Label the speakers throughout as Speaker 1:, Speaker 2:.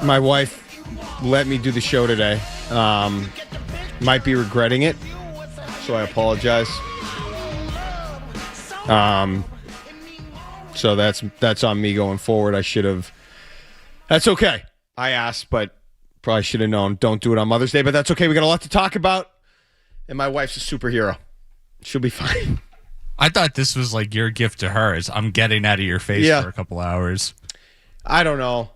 Speaker 1: My wife let me do the show today. Might be regretting it, so I apologize. So that's on me going forward. I should have. That's okay. I asked, but probably should have known. Don't do it on Mother's Day, but that's okay. We got a lot to talk about, and my wife's a superhero. She'll be fine.
Speaker 2: I thought this was like your gift to her. Is I'm getting out of your face for a couple hours.
Speaker 1: I don't know.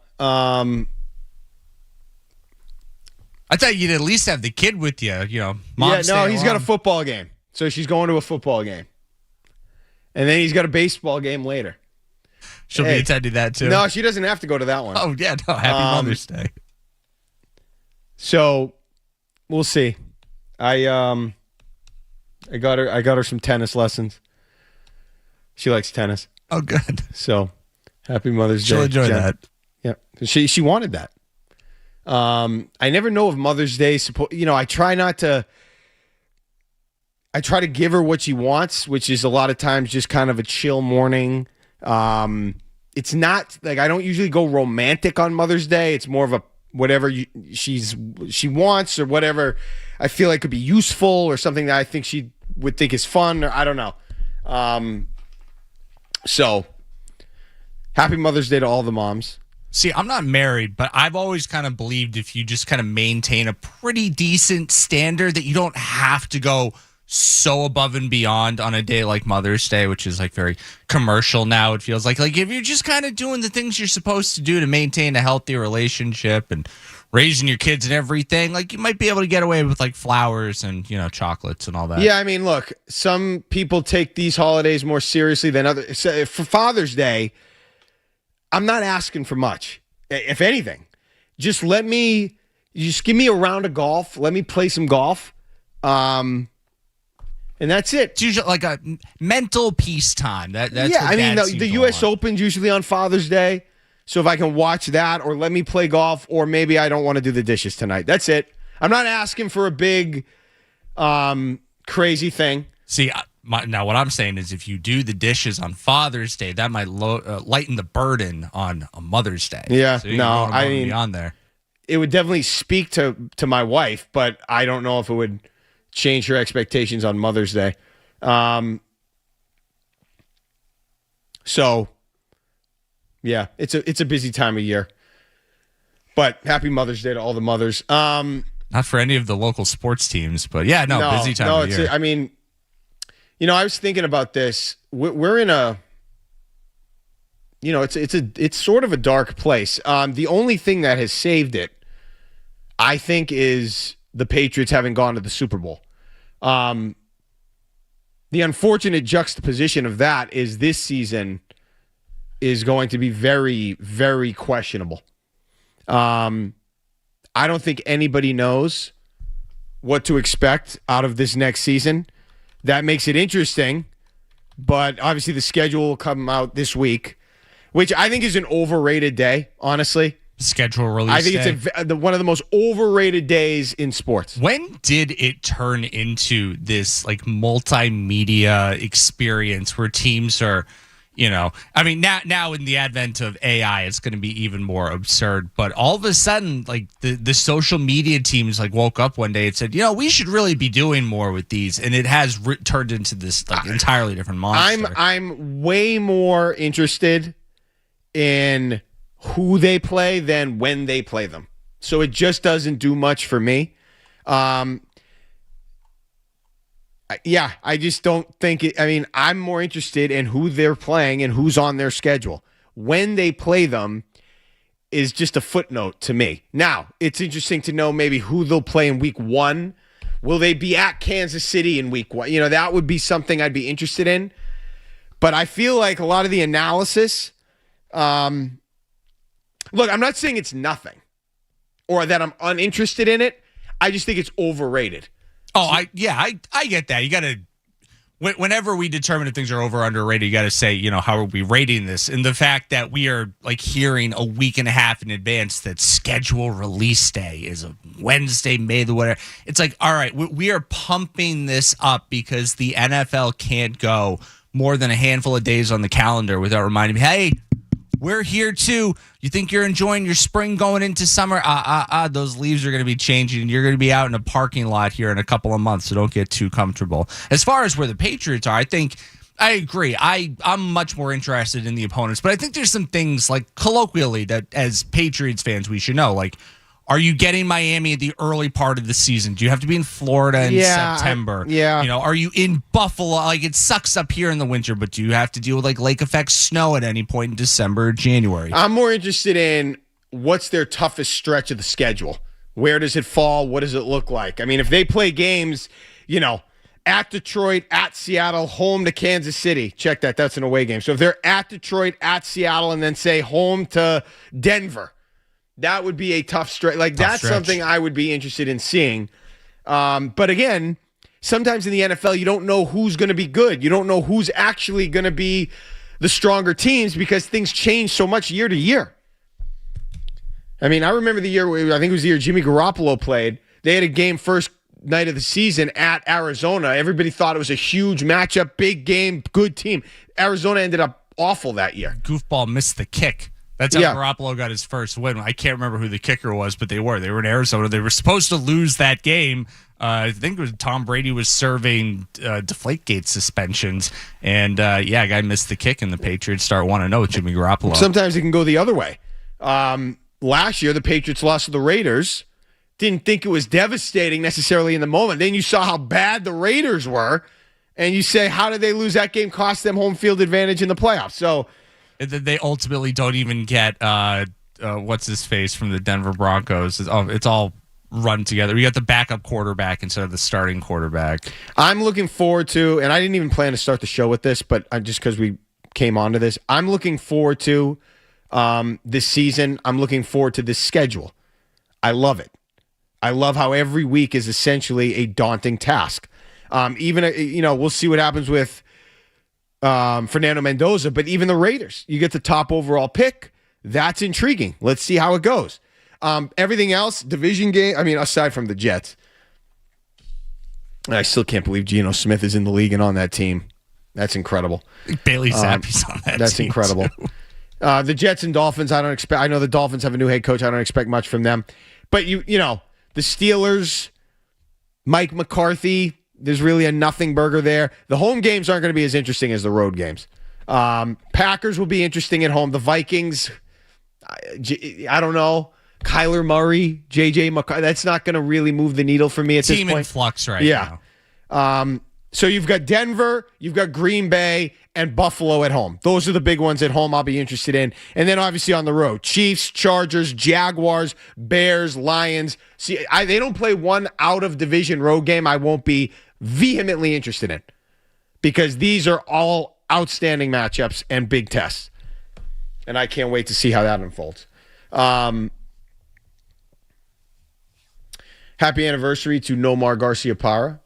Speaker 2: I thought you'd at least have the kid with you. You know, mom.
Speaker 1: Yeah, no, he's got a football game, so she's going to a football game, and then he's got a baseball game later.
Speaker 2: She'll be attending that too.
Speaker 1: No, she doesn't have to go to that one.
Speaker 2: Oh yeah, no. Happy Mother's Day.
Speaker 1: So we'll see. I got her some tennis lessons. She likes tennis.
Speaker 2: Oh, good.
Speaker 1: So happy Mother's Day.
Speaker 2: She'll enjoy
Speaker 1: Jen.
Speaker 2: that.
Speaker 1: Yeah, she wanted that. I never know if Mother's Day. I try to give her what she wants, which is a lot of times just kind of a chill morning. It's not like I don't usually go romantic on Mother's Day. It's more of a whatever she wants or whatever I feel like could be useful or something that I think she would think is fun or I don't know. So happy Mother's Day to all the moms.
Speaker 2: See, I'm not married, but I've always kind of believed if you just kind of maintain a pretty decent standard that you don't have to go so above and beyond on a day like Mother's Day, which is like very commercial now. It feels like if you're just kind of doing the things you're supposed to do to maintain a healthy relationship and raising your kids and everything, like you might be able to get away with like flowers and, chocolates and all that.
Speaker 1: Yeah, I mean, look, some people take these holidays more seriously than others. So for Father's Day, I'm not asking for much. If anything, just give me a round of golf. Let me play some golf. And that's it.
Speaker 2: It's usually like a mental peace time. That's
Speaker 1: yeah, I mean, the U.S. Open's usually on Father's Day. So if I can watch that or let me play golf or maybe I don't want to do the dishes tonight. That's it. I'm not asking for a big, crazy thing.
Speaker 2: See, now what I'm saying is if you do the dishes on Father's Day, that might lighten the burden on a Mother's Day.
Speaker 1: Yeah,
Speaker 2: so
Speaker 1: no, I mean,
Speaker 2: beyond there.
Speaker 1: It would definitely speak to my wife, but I don't know if it would change her expectations on Mother's Day. So, yeah, it's a busy time of year. But happy Mother's Day to all the mothers.
Speaker 2: Not for any of the local sports teams, but yeah, busy time of year.
Speaker 1: I mean, I was thinking about this. We're in a, it's sort of a dark place. The only thing that has saved it, I think, is the Patriots having gone to the Super Bowl. The unfortunate juxtaposition of that is this season is going to be very, very questionable. I don't think anybody knows what to expect out of this next season. That makes it interesting, but obviously the schedule will come out this week, which I think is an overrated day, honestly.
Speaker 2: Schedule release
Speaker 1: I think
Speaker 2: day.
Speaker 1: It's one of the most overrated days in sports.
Speaker 2: When did it turn into this like multimedia experience where teams are, I mean, now in the advent of AI, it's going to be even more absurd. But all of a sudden, like the social media teams like woke up one day and said, we should really be doing more with these. And it has turned into this like entirely different monster. I'm
Speaker 1: way more interested in who they play than when they play them. So it just doesn't do much for me. Yeah, I just don't think it. I mean, I'm more interested in who they're playing and who's on their schedule. When they play them is just a footnote to me. Now, it's interesting to know maybe who they'll play in week 1. Will they be at Kansas City in week 1? That would be something I'd be interested in. But I feel like a lot of the analysis, look, I'm not saying it's nothing or that I'm uninterested in it. I just think it's overrated.
Speaker 2: Oh, I get that. You got to, whenever we determine if things are over or underrated, you got to say, how are we rating this? And the fact that we are like hearing a week and a half in advance that schedule release day is a Wednesday, May the whatever. It's like, all right, we are pumping this up because the NFL can't go more than a handful of days on the calendar without reminding me, hey, we're here too. You think you're enjoying your spring going into summer? Those leaves are going to be changing. You're going to be out in a parking lot here in a couple of months, so don't get too comfortable. As far as where the Patriots are, I agree. I'm much more interested in the opponents, but I think there's some things, like, colloquially, that as Patriots fans we should know. Like, are you getting Miami at the early part of the season? Do you have to be in Florida in September? Are you in Buffalo? Like, it sucks up here in the winter, but do you have to deal with, like, lake effect snow at any point in December or January?
Speaker 1: I'm more interested in what's their toughest stretch of the schedule. Where does it fall? What does it look like? I mean, if they play games, at Detroit, at Seattle, home to Kansas City, check that. That's an away game. So if they're at Detroit, at Seattle, and then say home to Denver, that would be a tough stretch. Like, that's something I would be interested in seeing. But again, sometimes in the NFL, you don't know who's going to be good. You don't know who's actually going to be the stronger teams because things change so much year to year. I mean, I remember the year, I think it was the year Jimmy Garoppolo played. They had a game first night of the season at Arizona. Everybody thought it was a huge matchup, big game, good team. Arizona ended up awful that year.
Speaker 2: Goofball missed the kick. That's how Garoppolo got his first win. I can't remember who the kicker was, but they were in Arizona. They were supposed to lose that game. I think it was Tom Brady was serving Deflategate suspensions, and a guy missed the kick, and the Patriots start 1-0 with Jimmy Garoppolo.
Speaker 1: Sometimes it can go the other way. Last year, the Patriots lost to the Raiders. Didn't think it was devastating necessarily in the moment. Then you saw how bad the Raiders were, and you say, how did they lose that game? Cost them home field advantage in the playoffs. So
Speaker 2: they ultimately don't even get what's his face from the Denver Broncos. It's all run together. We got the backup quarterback instead of the starting quarterback.
Speaker 1: I'm looking forward to, and I didn't even plan to start the show with this, but just because we came onto this, I'm looking forward to this season. I'm looking forward to this schedule. I love it. I love how every week is essentially a daunting task. We'll see what happens with Fernando Mendoza, but even the Raiders, you get the top overall pick. That's intriguing. Let's see how it goes. Everything else, division game, aside from the Jets, I still can't believe Geno Smith is in the league and on that team. That's incredible.
Speaker 2: Bailey Zappi's on that
Speaker 1: That's
Speaker 2: team
Speaker 1: incredible. The Jets and Dolphins, I know the Dolphins have a new head coach. I don't expect much from them. But the Steelers, Mike McCarthy, there's really a nothing burger there. The home games aren't going to be as interesting as the road games. Packers will be interesting at home. The Vikings, I don't know. Kyler Murray, J.J. McCarthy, that's not going to really move the needle for me at this point.
Speaker 2: Team in flux right now.
Speaker 1: So you've got Denver, you've got Green Bay, and Buffalo at home. Those are the big ones at home I'll be interested in. And then obviously on the road, Chiefs, Chargers, Jaguars, Bears, Lions. See, they don't play one out-of-division road game I won't be vehemently interested in because these are all outstanding matchups and big tests. And I can't wait to see how that unfolds. Happy anniversary to Nomar Garciaparra.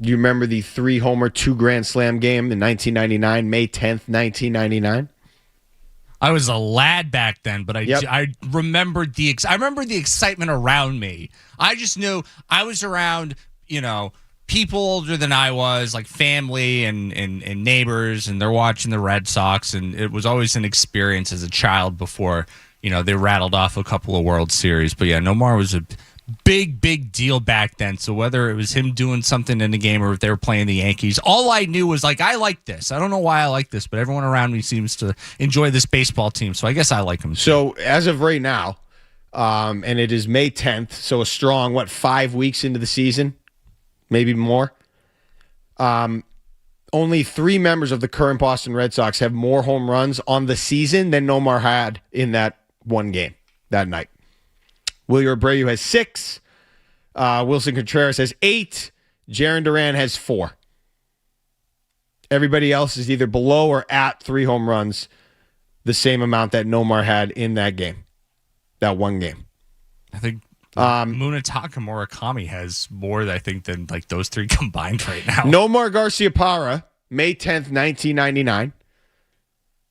Speaker 1: Do you remember the 3-homer, 2 Grand Slam game in 1999, May 10th, 1999?
Speaker 2: I was a lad back then, but I remembered the excitement around me. I just knew I was around, people older than I was, like family and neighbors, and they're watching the Red Sox, and it was always an experience as a child before, they rattled off a couple of World Series. But yeah, Nomar was a big deal back then. So whether it was him doing something in the game or if they were playing the Yankees, all I knew was I like this. I don't know why I like this, but everyone around me seems to enjoy this baseball team. So I guess I like him.
Speaker 1: So as of right now, and it is May 10th, so a strong, 5 weeks into the season, maybe more. Only 3 members of the current Boston Red Sox have more home runs on the season than Nomar had in that one game that night. Wilyer Abreu has 6. Wilson Contreras has 8. Jarren Duran has 4. Everybody else is either below or at 3 home runs, the same amount that Nomar had in that game, that one game.
Speaker 2: I think Munetaka Murakami has more, than those 3 combined right now.
Speaker 1: Nomar Garciaparra, May 10th, 1999,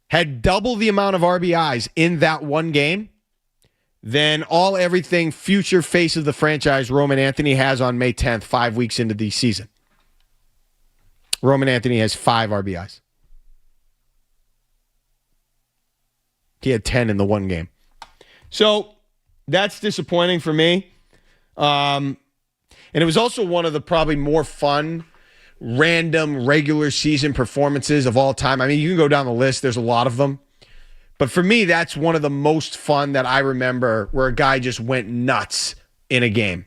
Speaker 1: had double the amount of RBIs in that one game than everything future face of the franchise Roman Anthony has on May 10th, 5 weeks into the season. Roman Anthony has 5 RBIs. He had 10 in the one game. So that's disappointing for me. And it was also one of the probably more fun, random regular season performances of all time. I mean, you can go down the list. There's a lot of them. But for me, that's one of the most fun that I remember where a guy just went nuts in a game.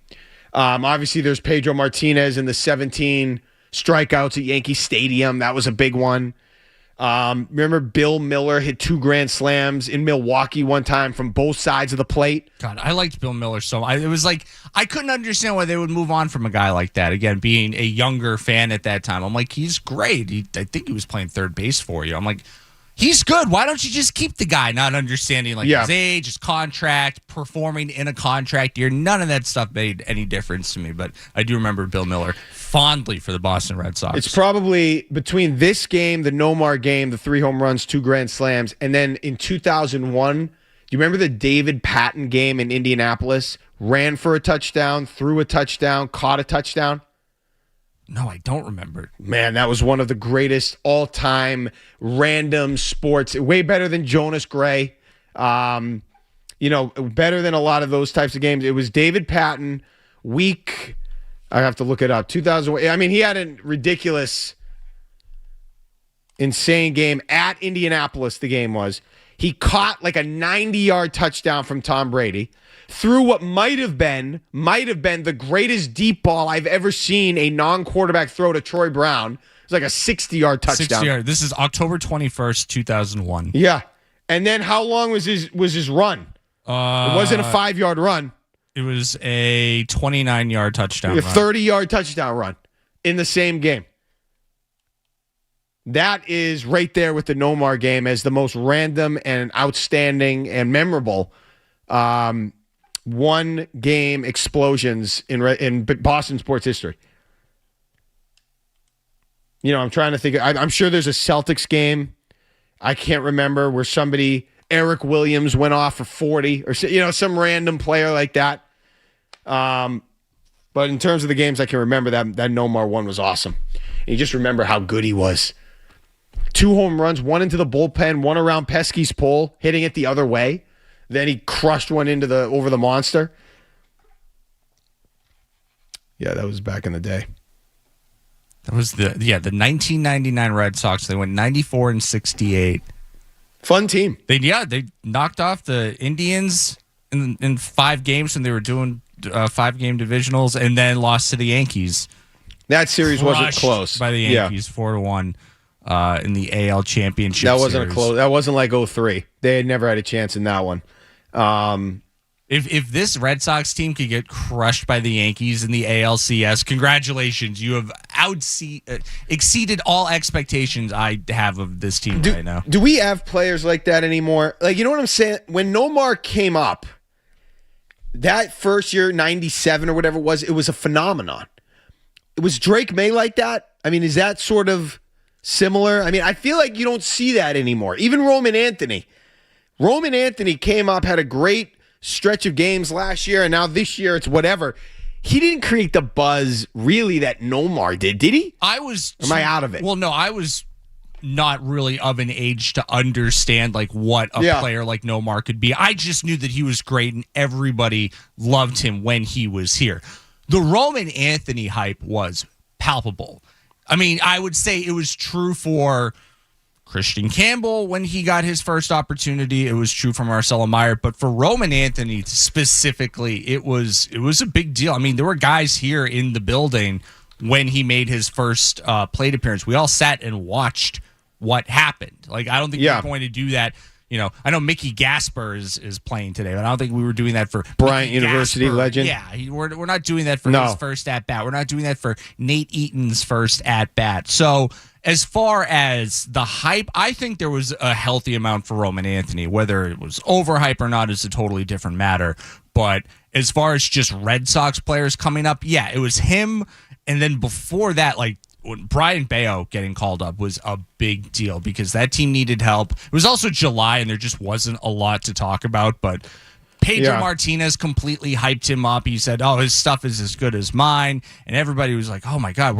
Speaker 1: Obviously, there's Pedro Martinez and the 17 strikeouts at Yankee Stadium. That was a big one. Remember Bill Miller hit 2 grand slams in Milwaukee one time from both sides of the plate?
Speaker 2: God, I liked Bill Miller so it was like I couldn't understand why they would move on from a guy like that. Again, being a younger fan at that time, I'm like, he's great. I think he was playing third base for you. I'm like, he's good. Why don't you just keep the guy? Not understanding his age, his contract, performing in a contract year. None of that stuff made any difference to me. But I do remember Bill Miller fondly for the Boston Red Sox.
Speaker 1: It's probably between this game, the Nomar game, the 3 home runs, 2 grand slams, and then in 2001, do you remember the David Patton game in Indianapolis? Ran for a touchdown, threw a touchdown, caught a touchdown.
Speaker 2: No, I don't remember.
Speaker 1: Man, that was one of the greatest all-time random sports. Way better than Jonas Gray. Better than a lot of those types of games. It was David Patton, week, I have to look it up, 2000. I mean, he had a ridiculous, insane game at Indianapolis, the game was. He caught like a 90-yard touchdown from Tom Brady. Threw what might have been the greatest deep ball I've ever seen a non-quarterback throw to Troy Brown. It was like a 60-yard touchdown.
Speaker 2: 60-yard. This is October 21st, 2001.
Speaker 1: Yeah. And then how long was his run? It wasn't a 5-yard run.
Speaker 2: It was a 29-yard touchdown
Speaker 1: run. 30-yard touchdown run in the same game. That is right there with the Nomar game as the most random and outstanding and memorable one-game explosions in Boston sports history. I'm trying to think. I'm sure there's a Celtics game. I can't remember where Eric Williams went off for 40 or some random player like that. But in terms of the games I can remember, that Nomar one was awesome. And you just remember how good he was. 2 home runs, 1 into the bullpen, 1 around Pesky's pole, hitting it the other way. Then he crushed one over the monster. Yeah, that was back in the day.
Speaker 2: That was the 1999 Red Sox. They went 94-68.
Speaker 1: Fun team.
Speaker 2: They knocked off the Indians in 5 games when they were doing 5-game divisionals, and then lost to the Yankees.
Speaker 1: That series wasn't close
Speaker 2: by the Yankees, 4-1 in the AL Championship.
Speaker 1: That wasn't close. That wasn't like 03. They had never had a chance in that one.
Speaker 2: If this Red Sox team could get crushed by the Yankees in the ALCS, congratulations. You have exceeded all expectations I have of this team right now.
Speaker 1: Do we have players like that anymore? Like, you know what I'm saying? When Nomar came up, that first year, 97 or whatever it was a phenomenon. Was Drake May like that? I mean, is that sort of similar? I mean, I feel like you don't see that anymore. Even Roman Anthony. Roman Anthony came up, had a great stretch of games last year, and now this year it's whatever. He didn't create the buzz really that Nomar did he? Am I out of it?
Speaker 2: Well, no, I was not really of an age to understand what a player like Nomar could be. I just knew that he was great and everybody loved him when he was here. The Roman Anthony hype was palpable. I mean, I would say it was true for Christian Campbell when he got his first opportunity. It was true for Marcelo Meyer, but for Roman Anthony specifically, it was a big deal. I mean, there were guys here in the building when he made his first plate appearance. We all sat and watched what happened. I don't think we're going to do that. I know Mickey Gasper is playing today, but I don't think we were doing that for
Speaker 1: Bryant University legend.
Speaker 2: Yeah, we're not doing that for his first at bat. We're not doing that for Nate Eaton's first at bat. So as far as the hype, I think there was a healthy amount for Roman Anthony. Whether it was overhype or not is a totally different matter. But as far as just Red Sox players coming up, yeah, it was him. And then before that, when Brian Bayo getting called up was a big deal because that team needed help. It was also July, and there just wasn't a lot to talk about. But Pedro Martinez completely hyped him up. He said, his stuff is as good as mine. And everybody was like, oh, my God,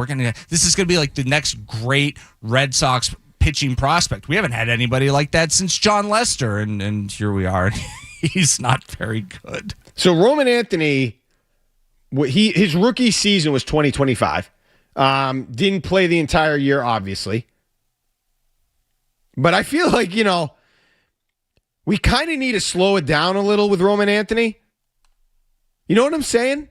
Speaker 2: this is going to be like the next great Red Sox pitching prospect. We haven't had anybody like that since John Lester, and here we are. He's not very good.
Speaker 1: So Roman Anthony, his rookie season was 2025. Didn't play the entire year, obviously. But I feel like, we kind of need to slow it down a little with Roman Anthony. You know what I'm saying?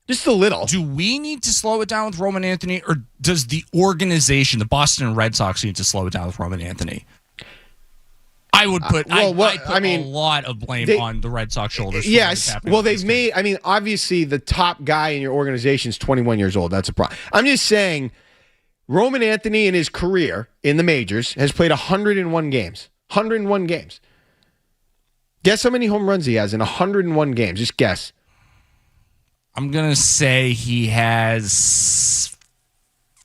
Speaker 1: Just a little.
Speaker 2: Do we need to slow it down with Roman Anthony, or does the organization, the Boston Red Sox, need to slow it down with Roman Anthony? I would put, a lot of blame on the Red Sox shoulders.
Speaker 1: Yes. Well, obviously the top guy in your organization is 21 years old. That's a problem. I'm just saying, Roman Anthony in his career in the majors has played 101 games. 101 games. Guess how many home runs he has in 101 games? Just guess.
Speaker 2: I'm going to say he has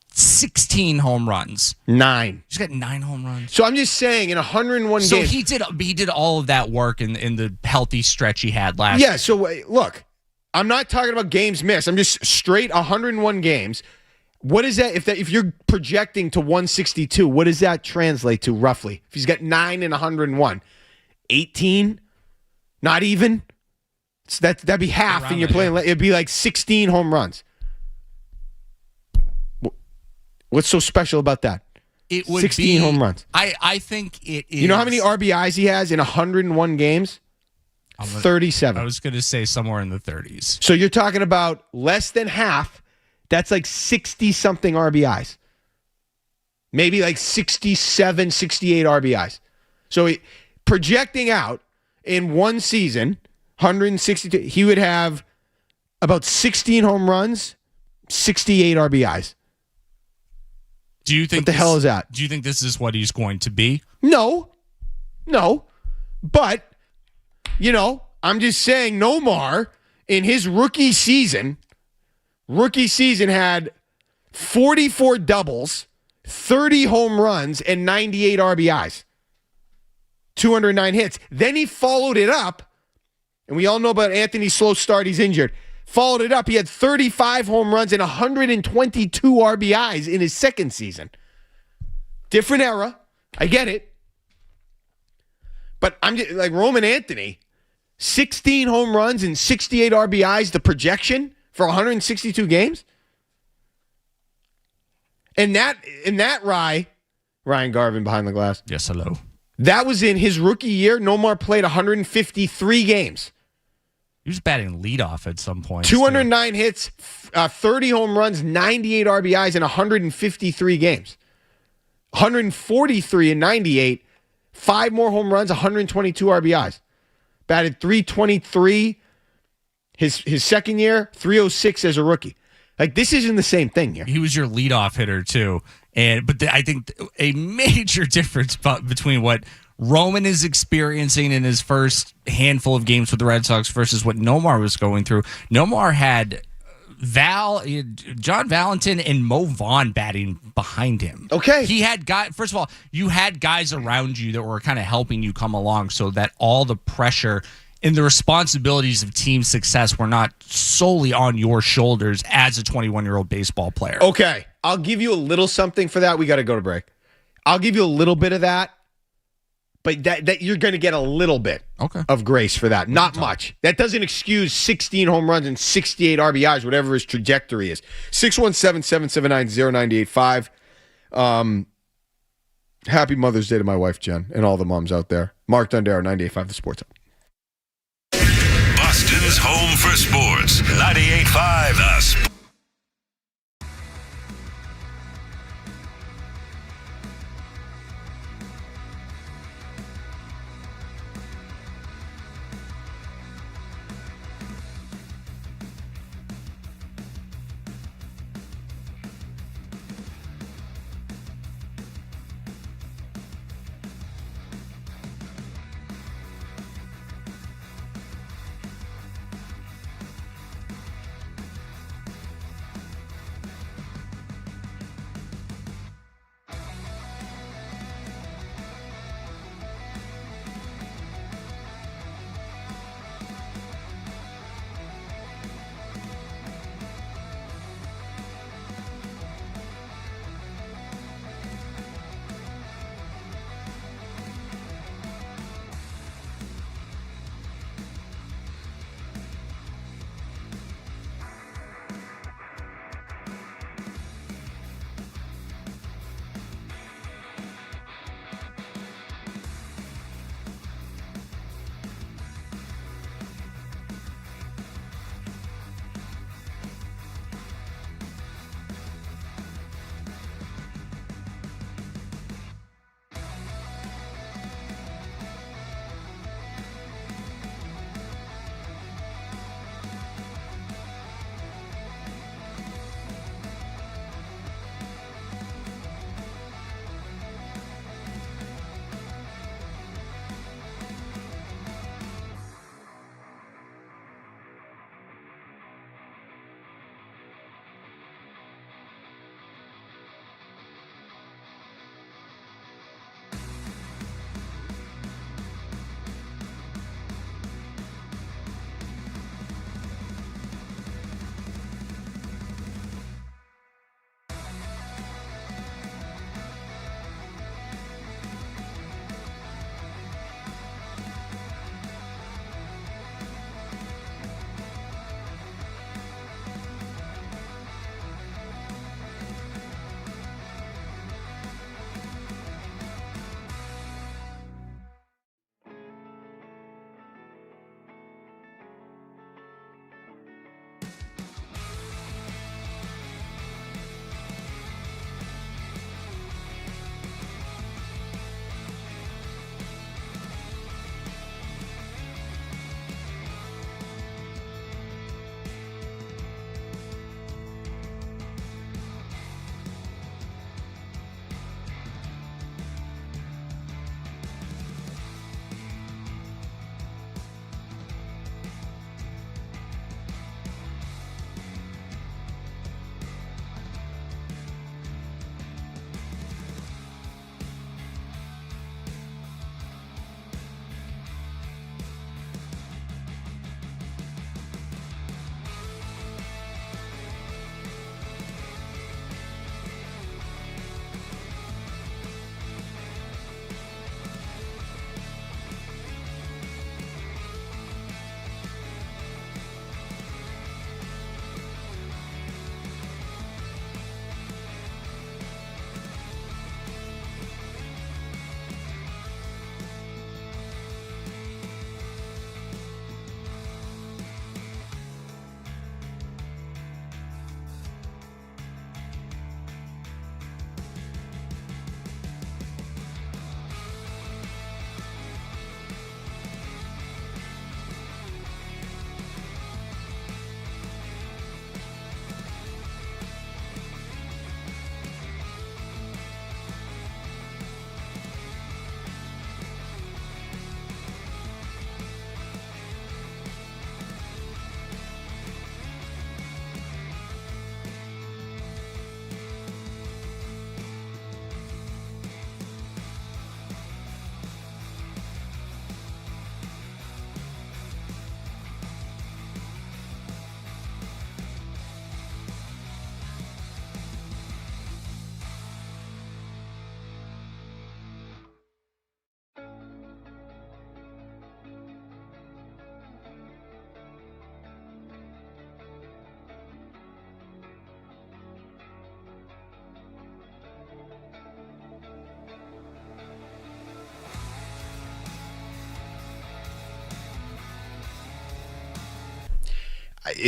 Speaker 2: 16 home runs.
Speaker 1: 9.
Speaker 2: He's got 9 home runs.
Speaker 1: So I'm just saying, in 101 games.
Speaker 2: So he did all of that work in the healthy stretch he had last year.
Speaker 1: Yeah, so look, I'm not talking about games missed. I'm just straight 101 games. What is that? If you're projecting to 162, what does that translate to roughly? If he's got 9 and 101, 18? Not even? So that'd be half, and you're playing. It'd be like 16 home runs. What's so special about that?
Speaker 2: It would
Speaker 1: 16 home runs.
Speaker 2: I think it is.
Speaker 1: You know how many RBIs he has in 101 games? 37.
Speaker 2: I was going to say somewhere in the 30s.
Speaker 1: So you're talking about less than half. That's like 60-something RBIs. Maybe like 67, 68 RBIs. So projecting out in one season, 162, he would have about 16 home runs, 68 RBIs.
Speaker 2: Do you think
Speaker 1: what the hell is that?
Speaker 2: Do you think this is what he's going to be?
Speaker 1: No. But, I'm just saying Nomar in his rookie season had 44 doubles, 30 home runs, and 98 RBIs. 209 hits. Then he followed it up, and we all know about Anthony's slow start. He's injured. Followed it up. He had 35 home runs and 122 RBIs in his second season. Different era. I get it. But I'm just like Roman Anthony, 16 home runs and 68 RBIs, the projection for 162 games. And that Ryan Garvin behind the glass.
Speaker 2: Yes, hello.
Speaker 1: That was in his rookie year. Nomar played 153 games.
Speaker 2: He was batting leadoff at some point.
Speaker 1: 209 hits, 30 home runs, 98 RBIs in 153 games. 143 and 98, 5 more home runs, 122 RBIs. Batted 323 his second year, 306 as a rookie. Like, this isn't the same thing here.
Speaker 2: He was your leadoff hitter, too. But I think a major difference between what Roman is experiencing in his first handful of games with the Red Sox versus what Nomar was going through. Nomar had John Valentin and Mo Vaughn batting behind him.
Speaker 1: Okay.
Speaker 2: He had first of all, you had guys around you that were kind of helping you come along so that all the pressure and the responsibilities of team success were not solely on your shoulders as a 21-year-old baseball player.
Speaker 1: Okay. I'll give you a little something for that. We got to go to break. I'll give you a little bit of that, but that you're going to get a little bit of grace for that. Not much. That doesn't excuse 16 home runs and 68 RBIs, whatever his trajectory is. 617-779-0985. Happy Mother's Day to my wife, Jen, and all the moms out there. Mark Dondero, 98.5 The Sports Hub.
Speaker 3: Boston's home for sports. 98.5 The Sports.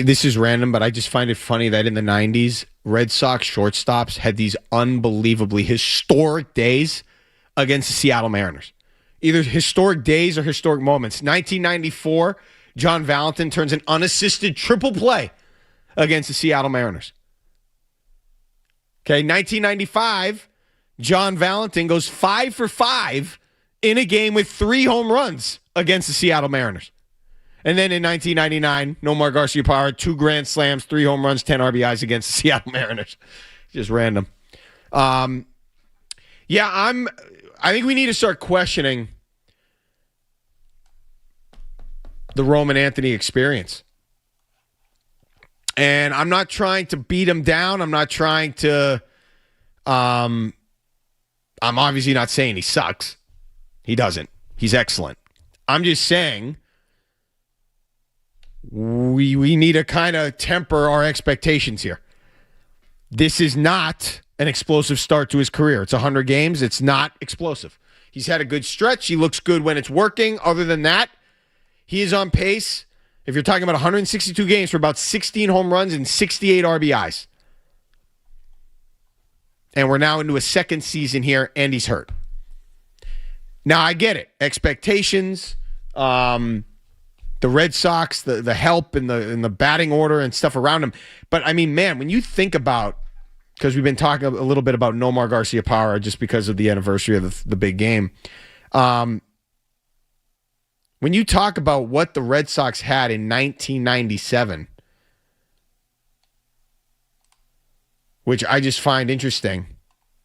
Speaker 1: This is random, but I just find it funny that in the 90s, Red Sox shortstops had these unbelievably historic days against the Seattle Mariners. Either historic days or historic moments. 1994, John Valentin turns an unassisted triple play against the Seattle Mariners. Okay, 1995, John Valentin goes 5 for 5 in a game with 3 home runs against the Seattle Mariners. And then in 1999, Nomar Garciaparra, 2 grand slams, 3 home runs, 10 RBIs against the Seattle Mariners. Just random. I think we need to start questioning the Roman Anthony experience. And I'm not trying to beat him down. I'm not trying to I'm obviously not saying he sucks. He doesn't. He's excellent. I'm just saying we need to kind of temper our expectations here. This is not an explosive start to his career. It's 100 games. It's not explosive. He's had a good stretch. He looks good when it's working. Other than that, he is on pace, if you're talking about 162 games, for about 16 home runs and 68 RBIs. And we're now into a second season here, and he's hurt. Now, I get it. Expectations, the Red Sox, the help in the batting order and stuff around him. But, I mean, man, when you think about, because we've been talking a little bit about Nomar Garciaparra just because of the anniversary of the big game. When you talk about what the Red Sox had in 1997, which I just find interesting,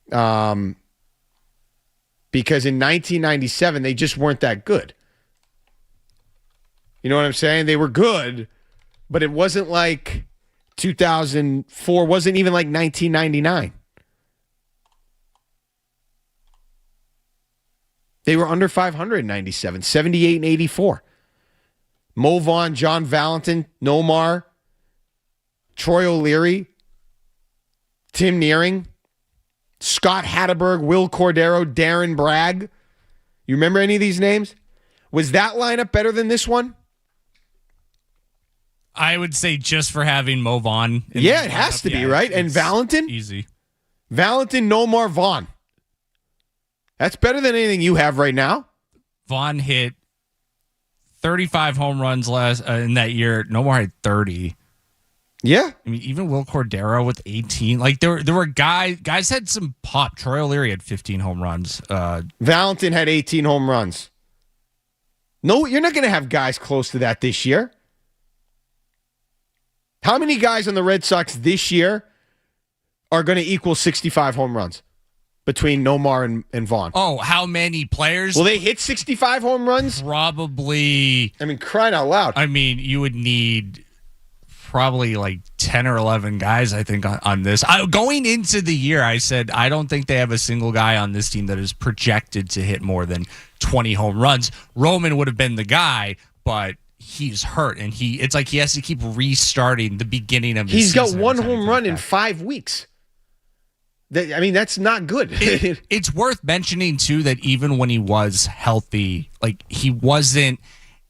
Speaker 1: because in 1997, they just weren't that good. You know what I'm saying? They were good, but it wasn't like 2004, wasn't even like 1999. They were under 500 in 97, 78 and 84. Mo Vaughn, John Valentin, Nomar, Troy O'Leary, Tim Nearing, Scott Hatterberg, Will Cordero, Darren Bragg. You remember any of these names? Was that lineup better than this one?
Speaker 2: I would say just for having Mo Vaughn.
Speaker 1: Yeah, it has to be, right? And Valentin?
Speaker 2: Easy.
Speaker 1: Valentin, Nomar, Vaughn. That's better than anything you have right now.
Speaker 2: Vaughn hit 35 home runs in that year. Nomar had 30.
Speaker 1: Yeah.
Speaker 2: I mean, even Will Cordero with 18. Like, there were guys had some pop. Troy O'Leary had 15 home runs.
Speaker 1: Valentin had 18 home runs. No, you're not going to have guys close to that this year. How many guys on the Red Sox this year are going to equal 65 home runs between Nomar and Vaughn?
Speaker 2: Oh, how many players?
Speaker 1: Will they hit 65 home runs?
Speaker 2: Probably.
Speaker 1: I mean, crying out loud.
Speaker 2: I mean, you would need probably like 10 or 11 guys, I think, on this. Going into the year, I said, I don't think they have a single guy on this team that is projected to hit more than 20 home runs. Roman would have been the guy, but he's hurt, and it's like he has to keep restarting the beginning of the season.
Speaker 1: He's got one home run in 5 weeks. I mean, that's not good.
Speaker 2: It's worth mentioning, too, that even when he was healthy, like, he wasn't,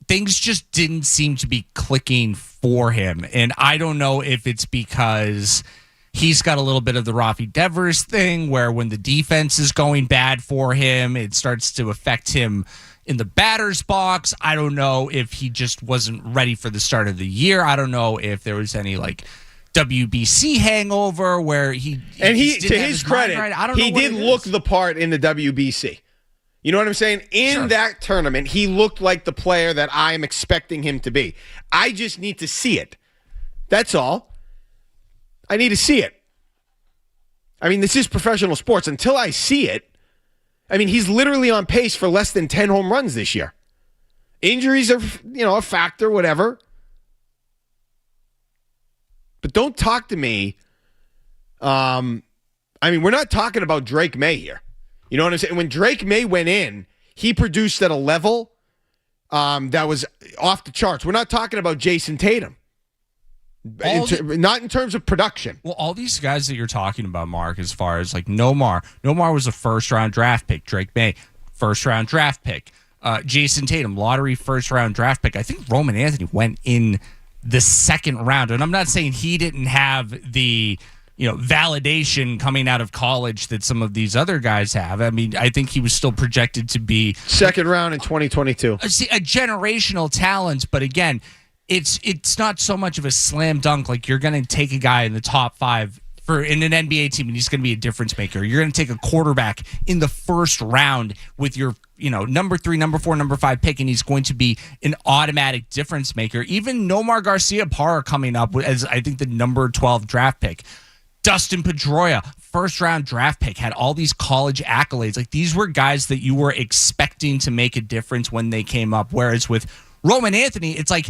Speaker 2: things just didn't seem to be clicking for him. And I don't know if it's because he's got a little bit of the Rafi Devers thing, where when the defense is going bad for him, it starts to affect him in the batter's box. I don't know if he just wasn't ready for the start of the year. I don't know if there was any like WBC hangover where he
Speaker 1: to his credit,
Speaker 2: right. I don't know
Speaker 1: he did look the part in the WBC. You know what I'm saying? In that tournament, he looked like the player that I am expecting him to be. I just need to see it. That's all. I need to see it. I mean, this is professional sports. Until I see it, I mean, he's literally on pace for less than 10 home runs this year. Injuries are, a factor, whatever. But don't talk to me. I mean, we're not talking about Drake May here. You know what I'm saying? When Drake May went in, he produced at a level that was off the charts. We're not talking about Jason Tatum. Not in terms of production.
Speaker 2: Well, all these guys that you're talking about, Mark, as far as like Nomar was a first-round draft pick. Drake May, first-round draft pick. Jason Tatum, lottery first-round draft pick. I think Roman Anthony went in the second round. And I'm not saying he didn't have the validation coming out of college that some of these other guys have. I mean, I think he was still projected to be
Speaker 1: second round in 2022.
Speaker 2: A generational talent, but again, it's not so much of a slam dunk. Like, you're going to take a guy in the top 5 in an NBA team, and he's going to be a difference maker. You're going to take a quarterback in the first round with your number 3, number 4, number 5 pick, and he's going to be an automatic difference maker. Even Nomar Garcia-Parra coming up as, I think, the number 12 draft pick. Dustin Pedroia, first round draft pick, had all these college accolades. Like, these were guys that you were expecting to make a difference when they came up. Whereas with Roman Anthony, it's like,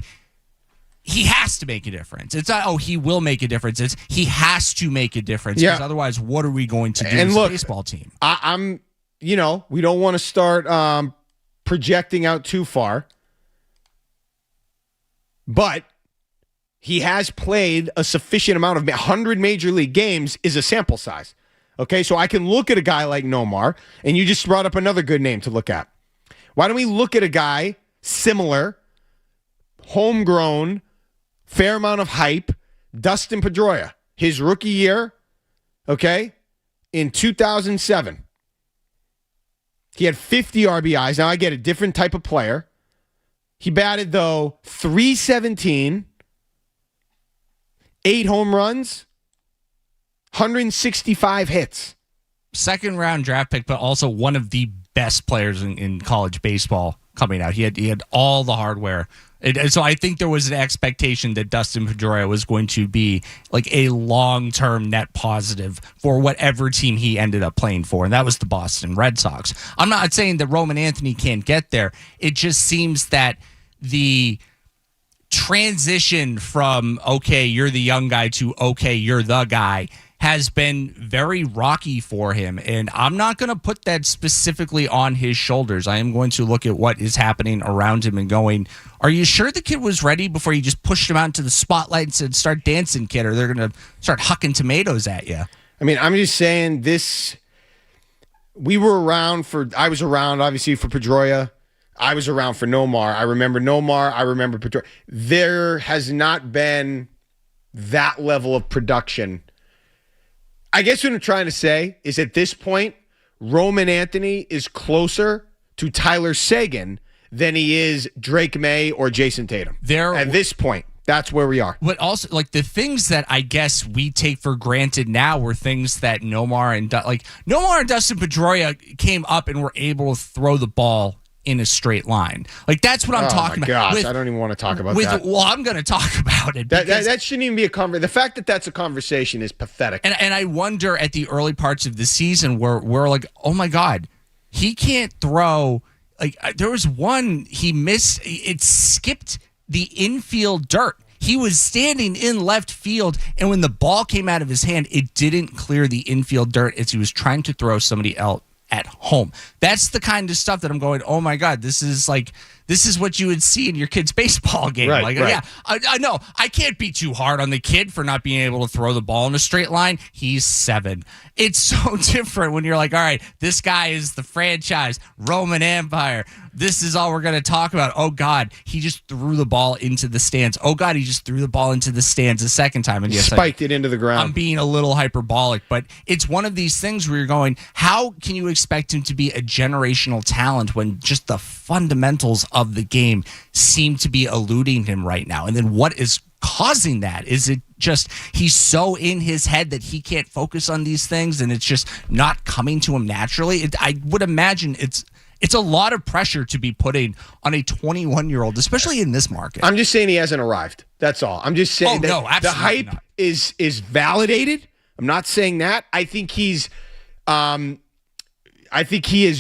Speaker 2: he has to make a difference. It's not, he will make a difference. It's, he has to make a difference. Because otherwise, what are we going to do as a baseball team?
Speaker 1: I'm we don't want to start projecting out too far. But he has played a sufficient amount of 100 major league games is a sample size. Okay, so I can look at a guy like Nomar, and you just brought up another good name to look at. Why don't we look at a guy similar, homegrown, fair amount of hype, Dustin Pedroia, his rookie year, okay, in 2007. He had 50 RBIs. Now I get a different type of player. He batted, though, .317, 8 home runs, 165 hits.
Speaker 2: Second round draft pick, but also one of the best players in college baseball coming out. He had all the hardware. So I think there was an expectation that Dustin Pedroia was going to be like a long-term net positive for whatever team he ended up playing for, and that was the Boston Red Sox. I'm not saying that Roman Anthony can't get there. It just seems that the transition from, okay, you're the young guy to, okay, you're the guy, has been very rocky for him. And I'm not going to put that specifically on his shoulders. I am going to look at what is happening around him and going, are you sure the kid was ready before you just pushed him out into the spotlight and said, start dancing, kid, or they're going to start hucking tomatoes at you? I
Speaker 1: mean, I'm just saying this. I was around, obviously, for Pedroia. I was around for Nomar. I remember Nomar. I remember Pedroia. There has not been that level of production. I guess what I'm trying to say is at this point, Roman Anthony is closer to Tyler Seguin than he is Drake May or Jason Tatum. At this point, that's where we are.
Speaker 2: But also, like, the things that I guess we take for granted now were things that Nomar and Dustin Pedroia came up and were able to throw the ball in a straight line. Like, that's what I'm talking about.
Speaker 1: Gosh, I don't even want to talk about that.
Speaker 2: Well, I'm going to talk about it.
Speaker 1: That shouldn't even be a conversation. The fact that that's a conversation is pathetic.
Speaker 2: And I wonder at the early parts of the season where we're like, oh my God, he can't throw. Like, there was one he missed. It skipped the infield dirt. He was standing in left field, and when the ball came out of his hand, it didn't clear the infield dirt as he was trying to throw somebody else at home. That's the kind of stuff that I'm going, oh my God, this is what you would see in your kid's baseball game.
Speaker 1: Right.
Speaker 2: Yeah, I know. I can't be too hard on the kid for not being able to throw the ball in a straight line. He's 7. It's so different when you're like, all right, this guy is the franchise, Roman Empire. This is all we're going to talk about. Oh God, he just threw the ball into the stands. Oh God, he just threw the ball into the stands a second time. And
Speaker 1: yes, spiked it into the ground.
Speaker 2: I'm being a little hyperbolic, but it's one of these things where you're going, how can you expect him to be a generational talent when just the fundamentals of the game seem to be eluding him right now? And then what is causing that? Is it just he's so in his head that he can't focus on these things and it's just not coming to him naturally? I would imagine it's a lot of pressure to be putting on a 21-year-old, especially in this market.
Speaker 1: I'm just saying he hasn't arrived. That's all. I'm just saying that the hype
Speaker 2: not.
Speaker 1: is validated. I'm not saying that. I think he has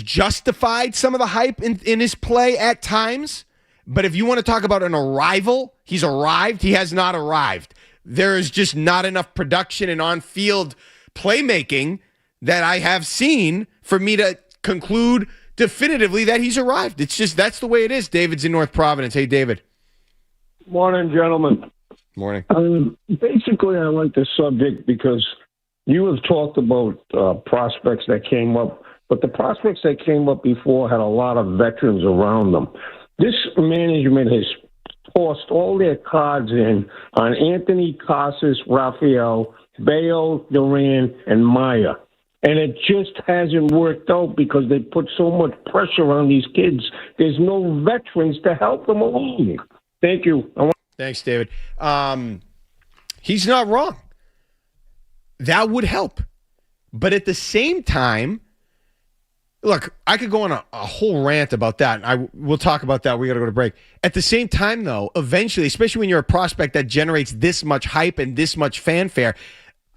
Speaker 1: justified some of the hype in his play at times. But if you want to talk about an arrival, he's arrived. He has not arrived. There is just not enough production and on-field playmaking that I have seen for me to conclude definitively that he's arrived. It's just, that's the way it is. David's in North Providence. Hey, David.
Speaker 4: Morning, gentlemen.
Speaker 1: Morning.
Speaker 4: Basically, I like this subject because you have talked about prospects that came up, but the prospects that came up before had a lot of veterans around them. This management has tossed all their cards in on Anthony Casas, Rafael, Bale, Duran, and Maya. And it just hasn't worked out because they put so much pressure on these kids. There's no veterans to help them along. Thank you.
Speaker 1: Thanks, David. He's not wrong. That would help. But at the same time, look, I could go on a whole rant about that. We'll talk about that. We got to go to break. At the same time, though, eventually, especially when you're a prospect that generates this much hype and this much fanfare,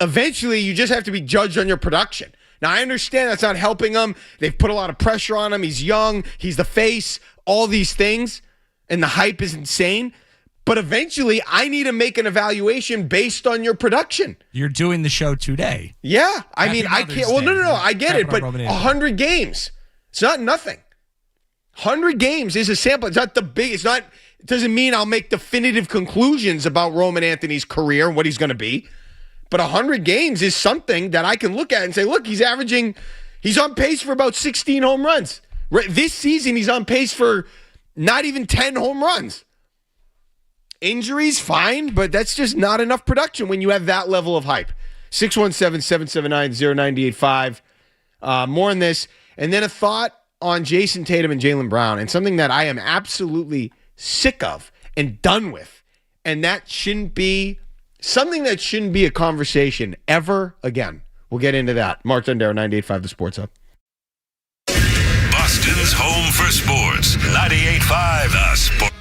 Speaker 1: eventually you just have to be judged on your production. Now, I understand that's not helping him. They've put a lot of pressure on him. He's young. He's the face. All these things. And the hype is insane. But eventually, I need to make an evaluation based on your production.
Speaker 2: You're doing the show today.
Speaker 1: Yeah. I
Speaker 2: Happy
Speaker 1: mean, I
Speaker 2: Mother's
Speaker 1: can't. Well,
Speaker 2: Day.
Speaker 1: no. I get it. But
Speaker 2: Roman Anthony.
Speaker 1: 100 games. It's not nothing. 100 games is a sample. It's not the big. It's not. It doesn't mean I'll make definitive conclusions about Roman Anthony's career and what he's going to be. But 100 games is something that I can look at and say, look, he's on pace for about 16 home runs. This season, he's on pace for not even 10 home runs. Injuries, fine, but that's just not enough production when you have that level of hype. 617-779-0985. More on this. And then a thought on Jason Tatum and Jaylen Brown, and something that I am absolutely sick of and done with. And that shouldn't be something that shouldn't be a conversation ever again. We'll get into that. Mark Dondero, 98.5 The Sports Hub.
Speaker 3: Boston's home for sports. 98.5 The Sports.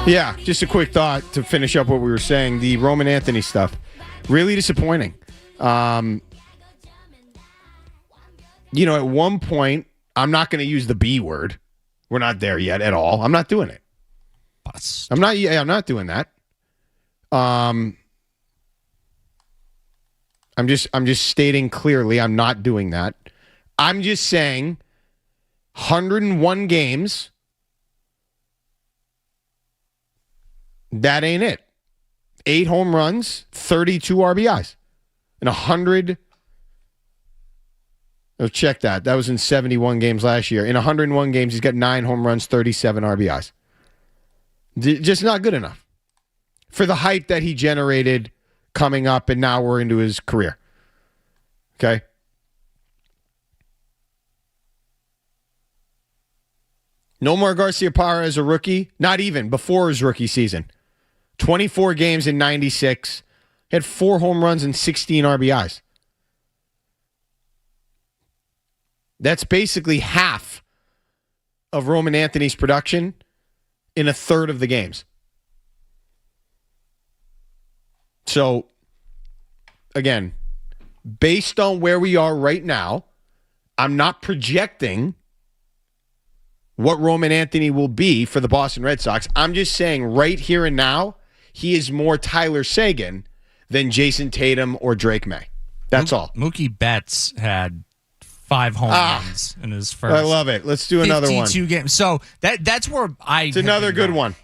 Speaker 1: Yeah, just a quick thought to finish up what we were saying. The Roman Anthony stuff, really disappointing. At one point, I'm not going to use the B word. We're not there yet at all. I'm not doing it.
Speaker 2: Bust.
Speaker 1: I'm not doing that. I'm just stating clearly I'm not doing that. I'm just saying 101 games. That ain't it. 8 home runs, 32 RBIs. And 100. Oh, check that. That was in 71 games last year. In 101 games, he's got 9 home runs, 37 RBIs. Just not good enough for the hype that he generated coming up, and now we're into his career. Okay? Nomar Garciaparra as a rookie, not even before his rookie season. 24 games in 96, had 4 home runs and 16 RBIs. That's basically half of Roman Anthony's production in a third of the games. So, again, based on where we are right now, I'm not projecting what Roman Anthony will be for the Boston Red Sox. I'm just saying right here and now, he is more Tyler Seguin than Jason Tatum or Drake May. That's all.
Speaker 2: Mookie Betts had 5 home runs in his first.
Speaker 1: I love it. Let's do another one.
Speaker 2: 52 games. So that's where
Speaker 1: It's another good one.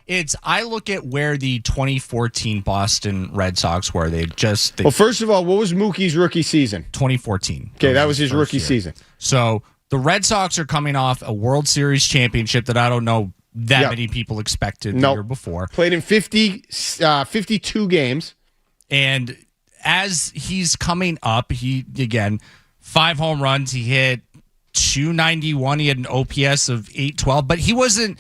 Speaker 2: I look at where the 2014 Boston Red Sox were.
Speaker 1: Well, first of all, what was Mookie's rookie season?
Speaker 2: 2014.
Speaker 1: Okay, that was his rookie
Speaker 2: year.
Speaker 1: season.
Speaker 2: So the Red Sox are coming off a World Series championship that I don't know that many people expected the year before.
Speaker 1: Played in 52 games.
Speaker 2: And as he's coming up, he, again, 5 home runs. He hit 291. He had an OPS of 812. But he wasn't,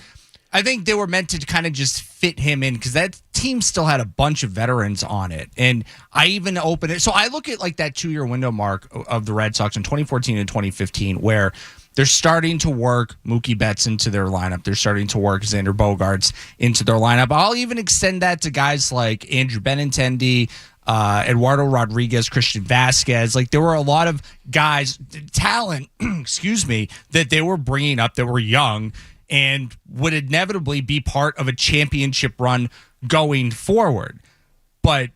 Speaker 2: I think they were meant to kind of just fit him in because that team still had a bunch of veterans on it. And I even opened it. So I look at like that 2-year window mark of the Red Sox in 2014 and 2015 where they're starting to work Mookie Betts into their lineup. They're starting to work Xander Bogaerts into their lineup. I'll even extend that to guys like Andrew Benintendi, Eduardo Rodriguez, Christian Vasquez. Like there were a lot of guys, talent, that they were bringing up that were young and would inevitably be part of a championship run going forward. But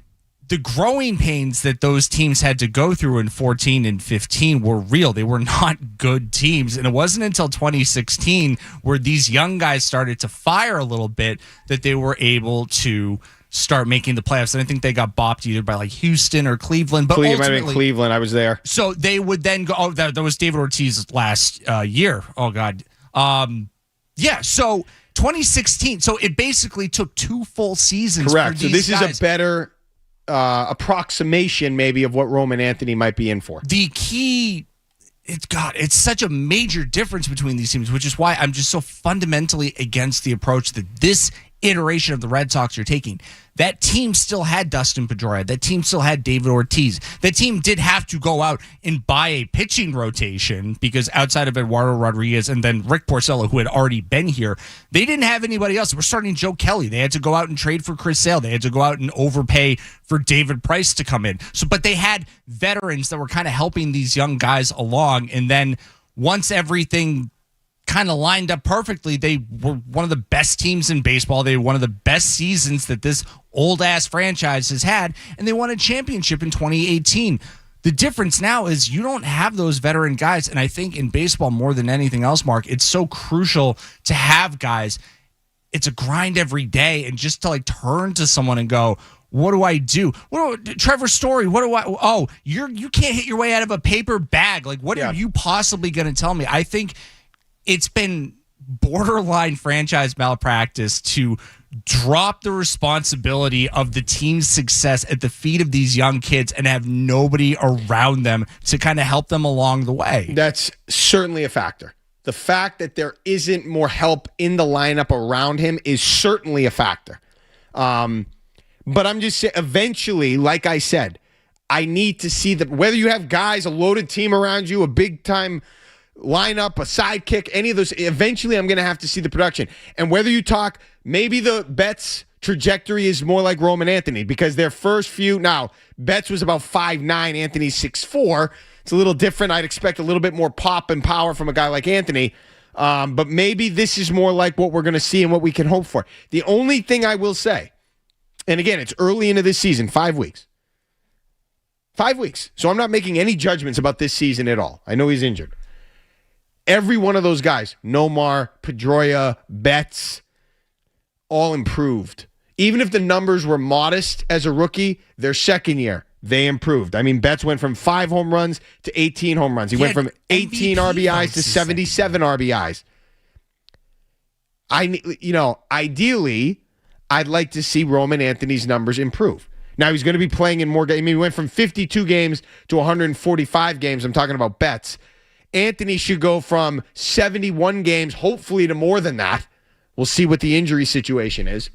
Speaker 2: the growing pains that those teams had to go through in 14 and 15 were real. They were not good teams. And it wasn't until 2016 where these young guys started to fire a little bit that they were able to start making the playoffs. And I think they got bopped either by like Houston or Cleveland. But
Speaker 1: Might have been Cleveland. I was there.
Speaker 2: So they would then go, that was David Ortiz last year. Oh, God. So 2016. So it basically took 2 full seasons.
Speaker 1: Correct.
Speaker 2: For these
Speaker 1: so this
Speaker 2: guys.
Speaker 1: is a better approximation maybe of what Roman Anthony might be in for.
Speaker 2: The key, it's such a major difference between these teams, which is why I'm just so fundamentally against the approach that this iteration of the Red Sox are taking. That team still had Dustin Pedroia. That team still had David Ortiz. That team did have to go out and buy a pitching rotation because outside of Eduardo Rodriguez and then Rick Porcello, who had already been here, they didn't have anybody else. We're starting Joe Kelly. They had to go out and trade for Chris Sale. They had to go out and overpay for David Price to come in. But they had veterans that were kind of helping these young guys along. And then once everything kind of lined up perfectly, they were one of the best teams in baseball. They were one of the best seasons that this old-ass franchise has had, and they won a championship in 2018. The difference now is you don't have those veteran guys, and I think in baseball more than anything else, Mark, it's so crucial to have guys. It's a grind every day, and just to like turn to someone and go, what do I do? Trevor Story, what do I? Oh, you can't hit your way out of a paper bag. Like, what are you possibly going to tell me? I think it's been borderline franchise malpractice to drop the responsibility of the team's success at the feet of these young kids and have nobody around them to kind of help them along the way.
Speaker 1: That's certainly a factor. The fact that there isn't more help in the lineup around him is certainly a factor. But I'm just saying, eventually, like I said, I need to see whether you have guys, a loaded team around you, a big-time lineup, a sidekick, any of those, eventually I'm going to have to see the production. And whether you talk, maybe the Betts trajectory is more like Roman Anthony because their first few, now, Betts was about 5'9", Anthony's 6'4". It's a little different. I'd expect a little bit more pop and power from a guy like Anthony. But maybe this is more like what we're going to see and what we can hope for. The only thing I will say, and again, it's early into this season, 5 weeks. 5 weeks. So I'm not making any judgments about this season at all. I know he's injured. Every one of those guys, Nomar, Pedroia, Betts, all improved. Even if the numbers were modest as a rookie, their second year, they improved. I mean, Betts went from 5 home runs to 18 home runs. He went from 18
Speaker 2: MVP
Speaker 1: RBIs to 77 RBIs. Ideally, I'd like to see Roman Anthony's numbers improve. Now, he's going to be playing in more games. I mean, he went from 52 games to 145 games. I'm talking about Betts. Anthony should go from 71 games, hopefully, to more than that. We'll see what the injury situation is.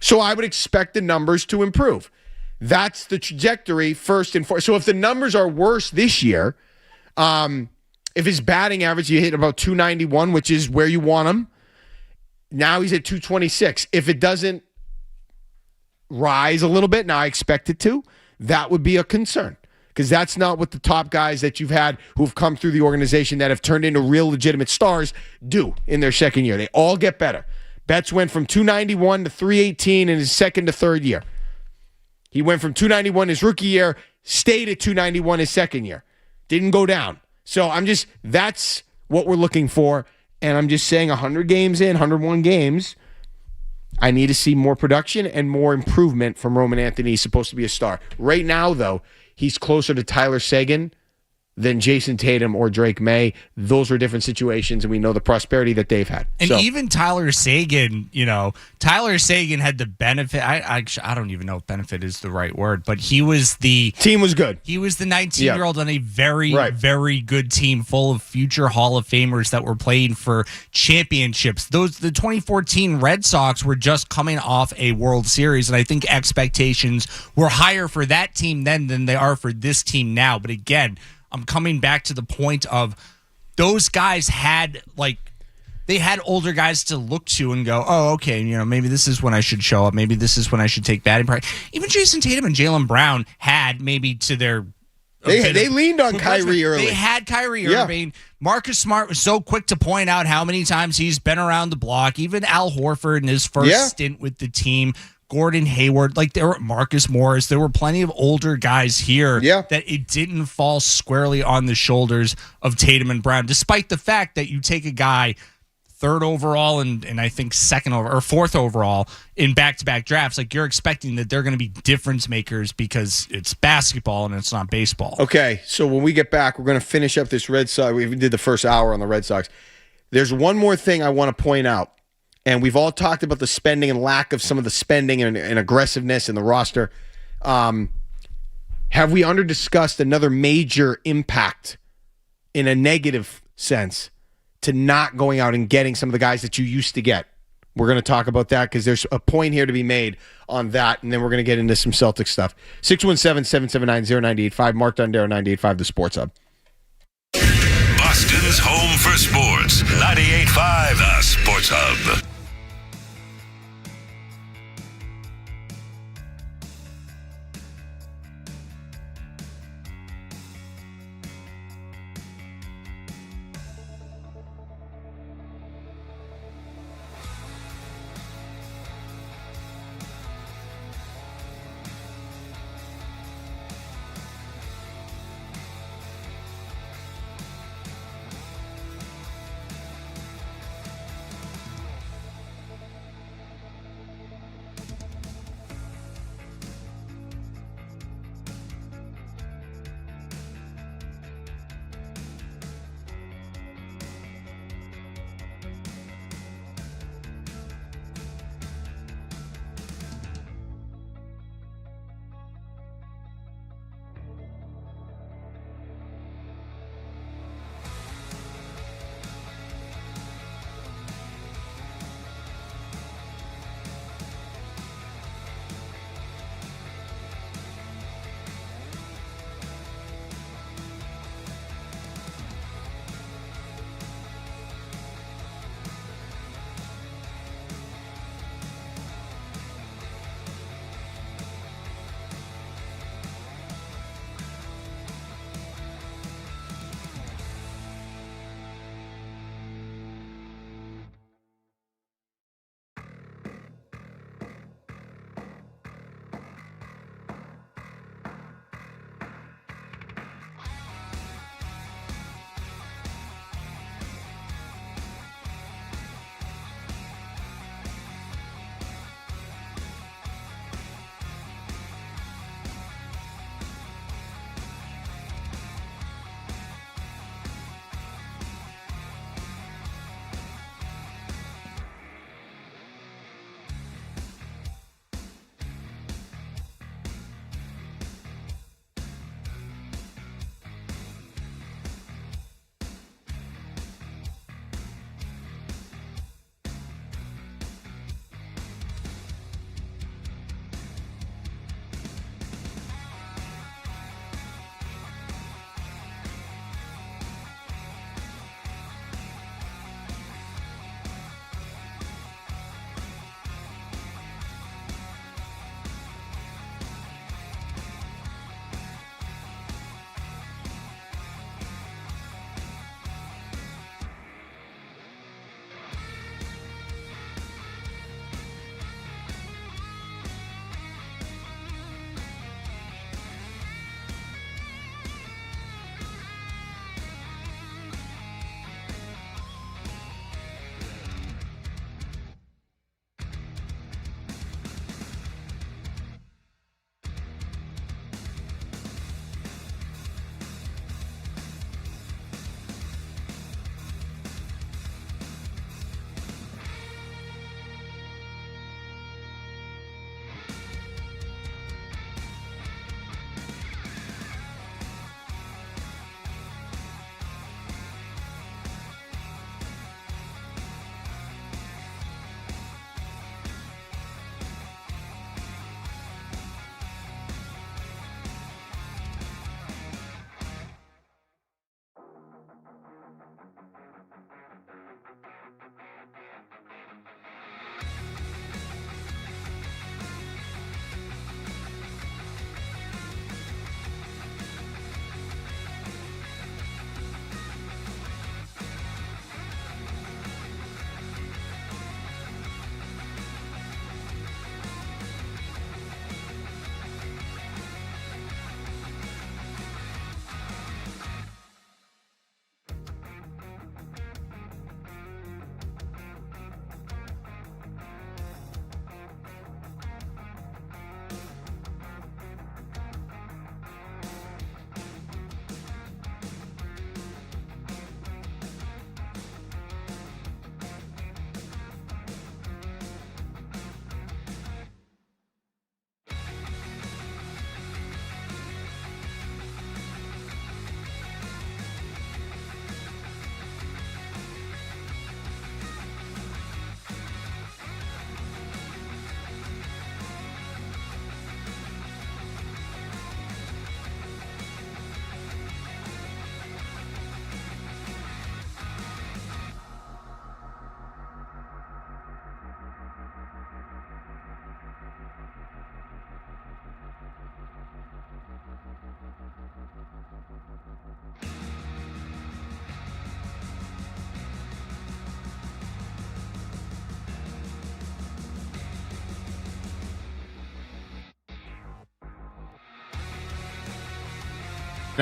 Speaker 1: So I would expect the numbers to improve. That's the trajectory first and foremost. So if the numbers are worse this year, if his batting average, you hit about 291, which is where you want him. Now he's at 226. If it doesn't rise a little bit, now I expect it to, that would be a concern. Because that's not what the top guys that you've had who've come through the organization that have turned into real legitimate stars do in their second year. They all get better. Betts went from 291 to 318 in his second to third year. He went from 291 his rookie year, stayed at 291 his second year. Didn't go down. So that's what we're looking for. And I'm just saying 100 games in, 101 games, I need to see more production and more improvement from Roman Anthony. He's supposed to be a star. Right now, though, he's closer to Tyler Seguin than Jason Tatum or Drake May. Those are different situations, and we know the prosperity that they've had.
Speaker 2: And even Tyler Seguin, Tyler Seguin had the benefit. I don't even know if benefit is the right word, but he was the
Speaker 1: team was good.
Speaker 2: He was the 19-year-old on a very, very good team full of future Hall of Famers that were playing for championships. The 2014 Red Sox were just coming off a World Series, and I think expectations were higher for that team then than they are for this team now. But again, I'm coming back to the point of those guys had they had older guys to look to and go, oh, okay, maybe this is when I should show up. Maybe this is when I should take batting practice. Even Jason Tatum and Jaylen Brown had maybe to their
Speaker 1: they leaned on Kyrie early.
Speaker 2: They had Kyrie Irving. Marcus Smart was so quick to point out how many times he's been around the block. Even Al Horford in his first stint with the team. Gordon Hayward, there were Marcus Morris. There were plenty of older guys here that it didn't fall squarely on the shoulders of Tatum and Brown, despite the fact that you take a guy third overall and I think fourth overall in back-to-back drafts, you're expecting that they're going to be difference makers because it's basketball and it's not baseball.
Speaker 1: Okay, so when we get back, we're going to finish up this Red Sox. We did the first hour on the Red Sox. There's one more thing I want to point out. And we've all talked about the spending and lack of some of the spending and aggressiveness in the roster. Have we under-discussed another major impact in a negative sense to not going out and getting some of the guys that you used to get? We're going to talk about that because there's a point here to be made on that, and then we're going to get into some Celtics stuff. 617-779-0985, Mark Dondero, 98.5, The Sports Hub.
Speaker 3: Boston's home for sports, 98.5, The Sports Hub.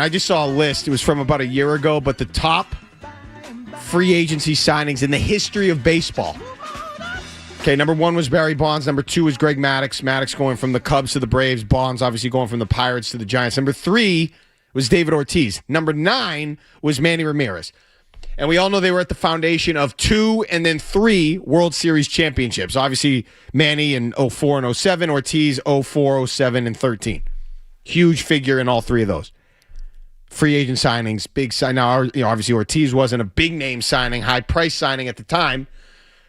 Speaker 1: and I just saw a list. It was from about a year ago, but the top free agency signings in the history of baseball. Okay, number 1 was Barry Bonds. Number 2 was Greg Maddux. Maddux going from the Cubs to the Braves. Bonds obviously going from the Pirates to the Giants. Number 3 was David Ortiz. Number 9 was Manny Ramirez. And we all know they were at the foundation of 2 and then 3 World Series championships. Obviously, Manny in 04 and 07, Ortiz 04, 07, and 13. Huge figure in all 3 of those. Free agent signings, big sign. Now, obviously Ortiz wasn't a big name signing, high price signing at the time,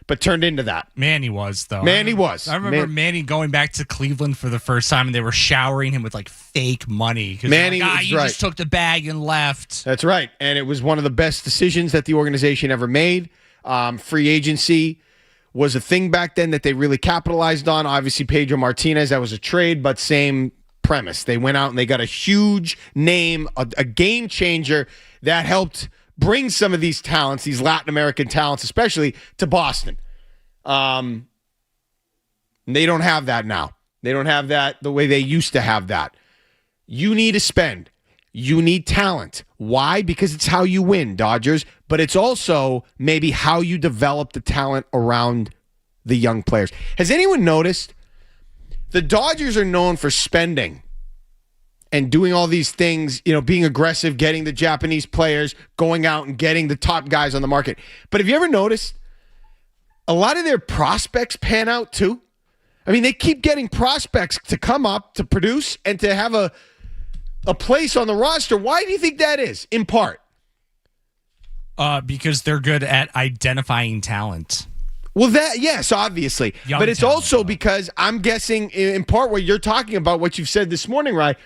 Speaker 1: but turned into that.
Speaker 2: Manny was, though.
Speaker 1: Manny was.
Speaker 2: I remember Manny going back to Cleveland for the first time, and they were showering him with like fake money.
Speaker 1: Manny,
Speaker 2: you just took the bag and left.
Speaker 1: That's right, and it was one of the best decisions that the organization ever made. Free agency was a thing back then that they really capitalized on. Obviously, Pedro Martinez, that was a trade, but same premise. They went out and they got a huge name, a game changer that helped bring some of these talents, these Latin American talents, especially to Boston. They don't have that now. They don't have that the way they used to have that. You need to spend. You need talent. Why? Because it's how you win, Dodgers. But it's also maybe how you develop the talent around the young players. Has anyone noticed? The Dodgers are known for spending and doing all these things, being aggressive, getting the Japanese players, going out and getting the top guys on the market. But have you ever noticed a lot of their prospects pan out too? I mean, they keep getting prospects to come up, to produce, and to have a place on the roster. Why do you think that is, in part?
Speaker 2: Because they're good at identifying talent.
Speaker 1: Well, yes, obviously. But it's also because I'm guessing in part what you're talking about, what you've said this morning, right?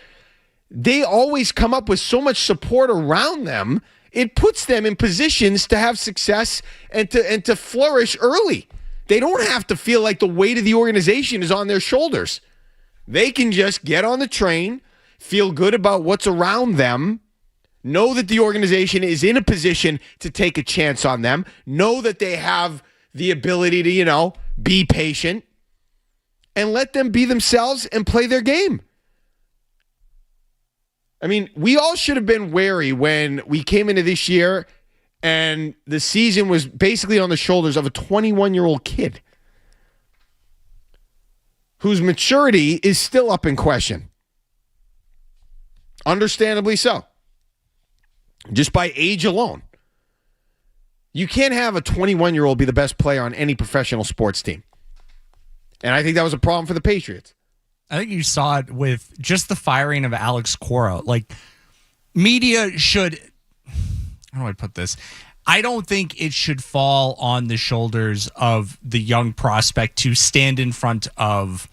Speaker 1: They always come up with so much support around them. It puts them in positions to have success and to flourish early. They don't have to feel like the weight of the organization is on their shoulders. They can just get on the train, feel good about what's around them, know that the organization is in a position to take a chance on them, know that they have the ability to, be patient and let them be themselves and play their game. I mean, we all should have been wary when we came into this year and the season was basically on the shoulders of a 21-year-old kid whose maturity is still up in question. Understandably so. Just by age alone. You can't have a 21-year-old be the best player on any professional sports team. And I think that was a problem for the Patriots.
Speaker 2: I think you saw it with just the firing of Alex Cora. Like, media should... How do I put this? I don't think it should fall on the shoulders of the young prospect to stand in front of,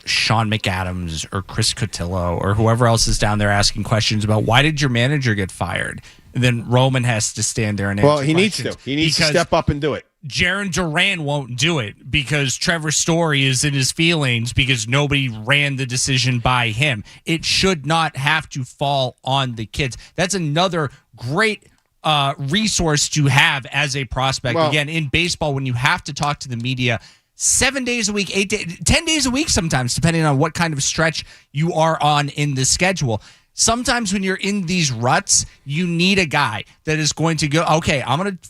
Speaker 2: Sean McAdams or Chris Cotillo or whoever else is down there asking questions about why did your manager get fired? And then Roman has to stand there and answer questions.
Speaker 1: Needs to. He needs to step up and do it.
Speaker 2: Jaron Duran won't do it because Trevor Story is in his feelings because nobody ran the decision by him. It should not have to fall on the kids. That's another great resource to have as a prospect.
Speaker 1: Well,
Speaker 2: again, in baseball, when you have to talk to the media 7 days a week, 10 days a week sometimes, depending on what kind of stretch you are on in the schedule. Sometimes when you're in these ruts, you need a guy that is going to go, okay, I'm going to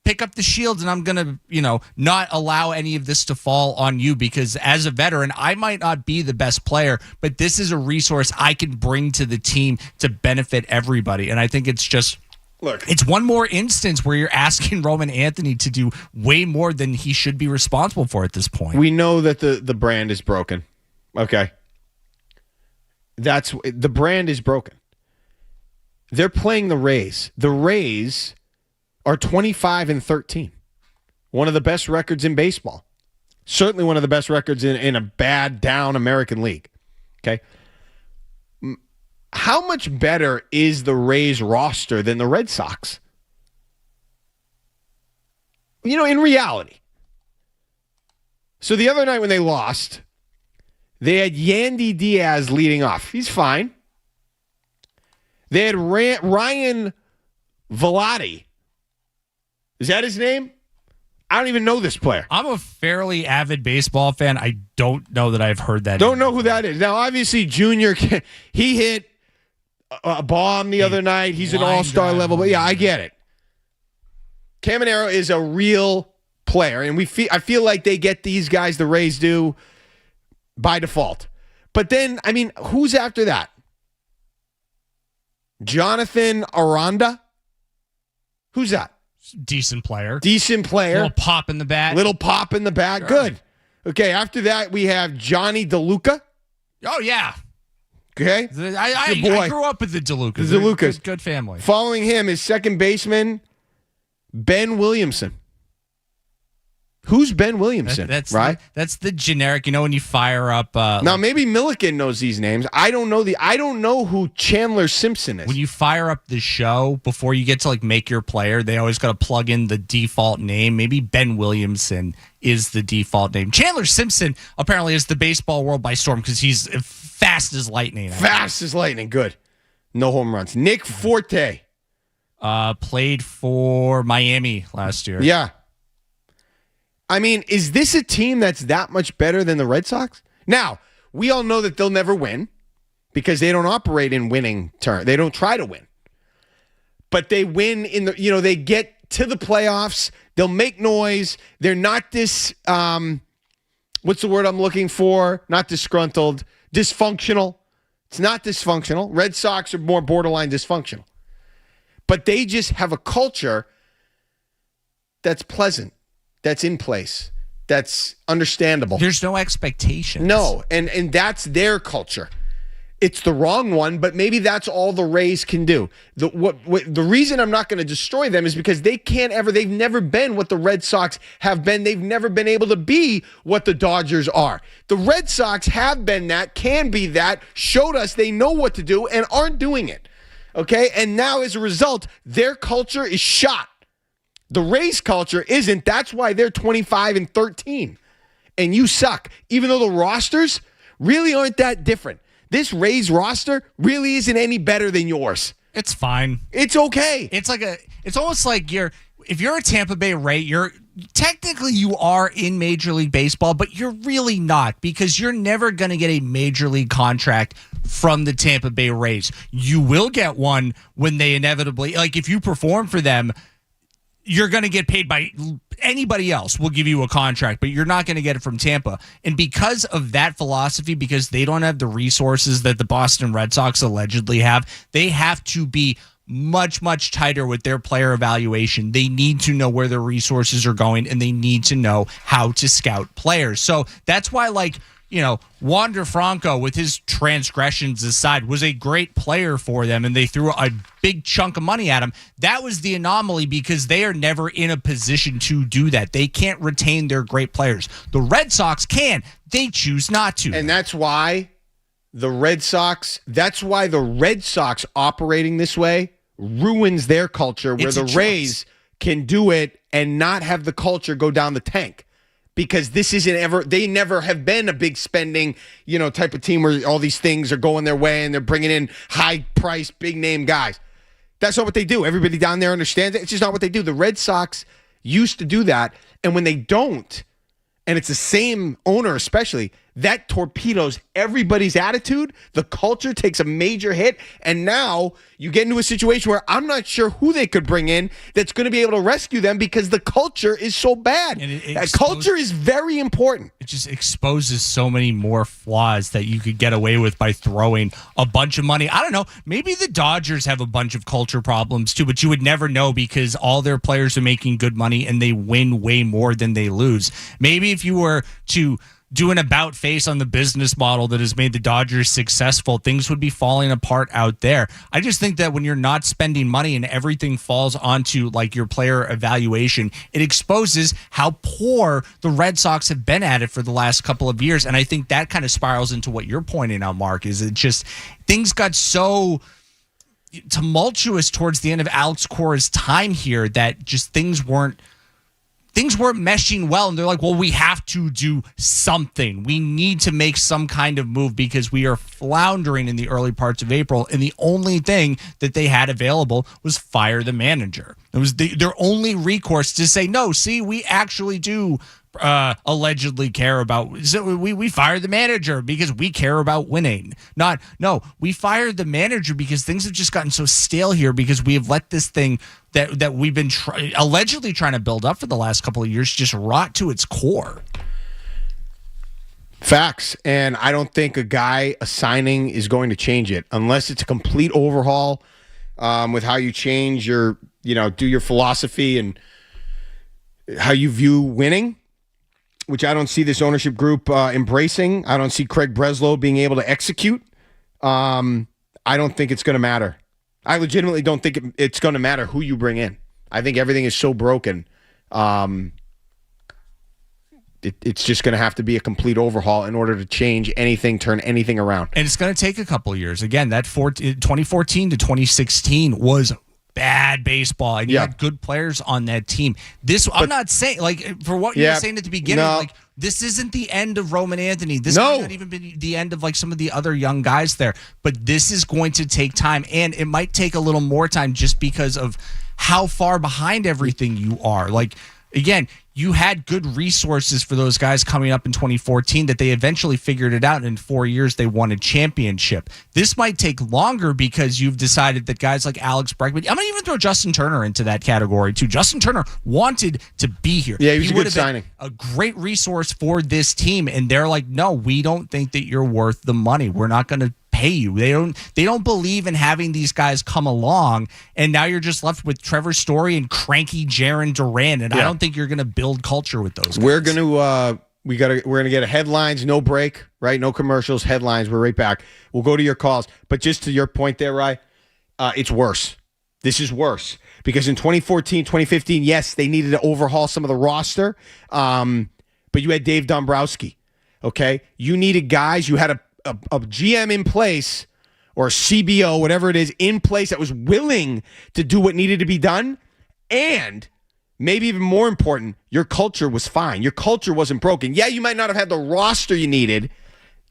Speaker 2: pick up the shield and I'm going to, not allow any of this to fall on you because as a veteran, I might not be the best player, but this is a resource I can bring to the team to benefit everybody. And I think it's just, it's one more instance where you're asking Roman Anthony to do way more than he should be responsible for at this point.
Speaker 1: We know that the brand is broken. Okay. The brand is broken. They're playing the Rays. The Rays are 25-13. One of the best records in baseball. Certainly one of the best records in a bad down American League. Okay. How much better is the Rays roster than the Red Sox? In reality. So the other night when they lost, they had Yandy Diaz leading off. He's fine. They had Ryan Velotti. Is that his name? I don't even know this player.
Speaker 2: I'm a fairly avid baseball fan. I don't know that I've heard that.
Speaker 1: Don't know who that is. Now, obviously, Junior, he hit a bomb the other night. He's an all-star level. But yeah, I get it. Caminero is a real player, and I feel like they get these guys the Rays do by default. But then, I mean, who's after that? Jonathan Aranda? Who's that?
Speaker 2: Decent player.
Speaker 1: Little
Speaker 2: pop in the bat.
Speaker 1: Sure. Good. Okay, after that, we have Johnny DeLuca.
Speaker 2: Oh, yeah.
Speaker 1: Okay.
Speaker 2: I grew up with the DeLucas.
Speaker 1: The DeLucas.
Speaker 2: Good family.
Speaker 1: Following him is second baseman Ben Williamson. Who's Ben Williamson?
Speaker 2: That's
Speaker 1: right.
Speaker 2: That's the generic. When you fire up.
Speaker 1: Now maybe Milliken knows these names. I don't know who Chandler Simpson is.
Speaker 2: When you fire up the show before you get to make your player, they always got to plug in the default name. Maybe Ben Williamson is the default name. Chandler Simpson apparently is the baseball world by storm because he's fast as lightning.
Speaker 1: Fast as lightning. Good. No home runs. Nick Forte.
Speaker 2: Played for Miami last year.
Speaker 1: Yeah. I mean, is this a team that's that much better than the Red Sox? Now, we all know that they'll never win because they don't operate in winning turn. They don't try to win. But they win they get to the playoffs. They'll make noise. They're not this, what's the word I'm looking for? Not disgruntled. Dysfunctional. It's not dysfunctional. Red Sox are more borderline dysfunctional. But they just have a culture that's pleasant. That's in place. That's understandable.
Speaker 2: There's no expectations.
Speaker 1: No, and that's their culture. It's the wrong one, but maybe that's all the Rays can do. The reason I'm not going to destroy them is because they've never been what the Red Sox have been. They've never been able to be what the Dodgers are. The Red Sox have been that, can be that, showed us they know what to do and aren't doing it. Okay? And now as a result, their culture is shot. The Rays culture isn't. That's why they're 25-13. And you suck. Even though the rosters really aren't that different. This Rays roster really isn't any better than yours.
Speaker 2: It's fine.
Speaker 1: It's okay.
Speaker 2: It's almost like if you're a Tampa Bay Ray, technically you are in Major League Baseball, but you're really not because you're never going to get a Major League contract from the Tampa Bay Rays. You will get one when they inevitably, if you perform for them, you're going to get paid by anybody else will give you a contract, but you're not going to get it from Tampa. And because of that philosophy, because they don't have the resources that the Boston Red Sox allegedly have, they have to be much, much tighter with their player evaluation. They need to know where their resources are going, and they need to know how to scout players. So that's why, Wander Franco, with his transgressions aside, was a great player for them, and they threw a big chunk of money at him. That was the anomaly because they are never in a position to do that. They can't retain their great players. The Red Sox can. They choose not to.
Speaker 1: And that's why the Red Sox operating this way ruins their culture, where the Rays can do it and not have the culture go down the tank. Because they never have been a big spending, type of team where all these things are going their way and they're bringing in high-priced, big-name guys. That's not what they do. Everybody down there understands it. It's just not what they do. The Red Sox used to do that, and when they don't, and it's the same owner especially, that torpedoes everybody's attitude. The culture takes a major hit, and now you get into a situation where I'm not sure who they could bring in that's going to be able to rescue them because the culture is so bad. And culture is very important.
Speaker 2: It just exposes so many more flaws that you could get away with by throwing a bunch of money. I don't know. Maybe the Dodgers have a bunch of culture problems too, but you would never know because all their players are making good money and they win way more than they lose. Maybe if you were to do an about face on the business model that has made the Dodgers successful, things would be falling apart out there. I just think that when you're not spending money and everything falls onto your player evaluation, it exposes how poor the Red Sox have been at it for the last couple of years. And I think that kind of spirals into what you're pointing out, Mark, is it just things got so tumultuous towards the end of Alex Cora's time here that just things weren't meshing well, and they're like, well, we have to do something. We need to make some kind of move because we are floundering in the early parts of April, and the only thing that they had available was fire the manager. It was their only recourse to say, no, see, we actually do allegedly care about. So we fired the manager because we care about winning. No, we fired the manager because things have just gotten so stale here because we have let this thing that we've been allegedly trying to build up for the last couple of years just rot to its core.
Speaker 1: Facts. And I don't think a signing is going to change it unless it's a complete overhaul with how you change do your philosophy and how you view winning, which I don't see this ownership group embracing. I don't see Craig Breslow being able to execute. I don't think it's going to matter. I legitimately don't think it's going to matter who you bring in. I think everything is so broken. It's just going to have to be a complete overhaul in order to change anything, turn anything around.
Speaker 2: And it's going to take a couple of years. Again, that 2014 to 2016 was bad baseball, and you had good players on that team. I'm not saying, like, for what you were saying at the beginning, like, this isn't the end of Roman Anthony. This might not even be the end of, like, some of the other young guys there. But this is going to take time, and it might take a little more time just because of how far behind everything you are. Like, again, you had good resources for those guys coming up in 2014 that they eventually figured it out. And in 4 years, they won a championship. This might take longer because you've decided that guys like Alex Bregman, I'm going to even throw Justin Turner into that category too. Justin Turner wanted to be here.
Speaker 1: Yeah, he was a good signing.
Speaker 2: A great resource for this team. And they're like, no, we don't think that you're worth the money. We're not going to pay you. They don't believe in having these guys come along, and now you're just left with Trevor Story and cranky Jarren Duran, and I don't think you're going to build culture with those guys.
Speaker 1: We're going to we're going to get a headlines, no break, right? No commercials, headlines. We're right back. We'll go to your calls, but just to your point there, Rye, it's worse. This is worse because in 2014, 2015, yes, they needed to overhaul some of the roster, but you had Dave Dombrowski. Okay, you needed guys. You had a GM in place or a CBO, whatever it is, in place that was willing to do what needed to be done. And maybe even more important, your culture was fine. Your culture wasn't broken. Yeah, you might not have had the roster you needed.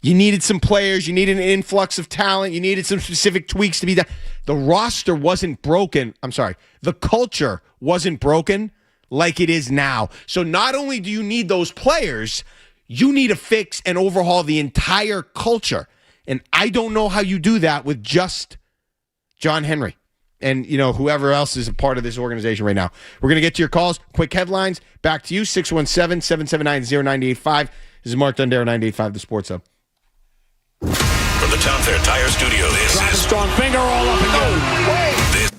Speaker 1: You needed some players. You needed an influx of talent. You needed some specific tweaks to be done. The roster wasn't broken. I'm sorry. The culture wasn't broken like it is now. So not only do you need those players, you need to fix and overhaul the entire culture. And I don't know how you do that with just John Henry and, whoever else is a part of this organization right now. We're going to get to your calls. Quick headlines. Back to you, 617-779-0985. This is Mark Dondero, 98.5, The Sports Hub.
Speaker 3: From the Town Fair Tire Studio, this is
Speaker 5: strong finger all up and go.
Speaker 3: This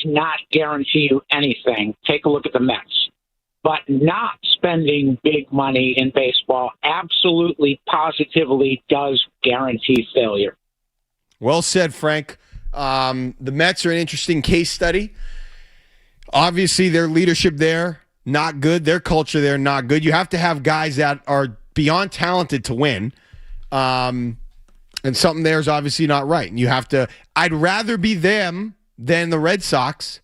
Speaker 6: not guarantee you anything. Take a look at the Mets. But not spending big money in baseball absolutely, positively does guarantee failure.
Speaker 1: Well said, Frank. The Mets are an interesting case study. Obviously, their leadership there, not good. Their culture there, not good. You have to have guys that are beyond talented to win. And something there is obviously not right. And you have to, I'd rather be them than the Red Sox,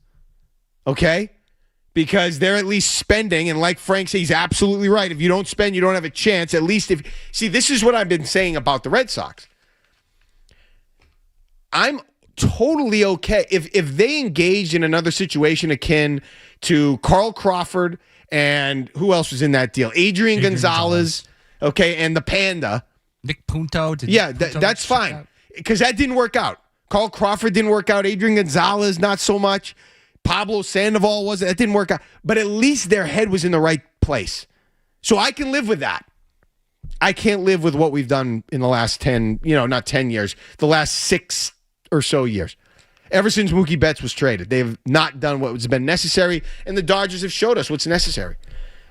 Speaker 1: okay? Because they're at least spending, and like Frank said, he's absolutely right. If you don't spend, you don't have a chance. At least this is what I've been saying about the Red Sox. I'm totally okay if they engaged in another situation akin to Carl Crawford and who else was in that deal? Adrian Gonzalez, okay, and the Panda.
Speaker 2: Nick Punto.
Speaker 1: That's fine because that didn't work out. Carl Crawford didn't work out. Adrian Gonzalez, not so much. Pablo Sandoval that didn't work out. But at least their head was in the right place. So I can live with that. I can't live with what we've done in the last 10, not 10 years, the last 6 or so years. Ever since Mookie Betts was traded, they've not done what has been necessary, and the Dodgers have showed us what's necessary.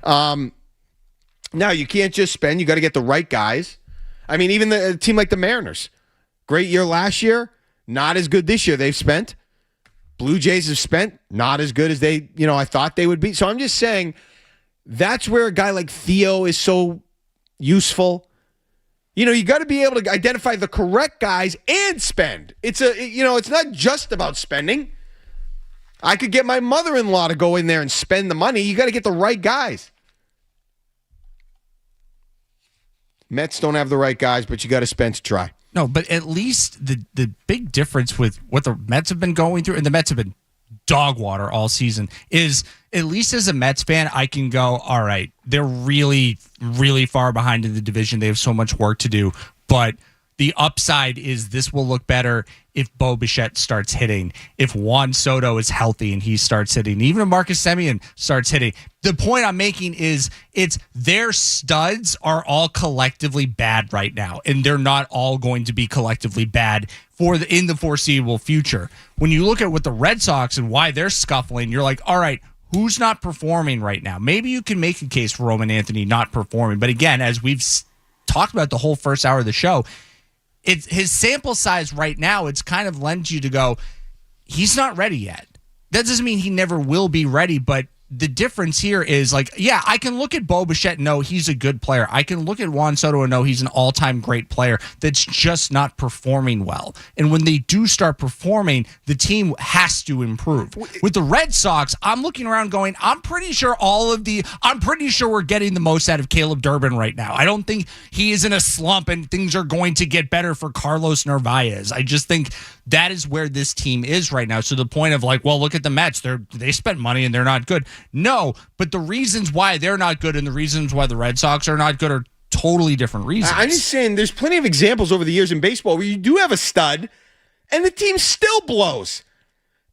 Speaker 1: Now, you can't just spend. You got to get the right guys. I mean, even a team like the Mariners, great year last year, not as good this year. They've spent. Blue Jays have spent, not as good as I thought they would be. So I'm just saying that's where a guy like Theo is so useful. You got to be able to identify the correct guys and spend. It's not just about spending. I could get my mother-in-law to go in there and spend the money. You got to get the right guys. Mets don't have the right guys, but you got to spend to try.
Speaker 2: No, but at least the big difference with what the Mets have been going through, and the Mets have been dog water all season, is at least as a Mets fan, I can go, all right, they're really, really far behind in the division. They have so much work to do. But the upside is this will look better if Bo Bichette starts hitting, if Juan Soto is healthy and he starts hitting, even if Marcus Semien starts hitting. The point I'm making is it's their studs are all collectively bad right now, and they're not all going to be collectively bad in the foreseeable future. When you look at what the Red Sox and why they're scuffling, you're like, all right, who's not performing right now? Maybe you can make a case for Roman Anthony not performing. But again, as we've talked about the whole first hour of the show, it's his sample size right now. It's kind of lends you to go, he's not ready yet. That doesn't mean he never will be ready, but the difference here is I can look at Bo Bichette and know he's a good player. I can look at Juan Soto and know he's an all-time great player that's just not performing well. And when they do start performing, the team has to improve. With the Red Sox, I'm looking around going, I'm pretty sure we're getting the most out of Caleb Durbin right now. I don't think he is in a slump and things are going to get better for Carlos Narvaez. I just think that is where this team is right now. So the point of look at the Mets. They spent money and they're not good. No, but the reasons why they're not good and the reasons why the Red Sox are not good are totally different reasons.
Speaker 1: I'm just saying there's plenty of examples over the years in baseball where you do have a stud and the team still blows.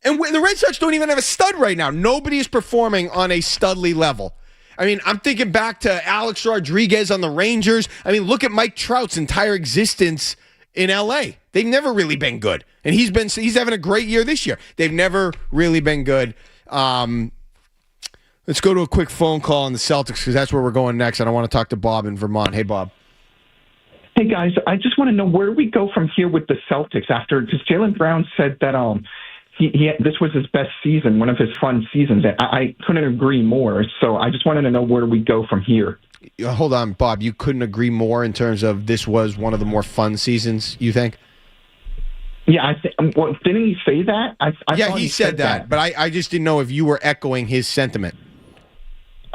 Speaker 1: And the Red Sox don't even have a stud right now. Nobody is performing on a studly level. I mean, I'm thinking back to Alex Rodriguez on the Rangers. I mean, look at Mike Trout's entire existence in L.A. They've never really been good. And he's having a great year this year. They've never really been good. Let's go to a quick phone call on the Celtics because that's where we're going next. And I want to talk to Bob in Vermont. Hey, Bob.
Speaker 7: Hey, guys. I just want to know where we go from here with the Celtics because Jaylen Brown said that this was his best season, one of his fun seasons. I couldn't agree more. So I just wanted to know where we go from here.
Speaker 1: Hold on, Bob. You couldn't agree more in terms of this was one of the more fun seasons, you think?
Speaker 7: Yeah, didn't he say that? I
Speaker 1: thought he said that. But I just didn't know if you were echoing his sentiment.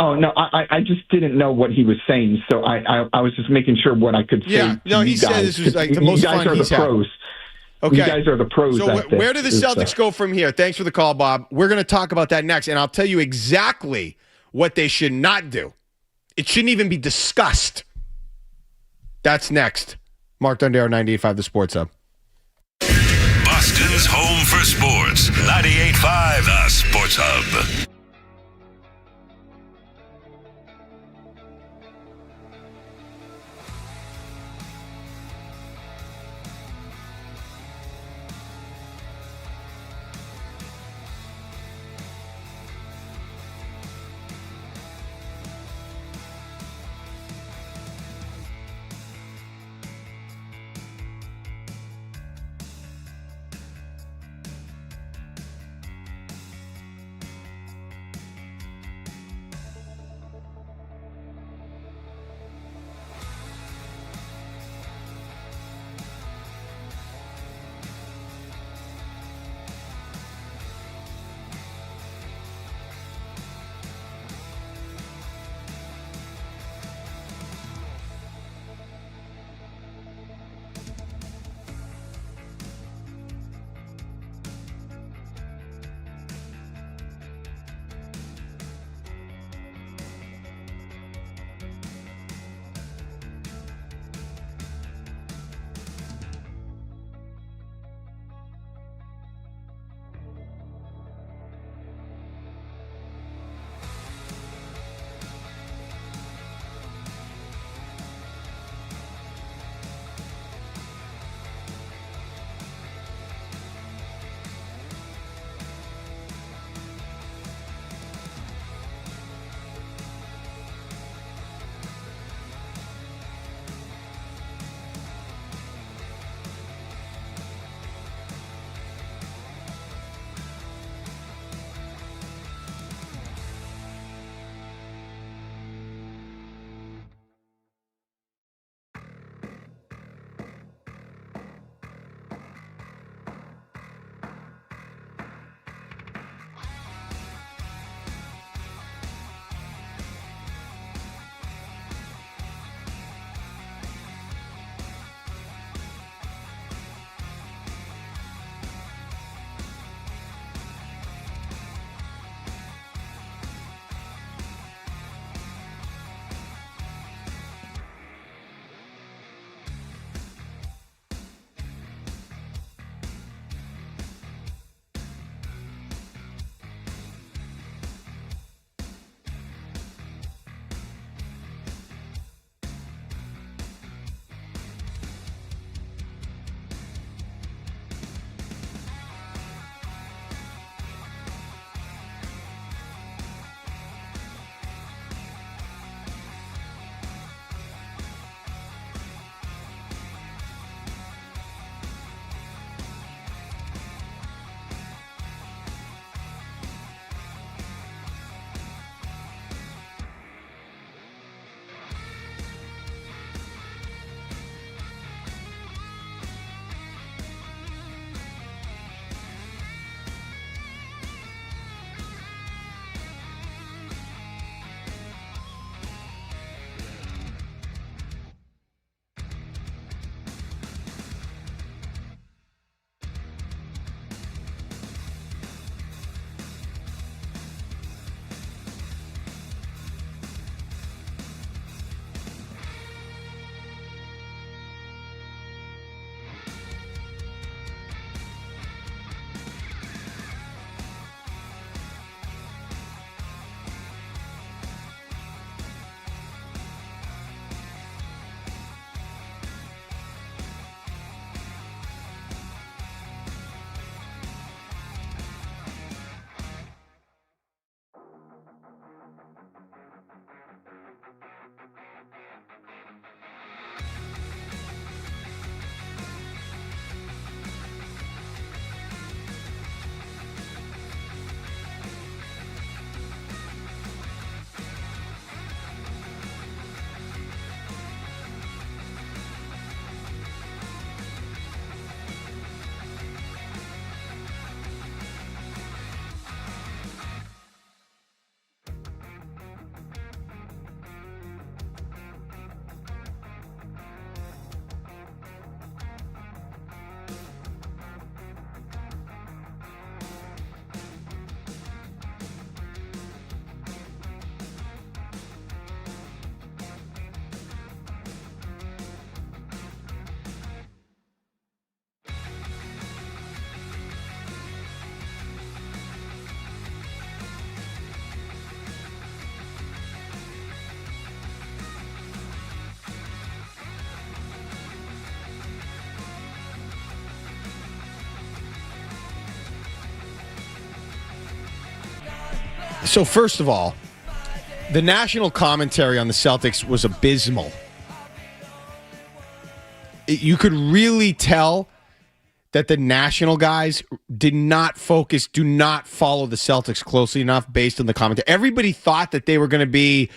Speaker 7: Oh, no, I just didn't know what he was saying, so I was just making sure what I could say.
Speaker 1: Yeah, no, he said this was the most fun he's had.
Speaker 7: Pros. Okay. You guys are the pros.
Speaker 1: So where do the Celtics go from here? Thanks for the call, Bob. We're going to talk about that next, and I'll tell you exactly what they should not do. It shouldn't even be discussed. That's next. Mark Dondero, 98.5 The Sports Hub.
Speaker 3: Boston's home for sports. 98.5 The Sports Hub.
Speaker 1: So first of all, the national commentary on the Celtics was abysmal. You could really tell that the national guys did not focus, do not follow the Celtics closely enough based on the commentary. Everybody thought that they were going to be,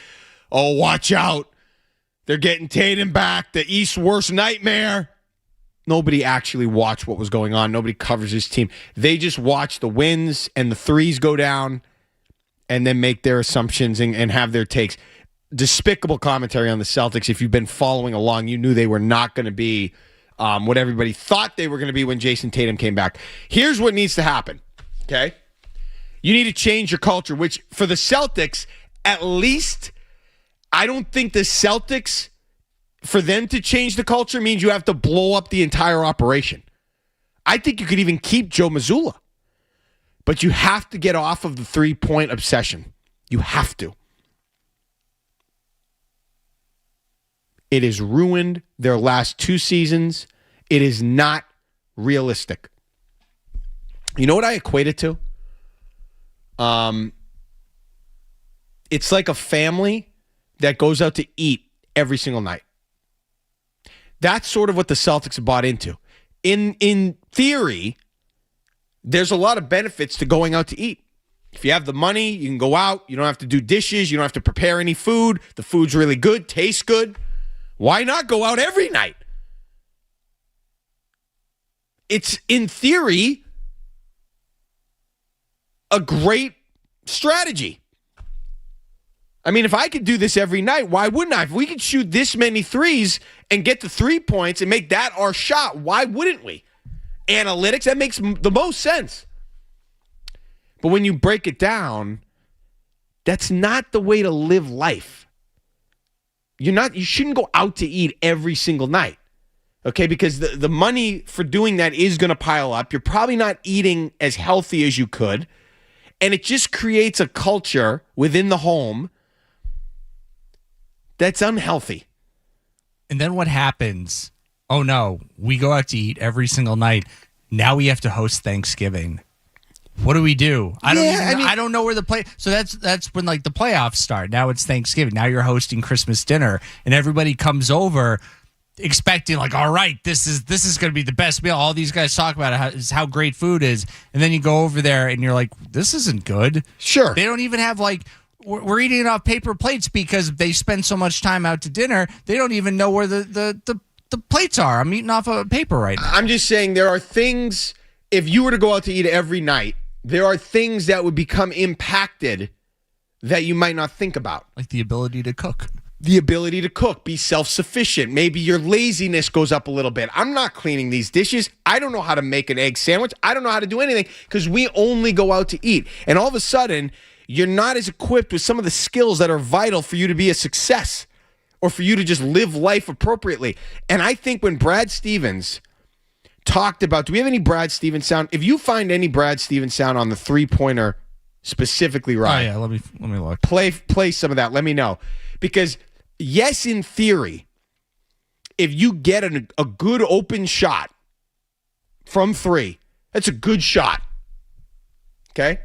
Speaker 1: oh, watch out. They're getting Tatum back, the East's worst nightmare. Nobody actually watched what was going on. Nobody covers his team. They just watch the wins and the threes go down and then make their assumptions and have their takes. Despicable commentary on the Celtics. If you've been following along, you knew they were not going to be what everybody thought they were going to be when Jason Tatum came back. Here's what needs to happen, okay? You need to change your culture, which for the Celtics, at least, I don't think the Celtics, for them to change the culture means you have to blow up the entire operation. I think you could even keep Joe Mazzulla. But you have to get off of the three-point obsession. You have to. It has ruined their last 2 seasons. It is not realistic. You know what I equate it to? It's like a family that goes out to eat every single night. That's sort of what the Celtics have bought into. In theory, there's a lot of benefits to going out to eat. If you have the money, you can go out. You don't have to do dishes. You don't have to prepare any food. The food's really good, tastes good. Why not go out every night? It's, in theory, a great strategy. I mean, if I could do this every night, why wouldn't I? If we could shoot this many threes and get the 3 points and make that our shot, why wouldn't we? Analytics, that makes the most sense. But when you break it down, that's not the way to live life. You shouldn't go out to eat every single night. Okay, because the money for doing that is going to pile up. You're probably not eating as healthy as you could. And it just creates a culture within the home that's unhealthy.
Speaker 2: And then what happens? Oh no, we go out to eat every single night. Now we have to host Thanksgiving. What do we do? I don't know where the play. So that's when like the playoffs start. Now it's Thanksgiving. Now you're hosting Christmas dinner, and everybody comes over expecting like, all right, this is going to be the best meal. All these guys talk about how great food is, and then you go over there and you're like, this isn't good.
Speaker 1: Sure,
Speaker 2: they don't even have like. We're eating it off paper plates because they spend so much time out to dinner. They don't even know where the plates are. I'm eating off of paper right now.
Speaker 1: I'm just saying there are things, if you were to go out to eat every night, there are things that would become impacted that you might not think about.
Speaker 2: Like the ability to cook.
Speaker 1: The ability to cook, be self-sufficient. Maybe your laziness goes up a little bit. I'm not cleaning these dishes. I don't know how to make an egg sandwich. I don't know how to do anything because we only go out to eat. And all of a sudden, you're not as equipped with some of the skills that are vital for you to be a success or for you to just live life appropriately. And I think when Brad Stevens talked about, do we have any Brad Stevens sound? If you find any Brad Stevens sound on the three-pointer specifically, Ryan.
Speaker 2: Oh yeah, let me look.
Speaker 1: Play some of that. Let me know. Because yes, in theory, if you get a good open shot from 3, that's a good shot. Okay?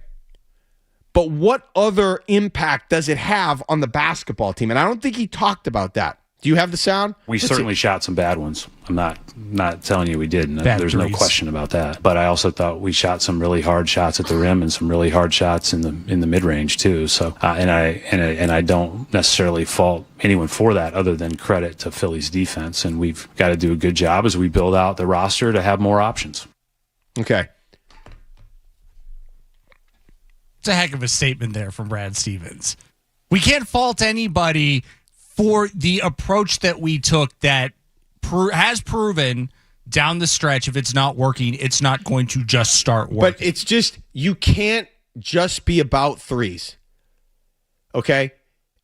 Speaker 1: But what other impact does it have on the basketball team? And I don't think he talked about that. Do you have the sound?
Speaker 8: We certainly shot some bad ones. I'm not telling you we didn't.
Speaker 2: Bad
Speaker 8: There's
Speaker 2: threes.
Speaker 8: no question about that. But I also thought we shot some really hard shots at the rim and some really hard shots in the mid range too. So and I don't necessarily fault anyone for that, other than credit to Philly's defense. And we've got to do a good job as we build out the roster to have more options.
Speaker 1: Okay.
Speaker 2: It's a heck of a statement there from Brad Stevens. We can't fault anybody for the approach that we took that has proven down the stretch, if it's not working, it's not going to just start working.
Speaker 1: But it's just, you can't just be about threes. Okay?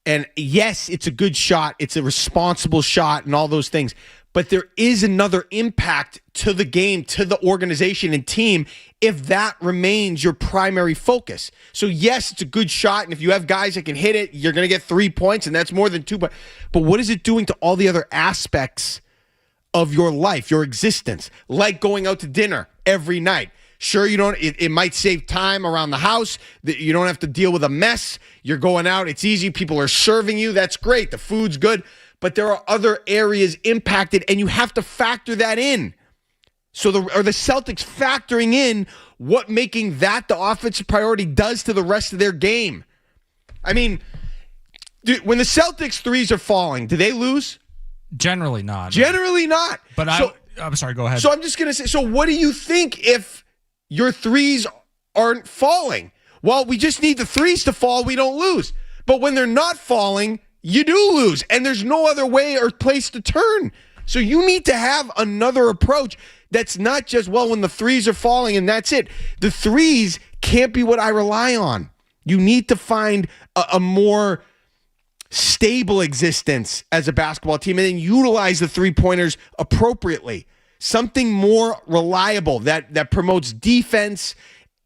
Speaker 1: And yes, it's a good shot. It's a responsible shot and all those things. But there is another impact to the game, to the organization and team, if that remains your primary focus. So yes, it's a good shot. And if you have guys that can hit it, you're going to get 3 points, and that's more than 2 points. But what is it doing to all the other aspects of your life, your existence? Like going out to dinner every night, Sure, you don't. It might save time around the house. That you don't have to deal with a mess. You're going out. It's easy. People are serving you. That's great. The food's good. But there are other areas impacted, and you have to factor that in. So are the Celtics factoring in what making that the offensive priority does to the rest of their game? I mean, dude, when the Celtics threes are falling, do they lose?
Speaker 2: Generally not.
Speaker 1: Generally not.
Speaker 2: But I'm sorry, go ahead.
Speaker 1: So I'm just going to say, so what do you think if your threes aren't falling? Well, we just need the threes to fall. We don't lose. But when they're not falling, you do lose. And there's no other way or place to turn. So you need to have another approach that's not just, well, when the threes are falling and that's it. The threes can't be what I rely on. You need to find a more stable existence as a basketball team and then utilize the three-pointers appropriately. Something more reliable that promotes defense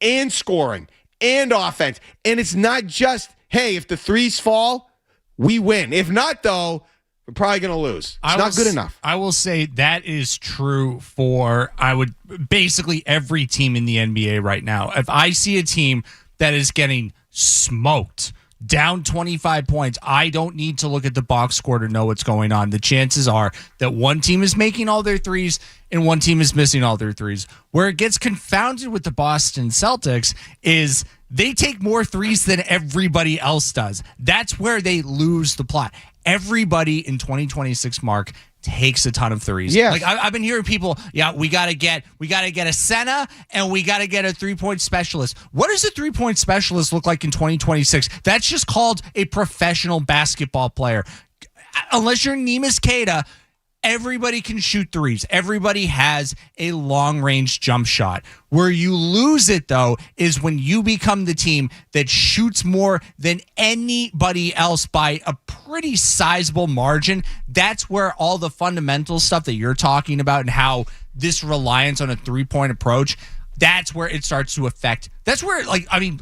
Speaker 1: and scoring and offense. And it's not just, hey, if the threes fall, we win. If not, though, we're probably going to lose. It's not good enough.
Speaker 2: I will say that is true for basically every team in the NBA right now. If I see a team that is getting smoked, down 25 points, I don't need to look at the box score to know what's going on. The chances are that one team is making all their threes and one team is missing all their threes. Where it gets confounded with the Boston Celtics is they take more threes than everybody else does. That's where they lose the plot. Everybody in 2026, Mark, takes a ton of threes.
Speaker 1: Yeah,
Speaker 2: like I've been hearing people. Yeah, we gotta get a center and we gotta get a 3-point specialist. What does a 3-point specialist look like in 2026? That's just called a professional basketball player. Unless you're Neemias Queta, everybody can shoot threes. Everybody has a long-range jump shot. Where you lose it, though, is when you become the team that shoots more than anybody else by a pretty sizable margin. That's where all the fundamental stuff that you're talking about and how this reliance on a three-point approach, that's where it starts to affect. That's where,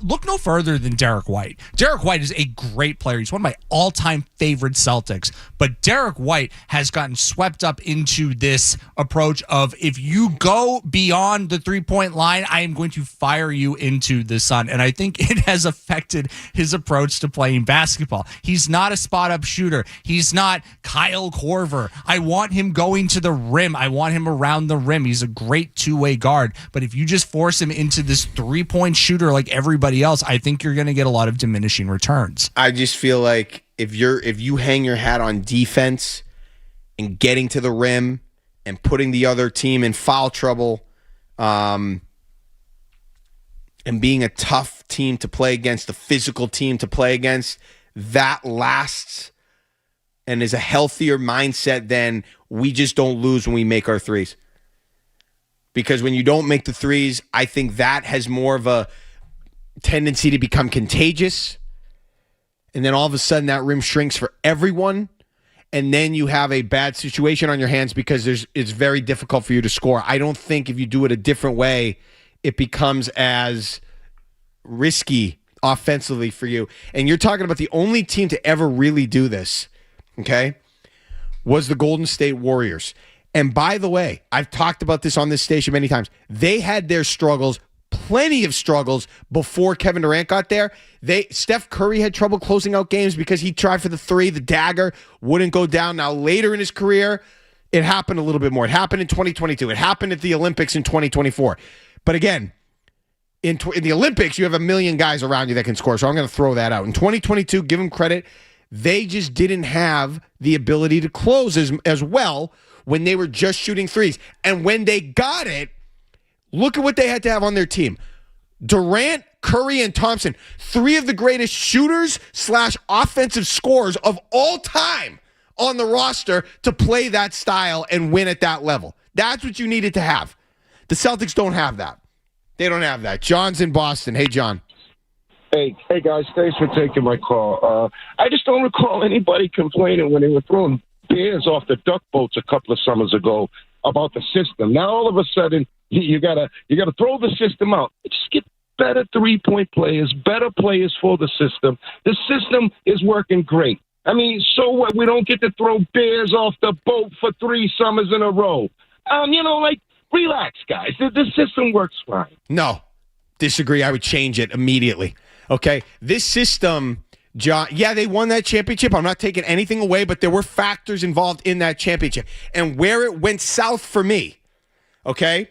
Speaker 2: look no further than Derek White. Derek White is a great player. He's one of my all-time favorite Celtics. But Derek White has gotten swept up into this approach of, if you go beyond the three-point line, I am going to fire you into the sun. And I think it has affected his approach to playing basketball. He's not a spot-up shooter. He's not Kyle Korver. I want him going to the rim. I want him around the rim. He's a great two-way guard. But if you just force him into this three-point shooter like everybody else, I think you're going to get a lot of diminishing returns.
Speaker 1: I just feel like if you hang your hat on defense and getting to the rim and putting the other team in foul trouble, and being a tough team to play against, a physical team to play against, that lasts and is a healthier mindset than we just don't lose when we make our threes. Because when you don't make the threes, I think that has more of a tendency to become contagious. And then all of a sudden that rim shrinks for everyone. And then you have a bad situation on your hands because it's very difficult for you to score. I don't think if you do it a different way, it becomes as risky offensively for you. And you're talking about the only team to ever really do this, okay, was the Golden State Warriors. And by the way, I've talked about this on this station many times. They had their struggles, plenty of struggles, before Kevin Durant got there. Steph Curry had trouble closing out games because he tried for the three, the dagger, wouldn't go down. Now, later in his career, it happened a little bit more. It happened in 2022. It happened at the Olympics in 2024. But again, in the Olympics, you have a million guys around you that can score, so I'm going to throw that out. In 2022, give them credit, they just didn't have the ability to close as well when they were just shooting threes. And when they got it, look at what they had to have on their team. Durant, Curry, and Thompson, three of the greatest shooters / offensive scorers of all time on the roster to play that style and win at that level. That's what you needed to have. The Celtics don't have that. They don't have that. John's in Boston. Hey, John.
Speaker 9: Hey, guys, thanks for taking my call. I just don't recall anybody complaining when they were throwing bears off the duck boats a couple of summers ago about the system. Now all of a sudden you gotta throw the system out. Just get better 3-point players, better players for the system. The system is working great. I mean, so what? We don't get to throw bears off the boat for 3 summers in a row. Relax, guys. The system works fine.
Speaker 1: No, disagree. I would change it immediately. Okay, this system, John. Yeah, they won that championship. I'm not taking anything away, but there were factors involved in that championship, and where it went south for me. Okay,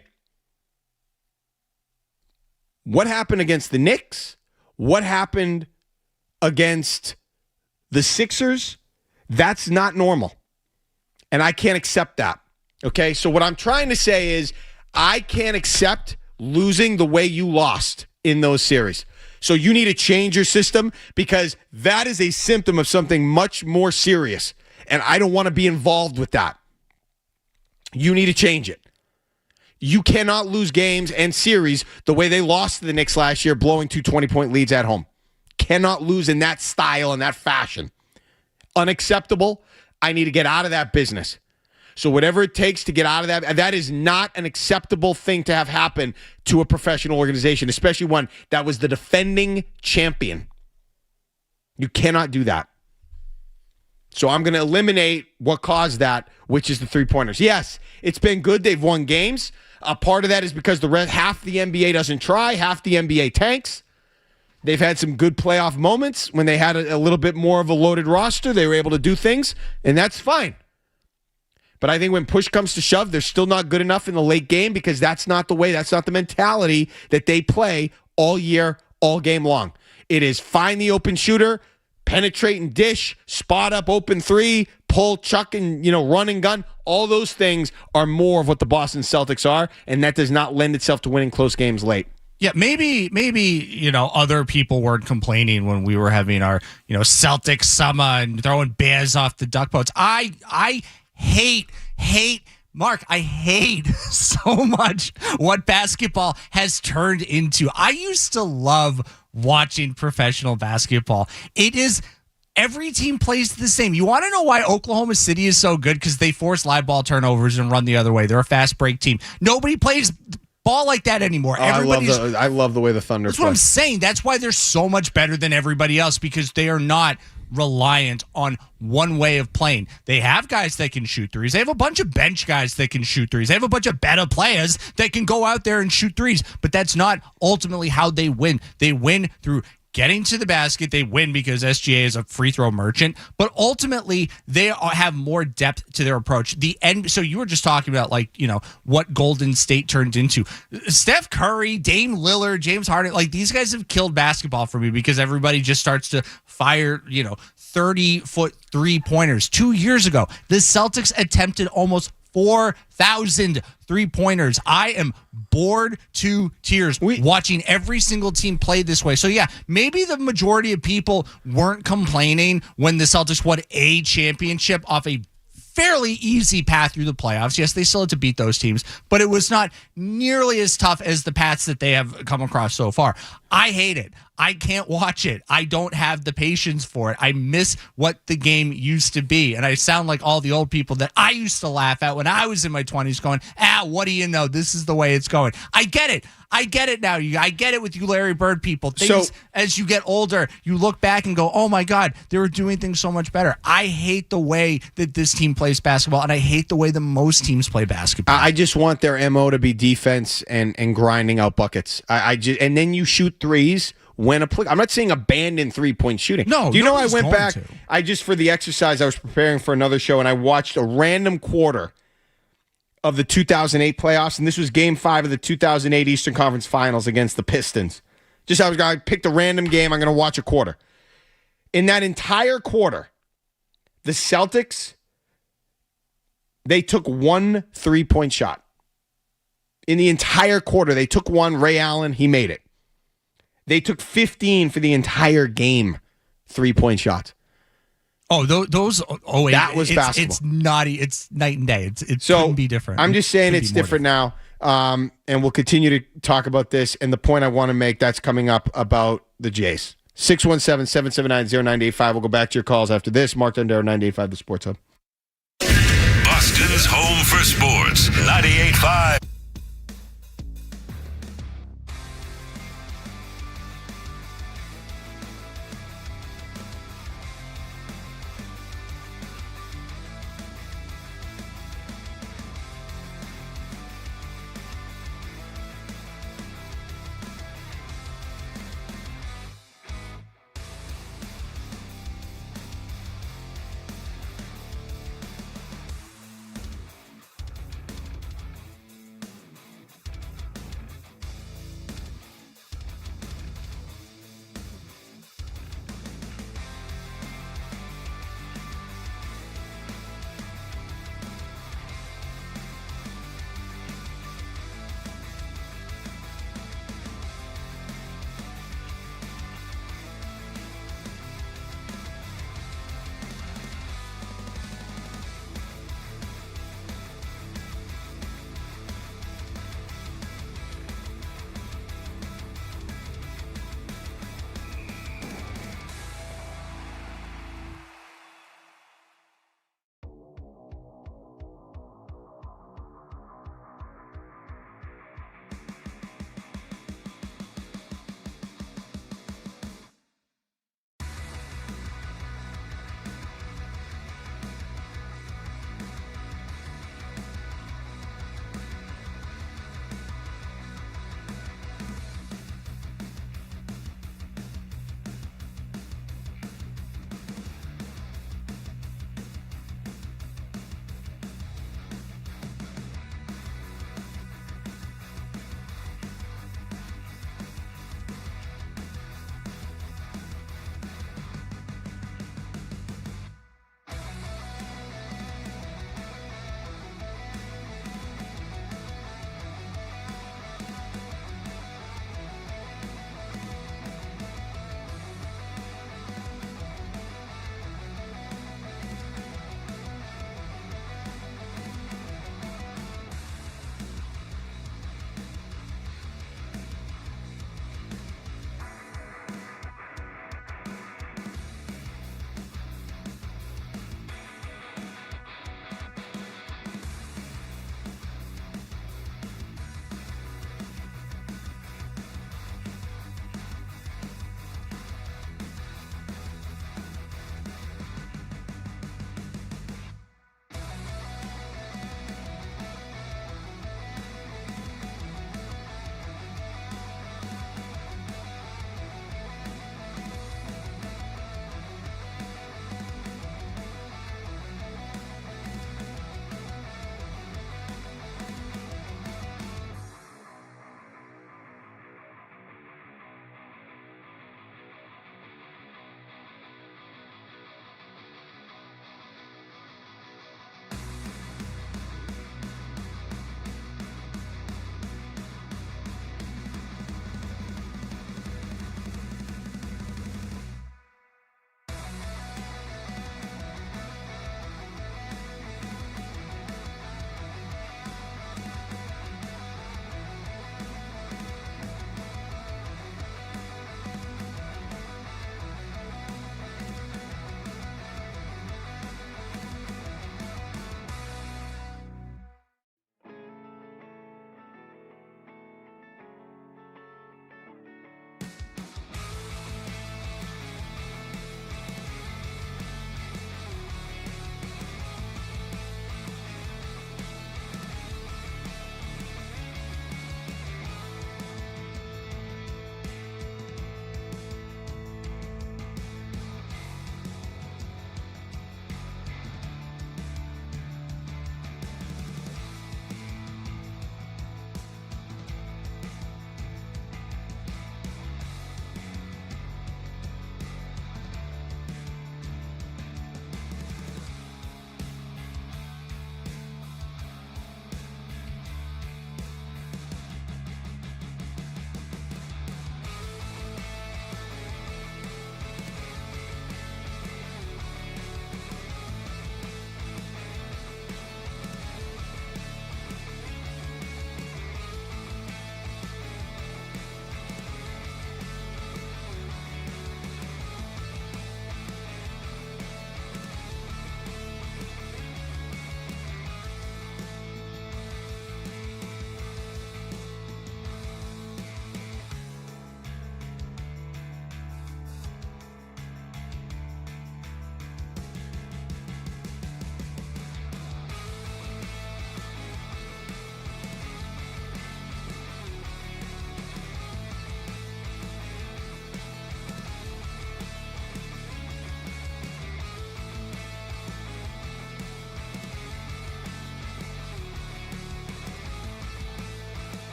Speaker 1: what happened against the Knicks? What happened against the Sixers? That's not normal, and I can't accept that. Okay, so what I'm trying to say is I can't accept losing the way you lost in those series. So you need to change your system because that is a symptom of something much more serious, and I don't want to be involved with that. You need to change it. You cannot lose games and series the way they lost to the Knicks last year, blowing 2 20-point leads at home. Cannot lose in that style and that fashion. Unacceptable. I need to get out of that business. So whatever it takes to get out of that is not an acceptable thing to have happen to a professional organization, especially one that was the defending champion. You cannot do that. So I'm going to eliminate what caused that, which is the three-pointers. Yes, it's been good. They've won games. A part of that is because half the NBA doesn't try, half the NBA tanks. They've had some good playoff moments when they had a little bit more of a loaded roster. They were able to do things, and that's fine. But I think when push comes to shove, they're still not good enough in the late game because that's not the way, that's not the mentality that they play all year, all game long. It is find the open shooter, penetrate and dish, spot up open three, pull, chuck, and run and gun. All those things are more of what the Boston Celtics are, and that does not lend itself to winning close games late.
Speaker 2: Yeah, maybe other people weren't complaining when we were having our Celtics summer and throwing bears off the duck boats. I hate Mark, I hate so much what basketball has turned into. I used to love watching professional basketball. It is every team plays the same. You want to know why Oklahoma City is so good? Because they force live ball turnovers and run the other way. They're a fast break team. Nobody plays ball like that anymore.
Speaker 1: I love the way the Thunder
Speaker 2: That's
Speaker 1: play.
Speaker 2: what I'm saying. That's why they're so much better than everybody else, because they are not reliant on one way of playing. They have guys that can shoot threes. They have a bunch of bench guys that can shoot threes. They have a bunch of better players that can go out there and shoot threes, but that's not ultimately how they win. They win through getting to the basket. They win because SGA is a free throw merchant, but ultimately they have more depth to their approach. So you were just talking about what Golden State turned into. Steph Curry, Dame Lillard, James Harden, these guys have killed basketball for me because everybody just starts to fire, 30-foot three-pointers. 2 years ago, the Celtics attempted almost 4,000 three-pointers. I am bored to tears watching every single team play this way. So, yeah, maybe the majority of people weren't complaining when the Celtics won a championship off a fairly easy path through the playoffs. Yes, they still had to beat those teams, but it was not nearly as tough as the paths that they have come across so far. I hate it. I can't watch it. I don't have the patience for it. I miss what the game used to be. And I sound like all the old people that I used to laugh at when I was in my 20s going, what do you know? This is the way it's going. I get it. I get it now. I get it with you Larry Bird people. As you get older, you look back and go, oh my God, they were doing things so much better. I hate the way that this team plays basketball, and I hate the way that most teams play basketball.
Speaker 1: I just want their MO to be defense and grinding out buckets. And then you shoot threes when applicable. I'm not saying abandon three-point shooting.
Speaker 2: No,
Speaker 1: do you know I went back? For the exercise, I was preparing for another show, and I watched a random quarter of the 2008 playoffs, and this was Game 5 of the 2008 Eastern Conference Finals against the Pistons. I picked a random game. I'm going to watch a quarter. In that entire quarter, the Celtics, they took one three-point shot. In the entire quarter, they took one. Ray Allen, he made it. They took 15 for the entire game, three-point shots.
Speaker 2: Oh, those. Oh,
Speaker 1: that was basketball.
Speaker 2: It's naughty. It's night and day. It couldn't be different.
Speaker 1: I'm just saying it's different now, and we'll continue to talk about this. And the point I want to make, that's coming up about the Jays. 617-779-0985. We'll go back to your calls after this. Mark Dondero, 98.5 The Sports Hub.
Speaker 3: Boston's home for sports, 98.5.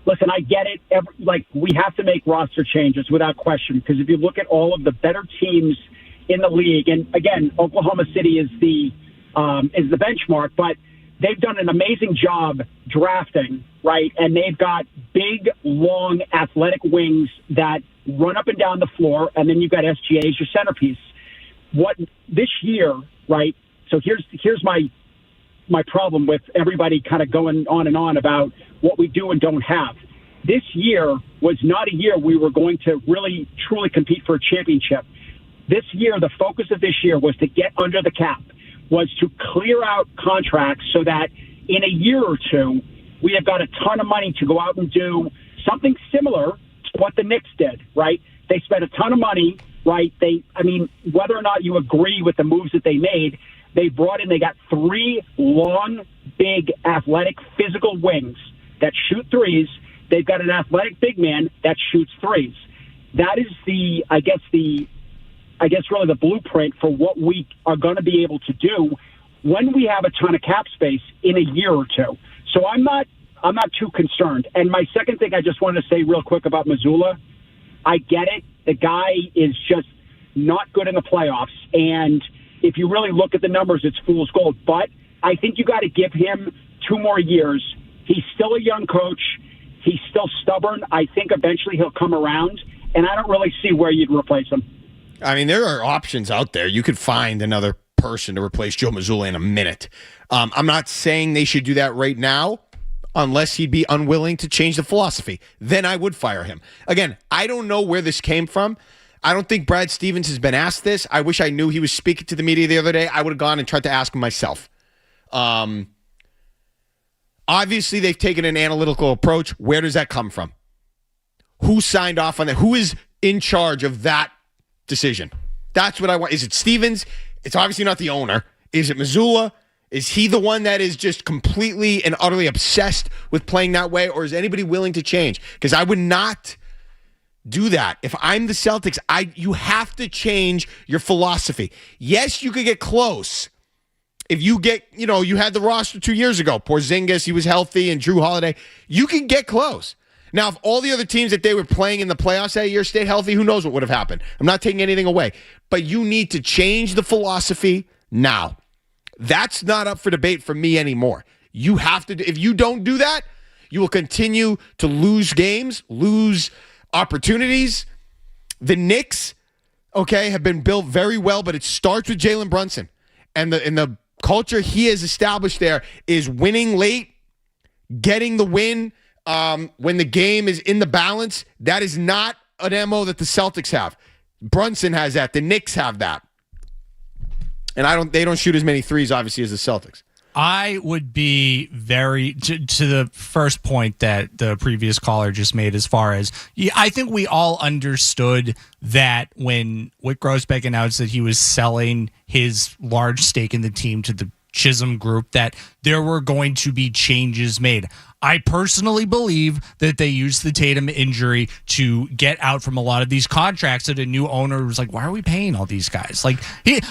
Speaker 10: listen, I get it. We have to make roster changes without question, because if you look at all of the better teams in the league, and again, Oklahoma City is the benchmark, but they've done an amazing job drafting, right? And they've got big, long, athletic wings that run up and down the floor, and then you've got SGA as your centerpiece. What this year, right? So here's my problem with everybody kind of going on and on about what we do and don't have. This year was not a year we were going to really, truly compete for a championship. This year, the focus of this year was to get under the cap, was to clear out contracts so that in a year or two, we have got a ton of money to go out and do something similar to what the Knicks did, right? They spent a ton of money, right? Whether or not you agree with the moves that they made, they got 3 long, big, athletic, physical wings that shoot threes. They've got an athletic big man that shoots threes. That is really the blueprint for what we are going to be able to do when we have a ton of cap space in a year or two. So I'm not too concerned. And my second thing I just wanted to say real quick about Mazzulla, I get it. The guy is just not good in the playoffs, and if you really look at the numbers, it's fool's gold. But I think you got to give him 2 more years. He's still a young coach. He's still stubborn. I think eventually he'll come around, and I don't really see where you'd replace him.
Speaker 1: I mean, there are options out there. You could find another person to replace Joe Mazzulla in a minute. I'm not saying they should do that right now unless he'd be unwilling to change the philosophy. Then I would fire him. Again, I don't know where this came from. I don't think Brad Stevens has been asked this. I wish I knew he was speaking to the media the other day. I would have gone and tried to ask him myself. Obviously, they've taken an analytical approach. Where does that come from? Who signed off on that? Who is in charge of that decision? That's what I want. Is it Stevens? It's obviously not the owner. Is it Mazzulla? Is he the one that is just completely and utterly obsessed with playing that way? Or is anybody willing to change? Because I would not do that. If I'm the Celtics, you have to change your philosophy. Yes, you could get close. If you you had the roster 2 years ago, Porzingis, he was healthy, and Drew Holiday, you can get close. Now, if all the other teams that they were playing in the playoffs that year stayed healthy, who knows what would have happened? I'm not taking anything away. But you need to change the philosophy now. That's not up for debate for me anymore. You have to. If you don't do that, you will continue to lose games, lose opportunities. The Knicks, have been built very well, but it starts with Jalen Brunson. And the culture he has established there is winning late, getting the win when the game is in the balance. That is not an MO that the Celtics have. Brunson has that. The Knicks have that. And they don't shoot as many threes, obviously, as the Celtics.
Speaker 2: I would be very, to the first point that the previous caller just made, as far as, I think we all understood that when Whit Grousbeck announced that he was selling his large stake in the team to the Chisholm Group, that there were going to be changes made. I personally believe that they used the Tatum injury to get out from a lot of these contracts that a new owner was like, why are we paying all these guys? Like,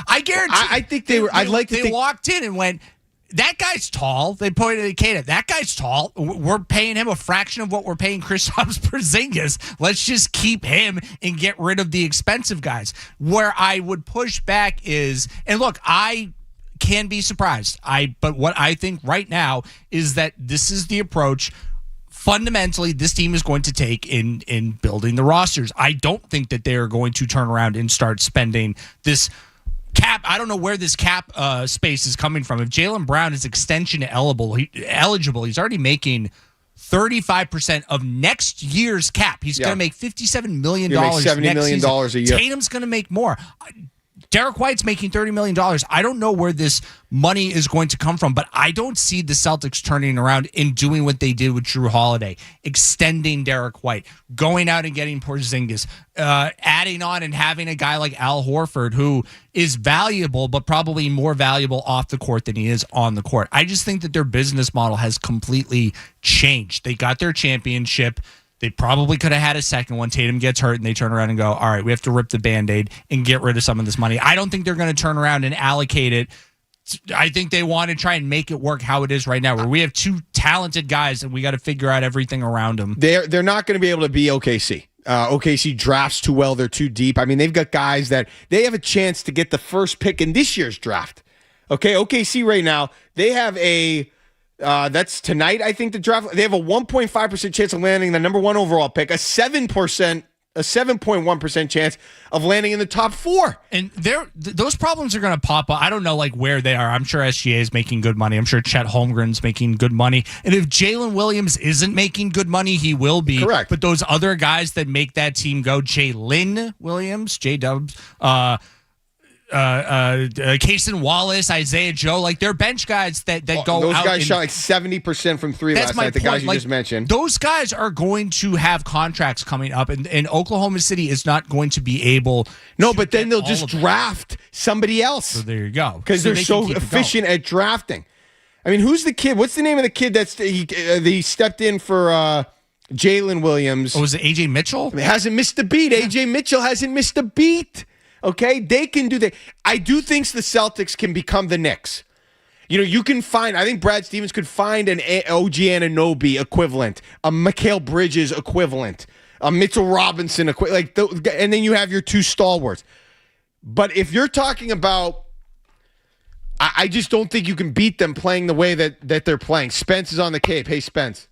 Speaker 2: I guarantee. I think they were. They walked in and went, that guy's tall. They pointed at Kata. That guy's tall. We're paying him a fraction of what we're paying Kristaps Porzingis. Let's just keep him and get rid of the expensive guys. Where I would push back is, and look, I can be surprised. But what I think right now is that this is the approach fundamentally this team is going to take in building the rosters. I don't think that they are going to turn around and start spending this cap. I don't know where this cap space is coming from. If Jaylen Brown is extension eligible, he's already making 35% of next year's cap. He's going to make $57 million.
Speaker 1: $70 million a year.
Speaker 2: Tatum's going to make more. Derek White's making $30 million. I don't know where this money is going to come from, but I don't see the Celtics turning around and doing what they did with Drew Holiday, extending Derek White, going out and getting Porzingis, adding on and having a guy like Al Horford, who is valuable, but probably more valuable off the court than he is on the court. I just think that their business model has completely changed. They got their championship. They probably could have had a second one. Tatum gets hurt, and they turn around and go, all right, we have to rip the Band-Aid and get rid of some of this money. I don't think they're going to turn around and allocate it I think they want to try and make it work how it is right now, where we have two talented guys and we got to figure out everything around them.
Speaker 1: They're not going to be able to be OKC. OKC drafts too well. They're too deep. I mean, they've got guys that they have a chance to get the first pick in this year's draft. Okay, OKC right now, they have that's tonight, I think, the draft. They have a 1.5% chance of landing the number 1 overall pick, a 7.1% chance of landing in the top 4.
Speaker 2: And those problems are going to pop up. I don't know where they are. I'm sure SGA is making good money. I'm sure Chet Holmgren's making good money. And if Jalen Williams isn't making good money, he will be.
Speaker 1: Correct.
Speaker 2: But those other guys that make that team go, Jalen Williams, J-Dubs, Cason Wallace, Isaiah Joe, they're bench guys that go
Speaker 1: those
Speaker 2: out.
Speaker 1: Those guys shot 70% from 3 last night, the guys you just mentioned.
Speaker 2: Those guys are going to have contracts coming up, and Oklahoma City is not going to be able
Speaker 1: No, but then they'll just draft somebody else.
Speaker 2: So there you go.
Speaker 1: Because they're so efficient at drafting. I mean, who's the kid? What's the name of the kid he stepped in for Jalen Williams?
Speaker 2: Oh, was it A.J. Mitchell?
Speaker 1: He hasn't missed a beat. A.J. Mitchell hasn't missed a beat. Okay, they can do that. I do think the Celtics can become the Knicks. You can find, I think Brad Stevens could find an OG Anunoby equivalent, a Mikal Bridges equivalent, a Mitchell Robinson equivalent, and then you have your 2 stalwarts. But if you're talking about, I just don't think you can beat them playing the way that they're playing. Spence is on the Cape. Hey, Spence.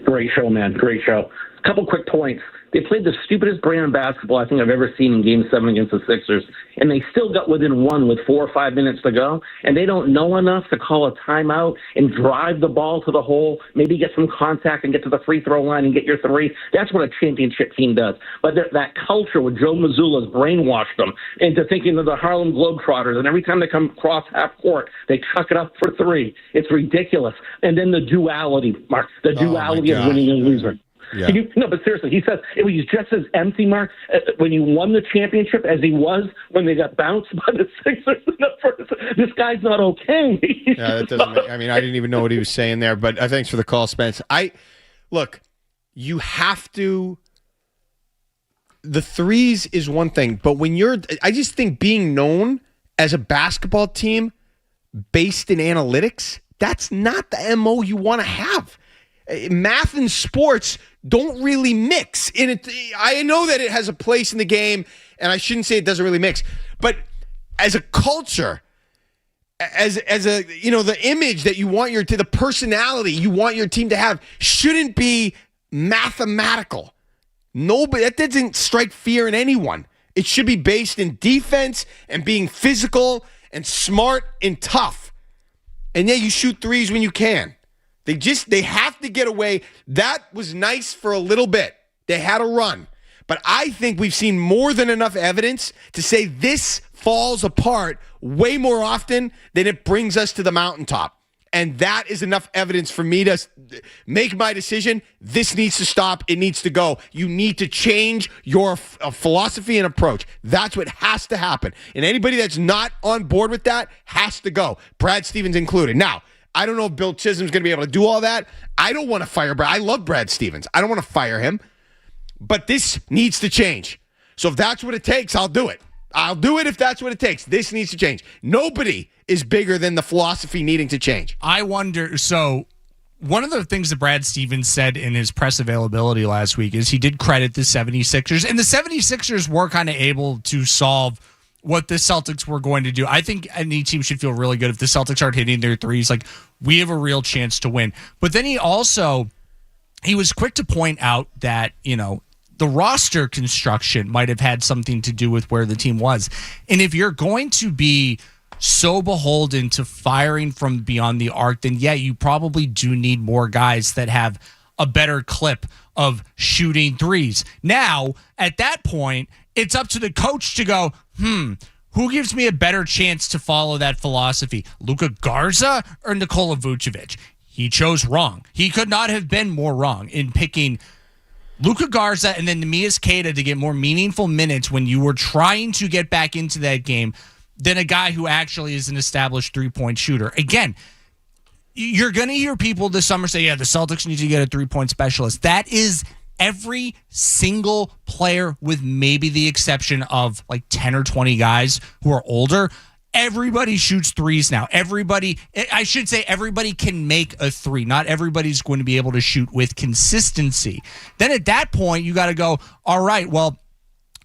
Speaker 11: Great show, man. Great show. A couple quick points. They played the stupidest brand of basketball I think I've ever seen in Game 7 against the Sixers, and they still got within 1 with 4 or 5 minutes to go, and they don't know enough to call a timeout and drive the ball to the hole, maybe get some contact and get to the free throw line and get your 3. That's what a championship team does. But that culture with Joe Mazzulla's brainwashed them into thinking of the Harlem Globetrotters, and every time they come across half court, they chuck it up for 3. It's ridiculous. And then the duality, Mark, the duality of winning and losing.
Speaker 1: Yeah.
Speaker 11: No, but seriously, he says it was just as empty, Mark, when you won the championship as he was when they got bounced by the Sixers in the first. This guy's not okay.
Speaker 1: Yeah, that doesn't. I didn't even know what he was saying there. But thanks for the call, Spence. Look, you have to. The threes is one thing, but I just think being known as a basketball team based in analytics, that's not the MO you want to have. Math and sports don't really mix. I know that it has a place in the game, and I shouldn't say it doesn't really mix. But as a culture, as a the image that you want the personality you want your team to have shouldn't be mathematical. Nobody, that doesn't strike fear in anyone. It should be based in defense and being physical and smart and tough. And yeah, you shoot threes when you can. They have to get away. That was nice for a little bit. They had a run. But I think we've seen more than enough evidence to say this falls apart way more often than it brings us to the mountaintop. And that is enough evidence for me to make my decision. This needs to stop. It needs to go. You need to change your philosophy and approach. That's what has to happen. And anybody that's not on board with that has to go. Brad Stevens included. Now, I don't know if Bill Chisholm's going to be able to do all that. I don't want to fire Brad. I love Brad Stevens. I don't want to fire him. But this needs to change. So if that's what it takes, I'll do it. I'll do it if that's what it takes. This needs to change. Nobody is bigger than the philosophy needing to change.
Speaker 2: I wonder, so one of the things that Brad Stevens said in his press availability last week is he did credit the 76ers, and the 76ers were kind of able to solve what the Celtics were going to do. I think any team should feel really good if the Celtics aren't hitting their threes. We have a real chance to win. But then he was quick to point out that, the roster construction might have had something to do with where the team was. And if you're going to be so beholden to firing from beyond the arc, then yeah, you probably do need more guys that have a better clip of shooting threes. Now, at that point, it's up to the coach to go, who gives me a better chance to follow that philosophy? Luka Garza or Nikola Vucevic? He chose wrong. He could not have been more wrong in picking Luka Garza and then Nemias Queta to get more meaningful minutes when you were trying to get back into that game than a guy who actually is an established three-point shooter. Again, you're going to hear people this summer say, yeah, the Celtics need to get a three-point specialist. That is every single player with maybe the exception of 10 or 20 guys who are older. everybody shoots threes now. I should say everybody can make a three. Not everybody's going to be able to shoot with consistency. Then at that point, you got to go, all right, well,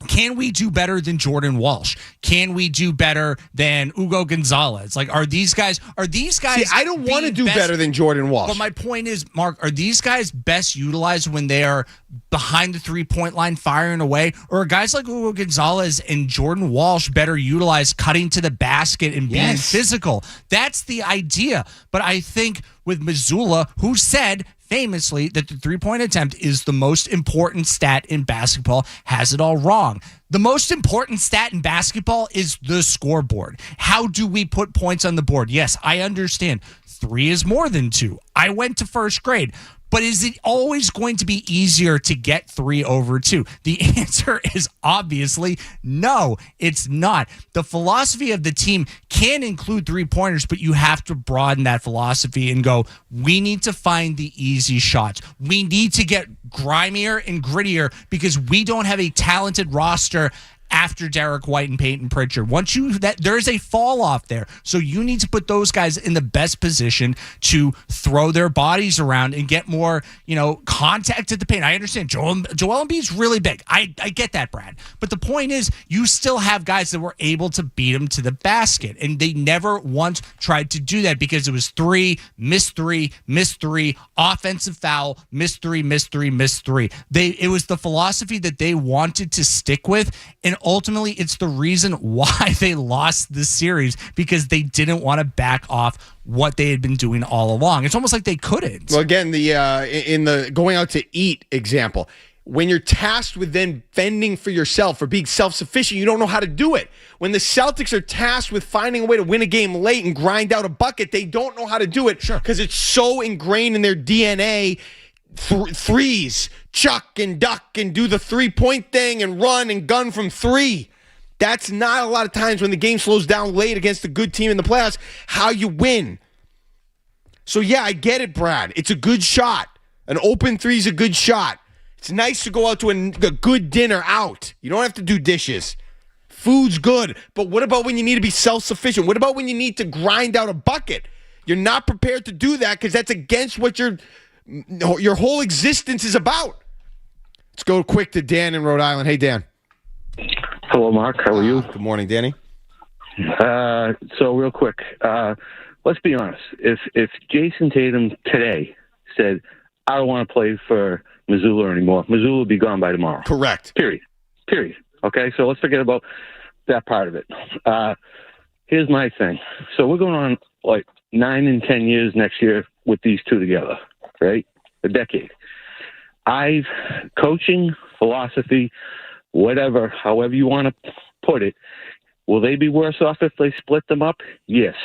Speaker 2: can we do better than Jordan Walsh? Can we do better than Hugo Gonzalez? Like, are these guys? See,
Speaker 1: I don't want to do better than Jordan Walsh.
Speaker 2: But my point is, Mark, are these guys best utilized when they are behind the 3-point line firing away? Or are guys like Hugo Gonzalez and Jordan Walsh better utilized cutting to the basket and being physical? That's the idea. But I think with Mazzulla, who said famously that the 3-point attempt is the most important stat in basketball, has it all wrong. The most important stat in basketball is the scoreboard. How do we put points on the board? Yes, I understand. 3 is more than 2. I went to first grade. But is it always going to be easier to get 3 over 2? The answer is obviously no, it's not. The philosophy of the team can include 3-pointers, but you have to broaden that philosophy and go, we need to find the easy shots. We need to get grimier and grittier because we don't have a talented roster after Derek White and Peyton Pritchard. There's a fall off there. So you need to put those guys in the best position to throw their bodies around and get more, contact at the paint. I understand Joel Embiid's really big. I get that, Brad. But the point is, you still have guys that were able to beat him to the basket. And they never once tried to do that because it was 3, missed 3, missed 3, offensive foul, missed 3, missed 3, missed 3. It was the philosophy that they wanted to stick with. And ultimately, it's the reason why they lost this series, because they didn't want to back off what they had been doing all along. It's almost like they couldn't.
Speaker 1: Well, again, in the going out to eat example, when you're tasked with then fending for yourself or being self-sufficient, you don't know how to do it. When the Celtics are tasked with finding a way to win a game late and grind out a bucket, they don't know how to do it because it's so ingrained in their DNA. Threes, chuck and duck and do the 3-point thing and run and gun from 3. That's not a lot of times when the game slows down late against a good team in the playoffs how you win. So yeah, I get it, Brad. It's a good shot. An open 3 is a good shot. It's nice to go out to a good dinner out. You don't have to do dishes. Food's good. But what about when you need to be self-sufficient? What about when you need to grind out a bucket? You're not prepared to do that because that's against what your whole existence is about. Let's go quick to Dan in Rhode Island. Hey, Dan.
Speaker 12: Hello, Mark. How are you?
Speaker 1: Good morning, Danny.
Speaker 12: So real quick, let's be honest. If Jason Tatum today said, I don't want to play for Missoula anymore, Missoula would be gone by tomorrow.
Speaker 1: Correct.
Speaker 12: Period. Okay, so let's forget about that part of it. Here's my thing. So we're going on like 9 and 10 years next year with these two together. Right? A decade. Coaching, philosophy, whatever, however you want to put it, will they be worse off if they split them up? Yes.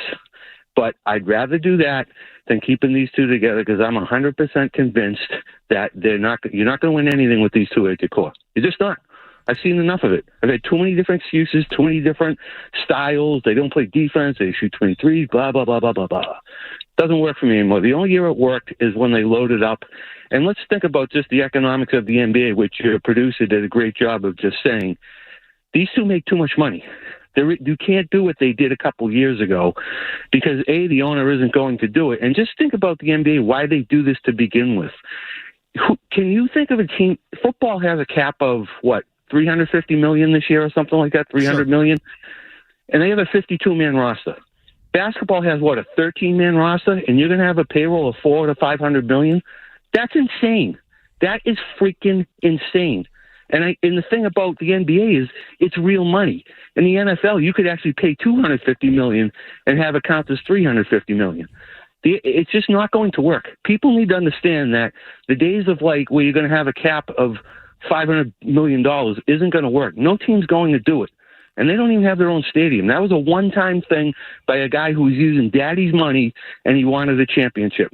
Speaker 12: But I'd rather do that than keeping these two together because I'm 100% convinced that you're not going to win anything with these two at your core. You're just not. I've seen enough of it. I've had too many different excuses, too many different styles. They don't play defense. They shoot 23, blah, blah, blah, blah, blah, blah. Doesn't work for me anymore. The only year it worked is when they loaded up. And let's think about just the economics of the NBA, which your producer did a great job of just saying. These two make too much money. You can't do what they did a couple years ago because, A, the owner isn't going to do it. And just think about the NBA, why they do this to begin with. Can you think of a team? Football has a cap of, what, $350 million this year or something like that, $300 million? And they have a 52-man roster. Basketball has, what, a 13-man roster, and you're going to have a payroll of $400 to $500 million? That's insane. That is freaking insane. And the thing about the NBA is it's real money. In the NFL, you could actually pay $250 million and have it count as $350 million. It's just not going to work. People need to understand that the days of where you're going to have a cap of $500 million isn't going to work. No team's going to do it. And they don't even have their own stadium. That was a one-time thing by a guy who was using daddy's money and he wanted a championship.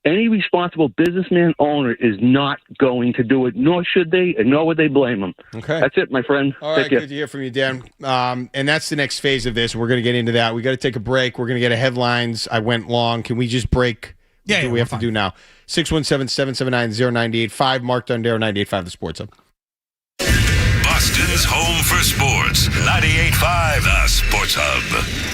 Speaker 12: Any responsible businessman owner is not going to do it, nor should they, and nor would they blame them.
Speaker 1: Okay.
Speaker 12: That's it, my friend.
Speaker 1: All right, good to hear from you, Dan. And that's the next phase of this. We're going to get into that. We got to take a break. We're going to get a headlines. I went long. Can we just break?
Speaker 2: Yeah,
Speaker 1: what we have to do now. 617-779-0985. Mark Dondero, 98.5 The Sports Hub.
Speaker 3: Boston's home for sports. 98.5 The Sports Hub.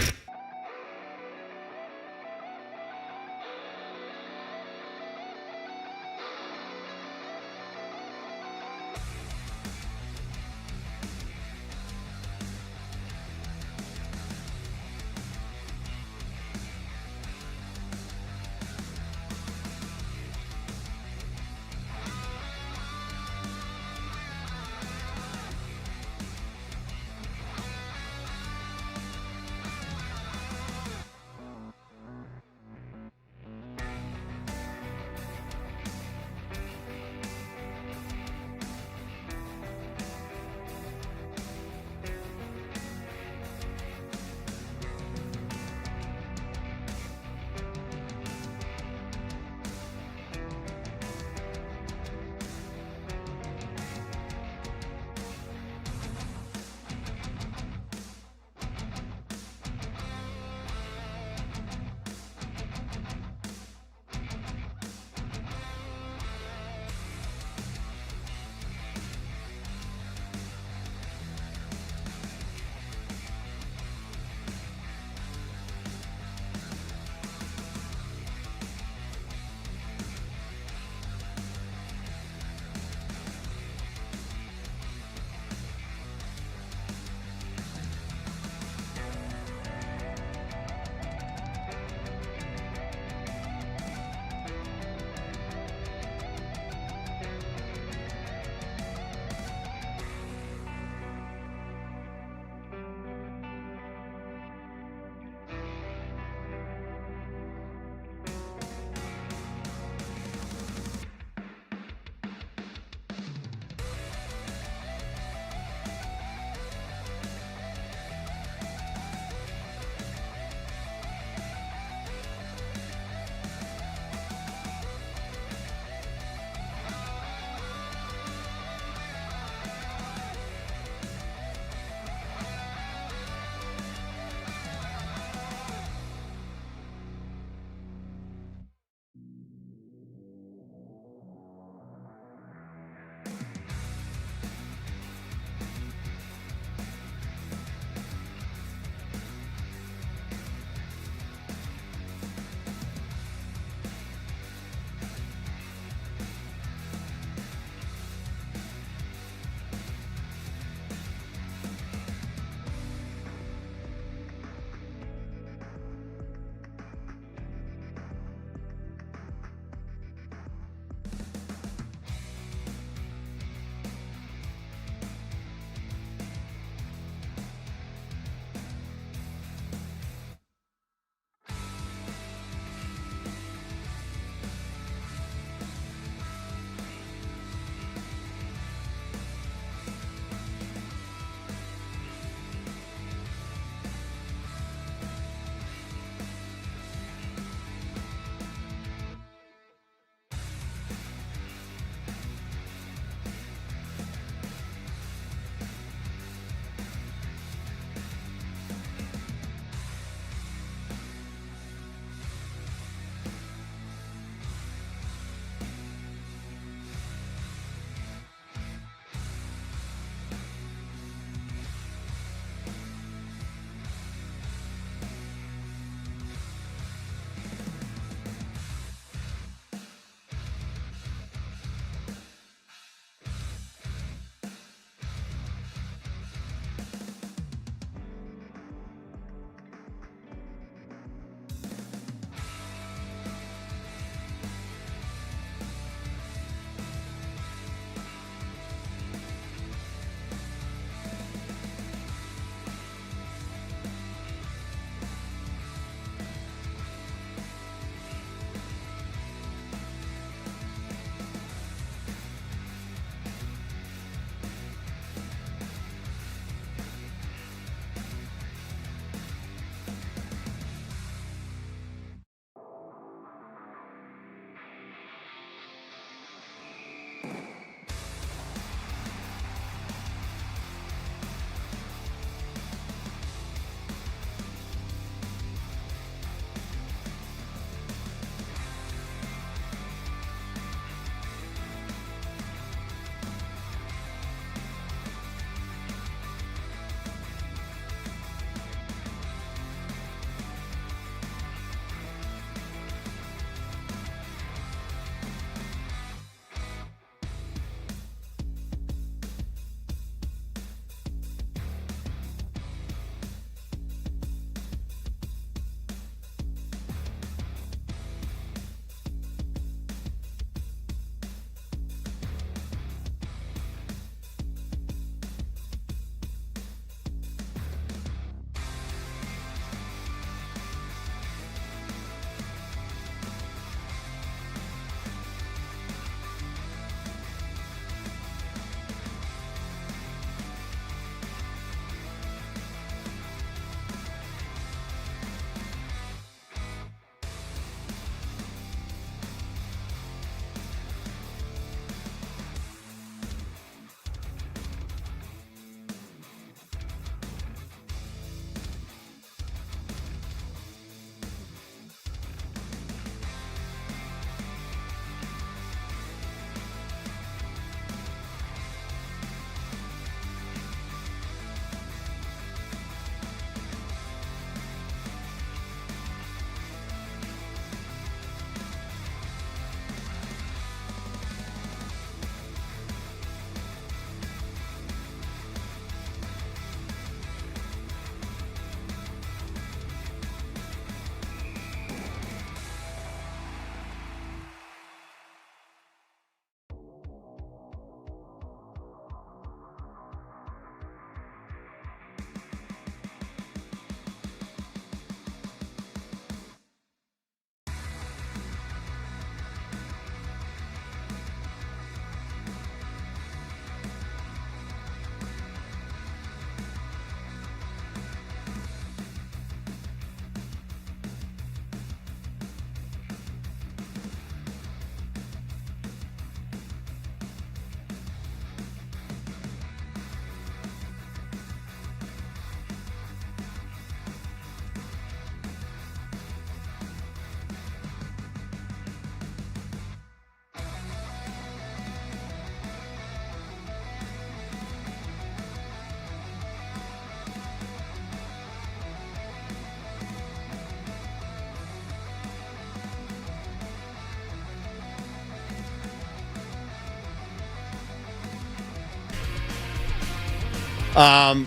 Speaker 1: So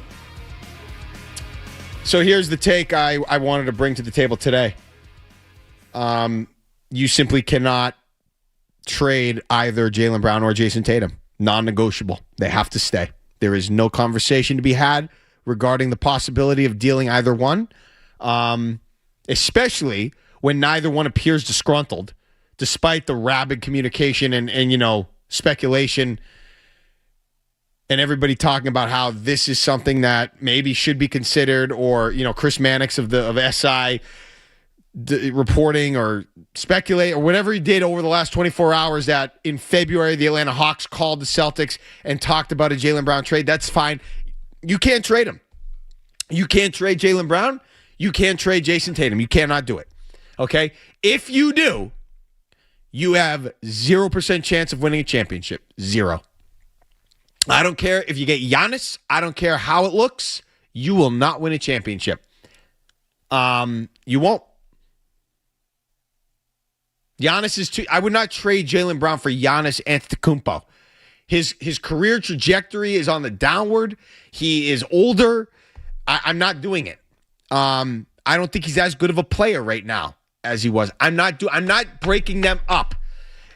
Speaker 1: here's the take I wanted to bring to the table today. You simply cannot trade either Jaylen Brown or Jason Tatum. Non-negotiable. They have to stay. There is no conversation to be had regarding the possibility of dealing either one, especially when neither one appears disgruntled, despite the rabid communication and speculation and everybody talking about how this is something that maybe should be considered, or Chris Mannix of SI reporting or speculate or whatever he did over the last 24 hours that in February the Atlanta Hawks called the Celtics and talked about a Jaylen Brown trade. That's fine. You can't trade him. You can't trade Jaylen Brown. You can't trade Jason Tatum. You cannot do it. Okay? If you do, you have 0% chance of winning a championship. 0. I don't care if you get Giannis. I don't care how it looks. You will not win a championship. You won't. Giannis is too. I would not trade Jaylen Brown for Giannis Antetokounmpo. His career trajectory is on the downward. He is older. I'm not doing it. I don't think he's as good of a player right now as he was. I'm not breaking them up.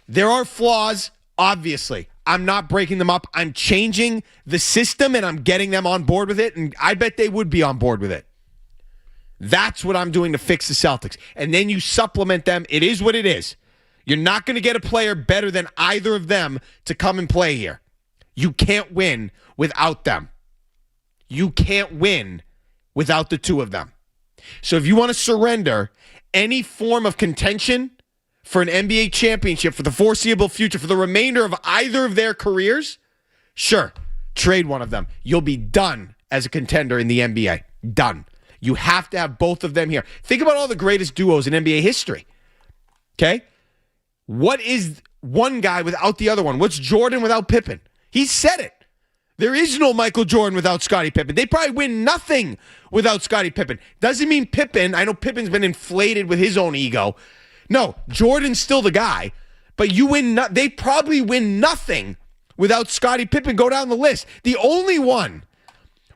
Speaker 1: There are flaws, obviously. I'm not breaking them up. I'm changing the system and I'm getting them on board with it. And I bet they would be on board with it. That's what I'm doing to fix the Celtics. And then you supplement them. It is what it is. You're not going to get a player better than either of them to come and play here. You can't win without them. You can't win without the two of them. So if you want to surrender any form of contention for an NBA championship for the foreseeable future, for the remainder of either of their careers, sure, trade one of them. You'll be done as a contender in the NBA. Done. You have to have both of them here. Think about all the greatest duos in NBA history. Okay? What is one guy without the other one? What's Jordan without Pippen? He said it. There is no Michael Jordan without Scottie Pippen. They probably win nothing without Scottie Pippen. Doesn't mean Pippen, I know Pippen's been inflated with his own ego. No, Jordan's still the guy, but they probably win nothing without Scottie Pippen. Go down the list. The only one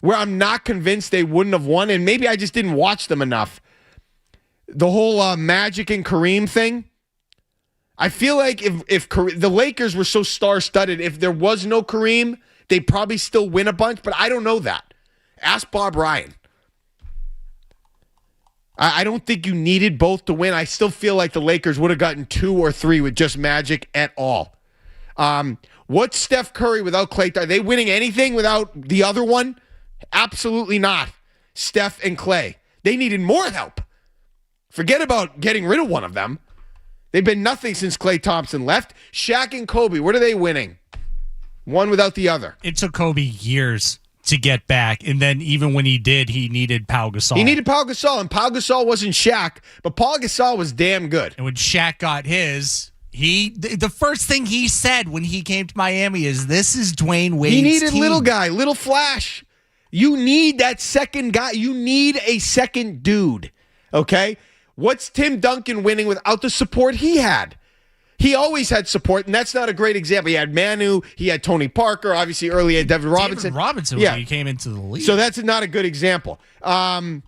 Speaker 1: where I'm not convinced they wouldn't have won, and maybe I just didn't watch them enough, the whole Magic and Kareem thing. I feel like if the Lakers were so star-studded, if there was no Kareem, they'd probably still win a bunch, but I don't know that. Ask Bob Ryan. I don't think you needed both to win. I still feel like the Lakers would have gotten 2 or 3 with just Magic at all. What's Steph Curry without Klay? Are they winning anything without the other one? Absolutely not. Steph and Klay. They needed more help. Forget about getting rid of one of them. They've been nothing since Klay Thompson left. Shaq and Kobe, what are they winning? One without the other.
Speaker 2: It took Kobe years to get back, and then even when he did, he needed Pau Gasol.
Speaker 1: He needed Pau Gasol, and Pau Gasol wasn't Shaq, but Pau Gasol was damn good.
Speaker 2: And when Shaq got his, the first thing he said when he came to Miami is, "This is Dwayne Wade's
Speaker 1: team." He needed
Speaker 2: team.
Speaker 1: little guy, little flash. You need that second guy. You need a second dude, okay? What's Tim Duncan winning without the support he had? He always had support, and that's not a great example. He had Manu, he had Tony Parker, obviously early had David Robinson.
Speaker 2: David Robinson
Speaker 1: yeah.
Speaker 2: when he came into the league.
Speaker 1: So that's not a good example.
Speaker 2: The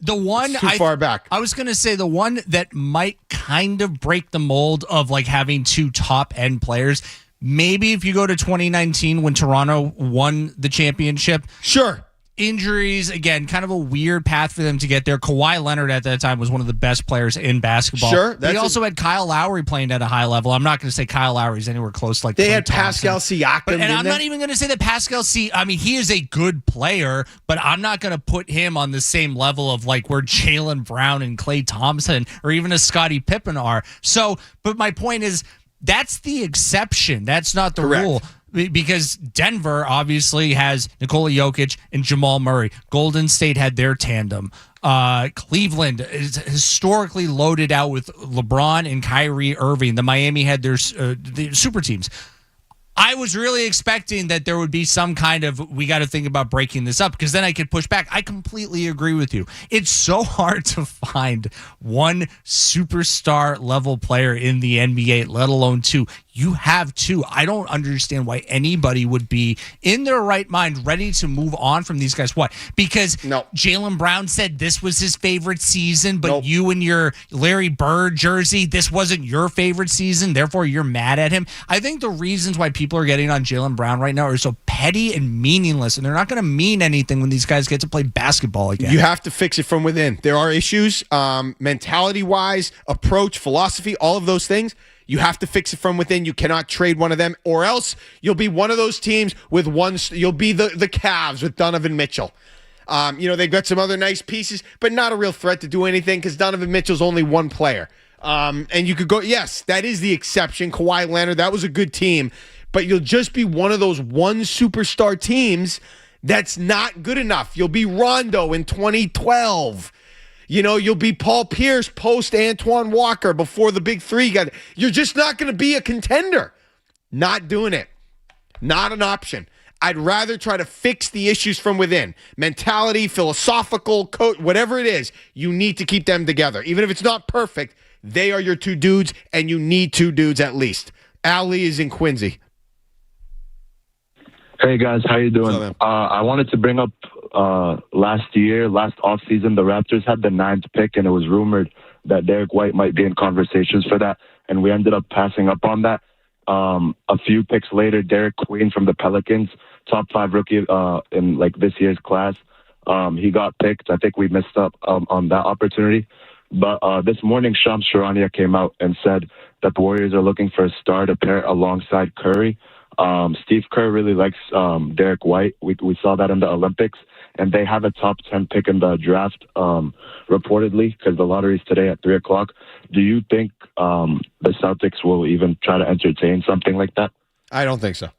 Speaker 2: one
Speaker 1: too far back.
Speaker 2: I was going to say the one that might kind of break the mold of like having 2 top-end players. Maybe if you go to 2019 when Toronto won the championship.
Speaker 1: Sure.
Speaker 2: Injuries, again, kind of a weird path for them to get there. Kawhi Leonard at that time was one of the best players in basketball.
Speaker 1: Sure.
Speaker 2: They also had Kyle Lowry playing at a high level. I'm not going to say Kyle Lowry's anywhere close to like
Speaker 1: they
Speaker 2: Klay
Speaker 1: had
Speaker 2: Thompson.
Speaker 1: Pascal Siakam.
Speaker 2: And I'm not even going to say that Pascal he is a good player, but I'm not going to put him on the same level of like where Jaylen Brown and Klay Thompson or even a Scottie Pippen are. So, but my point is that's the exception. That's not the
Speaker 1: Correct.
Speaker 2: rule. Because Denver obviously has Nikola Jokic and Jamal Murray. Golden State had their tandem. Cleveland is historically loaded out with LeBron and Kyrie Irving. The Miami had their super teams. I was really expecting that there would be some kind of, we got to think about breaking this up, because then I could push back. I completely agree with you. It's so hard to find one superstar level player in the NBA, let alone 2. You have two. I don't understand why anybody would be in their right mind ready to move on from these guys. What? Because Jaylen Brown said this was his favorite season, but you and your Larry Bird jersey, this wasn't your favorite season, therefore you're mad at him. I think the reasons why people are getting on Jaylen Brown right now are so petty and meaningless, and they're not going to mean anything when these guys get to play basketball again.
Speaker 1: You have to fix it from within. There are issues, mentality-wise, approach, philosophy, all of those things. You have to fix it from within. You cannot trade one of them, or else you'll be one of those teams with one. You'll be the Cavs with Donovan Mitchell. They've got some other nice pieces, but not a real threat to do anything because Donovan Mitchell's only one player. And you could go, yes, that is the exception. Kawhi Leonard, that was a good team, but you'll just be one of those one superstar teams that's not good enough. You'll be Rondo in 2012. You'll be Paul Pierce post Antoine Walker before the big three got. You're just not going to be a contender. Not doing it. Not an option. I'd rather try to fix the issues from within. Mentality, philosophical, coach, whatever it is, you need to keep them together. Even if it's not perfect, they are your two dudes, and you need two dudes at least. Ali is in Quincy.
Speaker 13: Hey, guys. How you doing? I wanted to bring up last offseason, the Raptors had the 9th pick, and it was rumored that Derek White might be in conversations for that, and we ended up passing up on that. A few picks later, Derek Queen from the Pelicans, top 5 rookie in this year's class, he got picked. I think we missed up on that opportunity. But this morning, Shams Charania came out and said that the Warriors are looking for a star to pair alongside Curry. Steve Kerr really likes Derek White. We saw that in the Olympics, and they have a top 10 pick in the draft, reportedly, because the lottery's today at 3:00. Do you think the Celtics will even try to entertain something like that?
Speaker 1: I don't think so.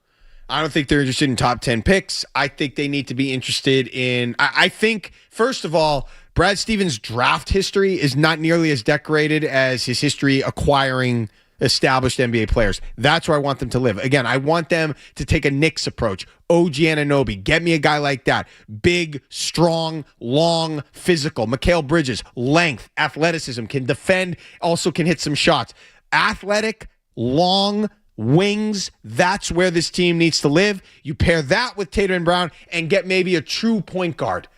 Speaker 1: I don't think they're interested in top 10 picks. I think they need to be interested in. I think, first of all, Brad Stevens' draft history is not nearly as decorated as his history acquiring established NBA players. That's where I want them to live. Again, I want them to take a Knicks approach. OG Anunoby, get me a guy like that. Big, strong, long, physical. Mikal Bridges, length, athleticism, can defend, also can hit some shots. Athletic, long, wings, that's where this team needs to live. You pair that with Tatum and Brown and get maybe a true point guard.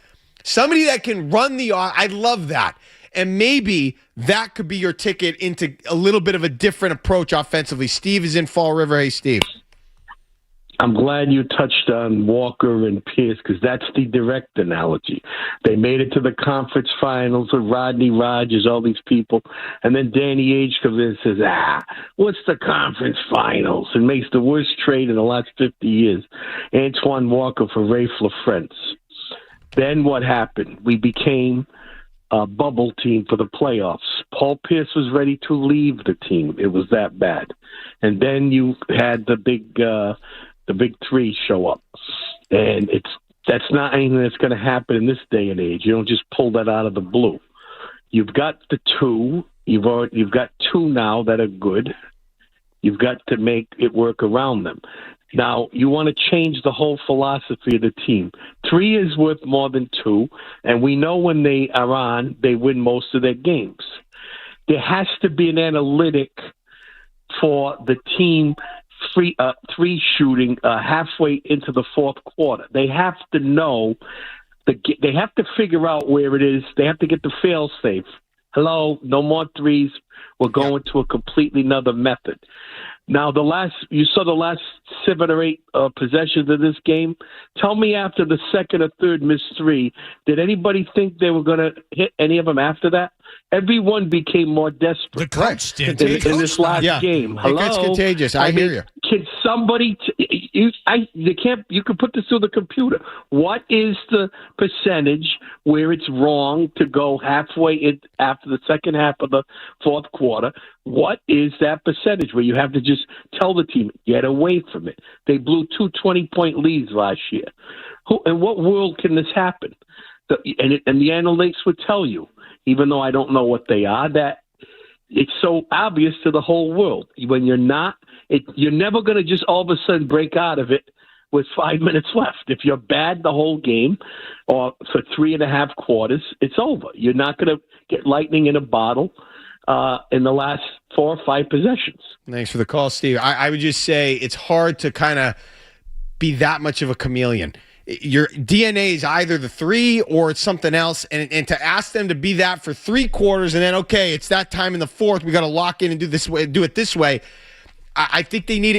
Speaker 1: Somebody that can run I love that. And maybe that could be your ticket into a little bit of a different approach offensively. Steve is in Fall River. Hey, Steve.
Speaker 4: I'm glad you touched on Walker and Pierce because that's the direct analogy. They made it to the conference finals with Rodney Rogers, all these people. And then Danny Ainge comes in and says, what's the conference finals? And makes the worst trade in the last 50 years. Antoine Walker for Ray LaFrance. Then what happened? We became a bubble team for the playoffs. Paul Pierce was ready to leave the team. It was that bad. And then you had the big three show up. And that's not anything that's going to happen in this day and age. You don't just pull that out of the blue. You've got the two. You've got two now that are good. You've got to make it work around them. Now, you want to change the whole philosophy of the team. 3 is worth more than 2, and we know when they are on, they win most of their games. There has to be an analytic for the team three shooting halfway into the fourth quarter. They have to know, they have to figure out where it is. They have to get the fail-safe. Hello, no more threes. We're going to a completely another method. Now, you saw the last 7 or 8 possessions of this game. Tell me after the second or third missed 3, did anybody think they were going to hit any of them after that? Everyone became more desperate.
Speaker 2: The coach did.
Speaker 4: In this last game. Hello?
Speaker 1: It gets contagious. I hear you.
Speaker 4: Can somebody you can put this through the computer. What is the percentage where it's wrong to go halfway in after the second half of the fourth quarter? What is that percentage where you have to just tell the team, get away from it? They blew 2 20-point leads last year. In what world can this happen? And the analytics would tell you, even though I don't know what they are, that it's so obvious to the whole world. When you're not, you're never going to just all of a sudden break out of it with 5 minutes left. If you're bad the whole game or for 3.5 quarters, it's over. You're not going to get lightning in a bottle. in the last 4 or 5 possessions.
Speaker 1: Thanks for the call, Steve. I would just say it's hard to kind of be that much of a chameleon. Your DNA is either the 3 or it's something else, and to ask them to be that for 3 quarters and then, okay, it's that time in the 4th, we got to lock in and do it this way. I think they need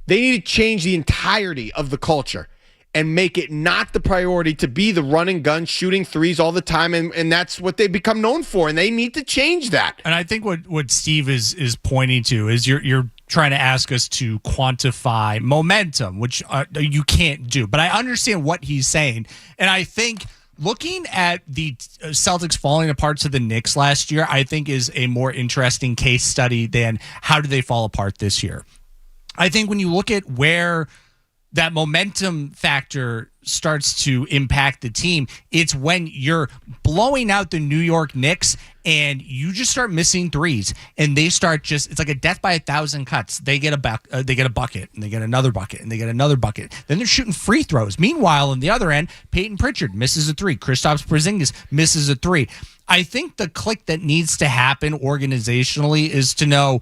Speaker 1: they need to change the entirety of the culture and make it not the priority to be the run and gun shooting threes all the time, and that's what they become known for, and they need to change that.
Speaker 2: And I think what Steve is pointing to is you're trying to ask us to quantify momentum, which you can't do. But I understand what he's saying, and I think looking at the Celtics falling apart to the Knicks last year, I think is a more interesting case study than how do they fall apart this year. I think when you look at where that momentum factor starts to impact the team, it's when you're blowing out the New York Knicks and you just start missing threes, and they start it's like a death by 1,000 cuts. They get a bucket, and they get another bucket, and they get another bucket. Then they're shooting free throws. Meanwhile, on the other end, Peyton Pritchard misses a 3. Kristaps Porzingis misses a 3. I think the click that needs to happen organizationally is to know,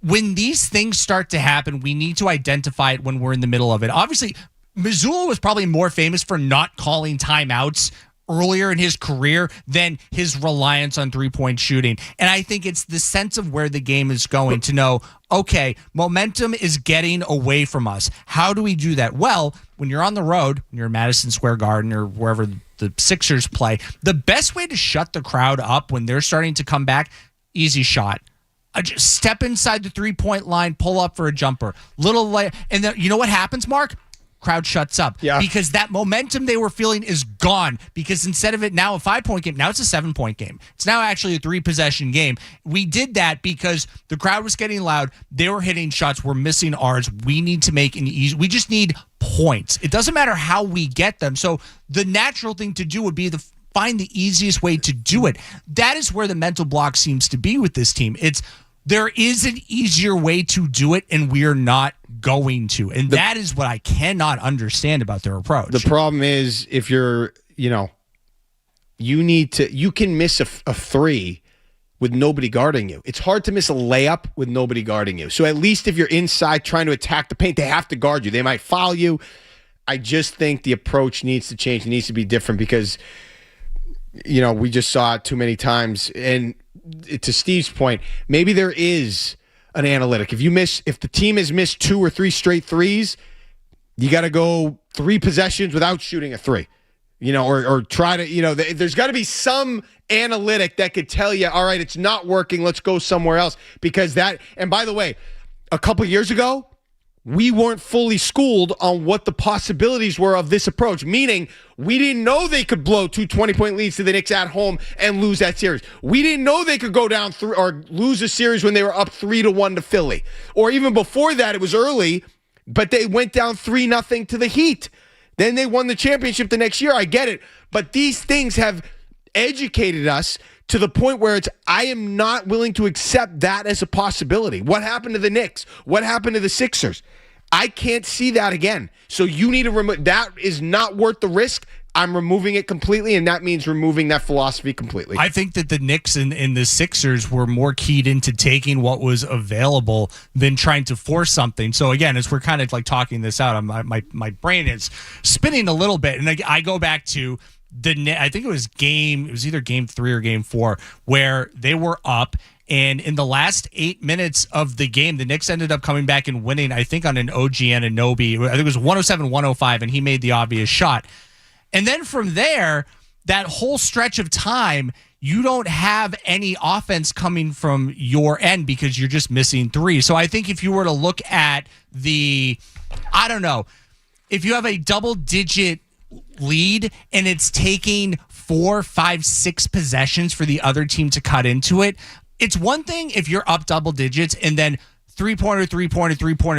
Speaker 2: when these things start to happen, we need to identify it when we're in the middle of it. Obviously, Mazzulla was probably more famous for not calling timeouts earlier in his career than his reliance on three-point shooting. And I think it's the sense of where the game is going to know, okay, momentum is getting away from us. How do we do that? Well, when you're on the road, when you're in Madison Square Garden or wherever the Sixers play, the best way to shut the crowd up when they're starting to come back, easy shot. Just step inside the three-point line, pull up for a jumper. And then, you know what happens, Mark? Crowd shuts up. Yeah. Because that momentum they were feeling is gone. Because instead of it now a 5-point game, now it's a 7-point game. It's now actually a 3-possession game. We did that because the crowd was getting loud. They were hitting shots. We're missing ours. We need to make we just need points. It doesn't matter how we get them. So the natural thing to do would be find the easiest way to do it. That is where the mental block seems to be with this team. There is an easier way to do it, and we're not going to. And that is what I cannot understand about their approach.
Speaker 1: The problem is, if you're, you can miss a 3 with nobody guarding you. It's hard to miss a layup with nobody guarding you. So at least if you're inside trying to attack the paint, they have to guard you. They might foul you. I just think the approach needs to change. It needs to be different because, we just saw it too many times. And to Steve's point, maybe there is an analytic. If the team has missed 2 or 3 straight threes, you got to go 3 possessions without shooting a 3, or try to, there's got to be some analytic that could tell you, all right, it's not working. Let's go somewhere else. And by the way, a couple years ago, we weren't fully schooled on what the possibilities were of this approach, meaning we didn't know they could blow 2 20-point leads to the Knicks at home and lose that series. We didn't know they could go down or lose a series when they were up 3-1 to Philly. Or even before that, it was early, but they went down 3-0 to the Heat. Then they won the championship the next year. I get it. But these things have educated us to the point where I am not willing to accept that as a possibility. What happened to the Knicks? What happened to the Sixers? I can't see that again. So you need to remove that. Is not worth the risk. I'm removing it completely, and that means removing that philosophy completely.
Speaker 2: I think that the Knicks and the Sixers were more keyed into taking what was available than trying to force something. So again, as we're kind of like talking this out, my brain is spinning a little bit, and I go back to I think it was either game 3 or game 4 where they were up. And in the last 8 minutes of the game, the Knicks ended up coming back and winning, I think, on an OG Anunoby. I think it was 107-105, and he made the obvious shot. And then from there, that whole stretch of time, you don't have any offense coming from your end because you're just missing 3. So I think if you were to look at if you have a double-digit lead and it's taking 4, 5, 6 possessions for the other team to cut into it, it's one thing if you're up double digits and then three-pointer,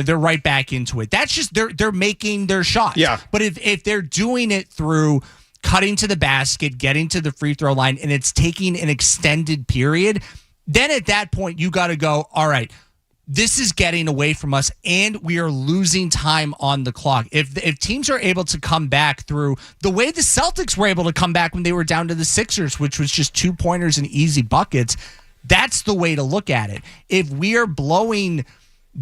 Speaker 2: they're right back into it. That's just they're making their shots.
Speaker 1: Yeah.
Speaker 2: But if they're doing it through cutting to the basket, getting to the free throw line, and it's taking an extended period, then at that point you got to go, all right, this is getting away from us, and we are losing time on the clock. If teams are able to come back through the way the Celtics were able to come back when they were down to the Sixers, which was just 2-pointers and easy buckets, That's the way to look at it. If we are blowing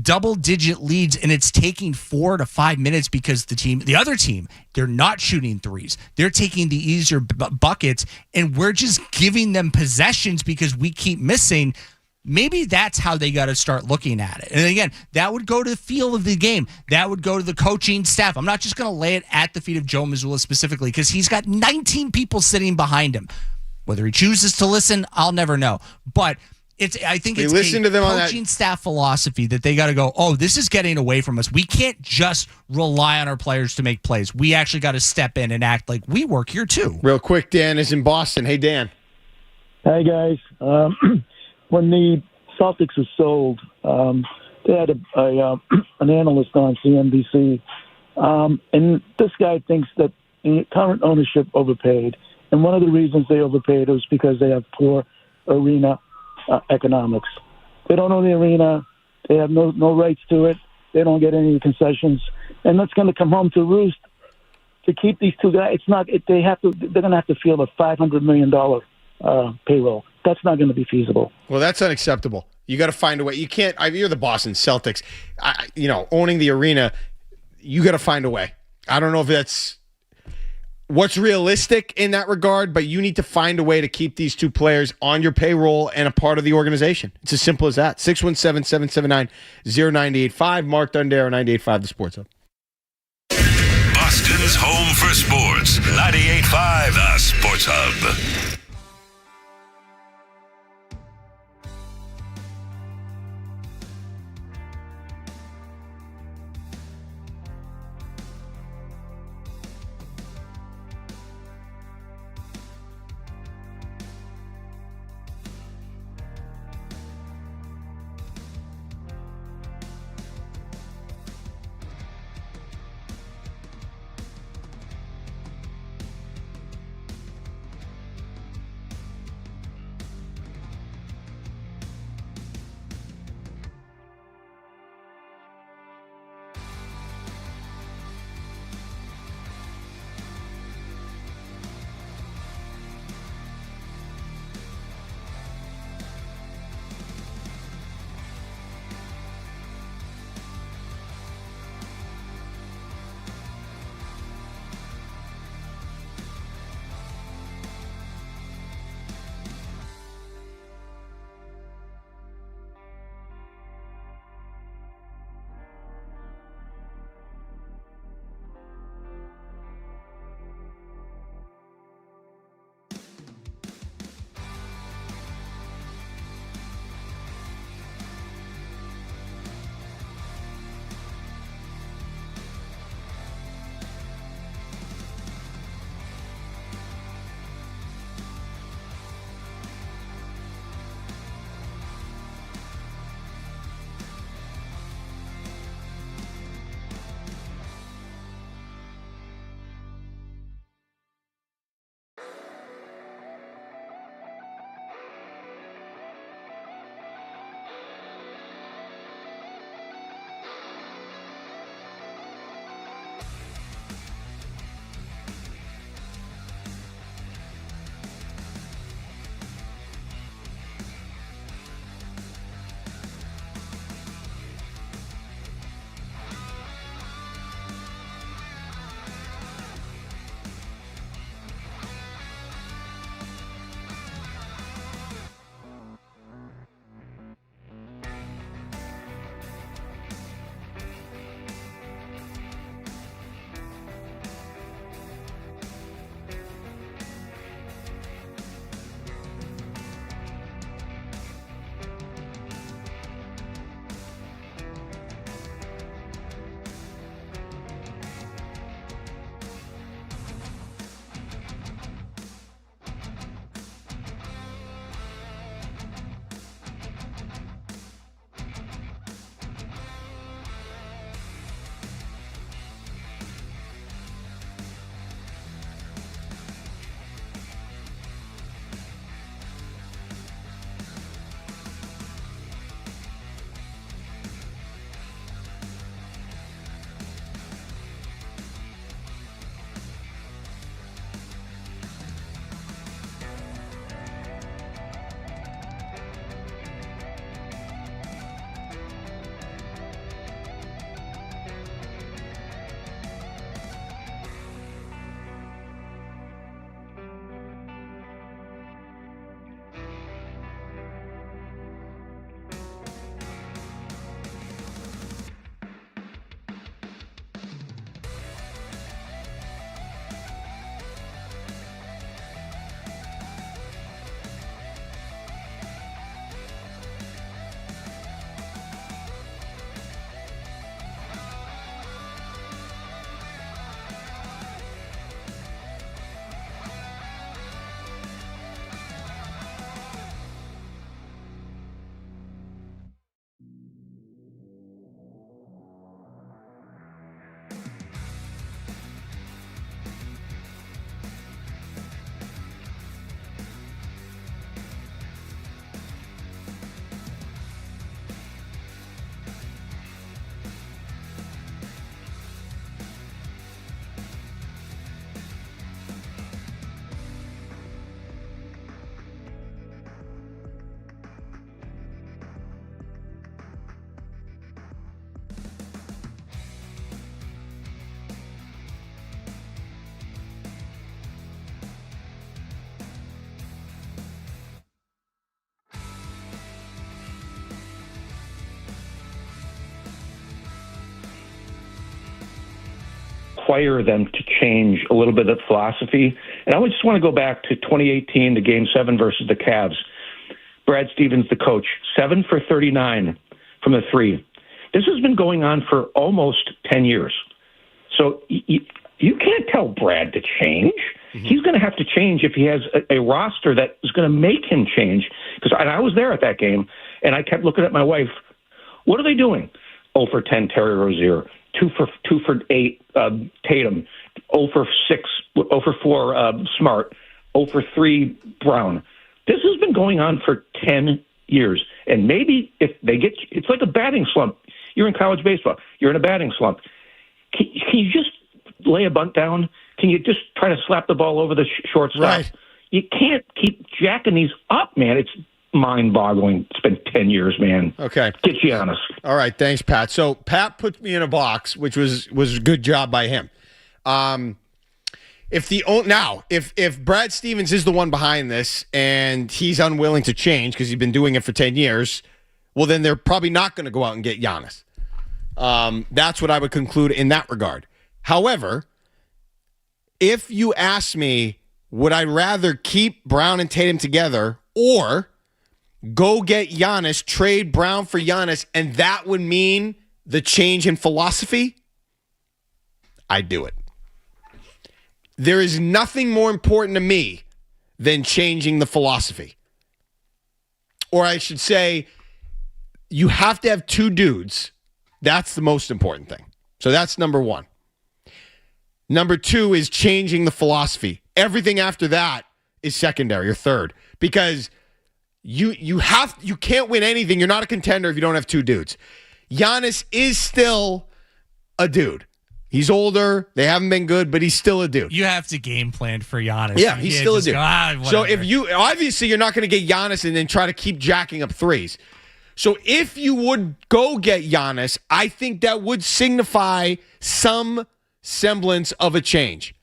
Speaker 2: double-digit leads and it's taking 4 to 5 minutes because the other team, they're not shooting threes. They're taking the easier buckets, and we're just giving them possessions because we keep missing. Maybe that's how they got to start looking at it. And again, that would go to the feel of the game. That would go to the coaching staff. I'm not just going to lay it at the feet of Joe Mazzulla specifically because he's got 19 people sitting behind him. Whether he chooses to listen, I'll never know. But I think it's a coaching staff philosophy that they got to go, oh, this is getting away from us. We can't just rely on our players to make plays. We actually got to step in and act like we work here too.
Speaker 1: Real quick, Dan is in Boston. Hey, Dan.
Speaker 14: Hey, guys. When the Celtics were sold, they had an analyst on CNBC, and this guy thinks that the current ownership overpaid. And one of the reasons they overpaid was because they have poor arena economics. They don't own the arena. They have no rights to it. They don't get any concessions, and that's going to come home to roost. To keep these two guys, they're going to have to field a $500 million payroll. That's not going to be feasible.
Speaker 1: Well, that's unacceptable. You got to find a way. You can't. You're the Boston Celtics. Owning the arena, you got to find a way. I don't know if that's what's realistic in that regard, but you need to find a way to keep these two players on your payroll and a part of the organization. It's as simple as that. 617-779-0985. Mark Dondero, 98.5 The Sports Hub.
Speaker 3: Boston's home for sports. 98.5 The Sports Hub.
Speaker 7: require them to change a little bit of philosophy. And I just want to go back to 2018, the Game 7 versus the Cavs. Brad Stevens, the coach, 7 for 39 from the three. This has been going on for almost 10 years. So you can't tell Brad to change. Mm-hmm. He's going to have to change if he has a roster that is going to make him change. Because I was there at that game, and I kept looking at my wife. What are they doing? 0 for 10, Terry Rozier. 2 for 8, Tatum. 0 for 6, 0 for 4, Smart. 0 for 3, Brown. This has been going on for 10 years. And maybe if they get, it's like a batting slump. You're in college baseball. You're in a batting slump. Can you just lay a bunt down? Can you just try to slap the ball over the shortstop?
Speaker 1: Right.
Speaker 7: You can't keep jacking these up, man. It's mind-boggling. It's been 10 years, man.
Speaker 1: Okay.
Speaker 7: Get Giannis.
Speaker 1: All right. Thanks, Pat. So Pat put me in a box, which was a good job by him. If Brad Stevens is the one behind this and he's unwilling to change because he's been doing it for 10 years, well, then they're probably not going to go out and get Giannis. That's what I would conclude in that regard. However, if you ask me, would I rather keep Brown and Tatum together or go get Giannis, trade Brown for Giannis, and that would mean the change in philosophy? I'd do it. There is nothing more important to me than changing the philosophy. Or I should say, you have to have two dudes. That's the most important thing. So that's number one. Number two is changing the philosophy. Everything after that is secondary or third. Because you can't win anything. You're not a contender if you don't have two dudes. Giannis is still a dude. He's older. They haven't been good, but he's still a dude.
Speaker 2: You have to game plan for Giannis.
Speaker 1: Yeah, he's still a dude. So
Speaker 2: if
Speaker 1: obviously you're not going to get Giannis and then try to keep jacking up threes. So if you would go get Giannis, I think that would signify some semblance of a change.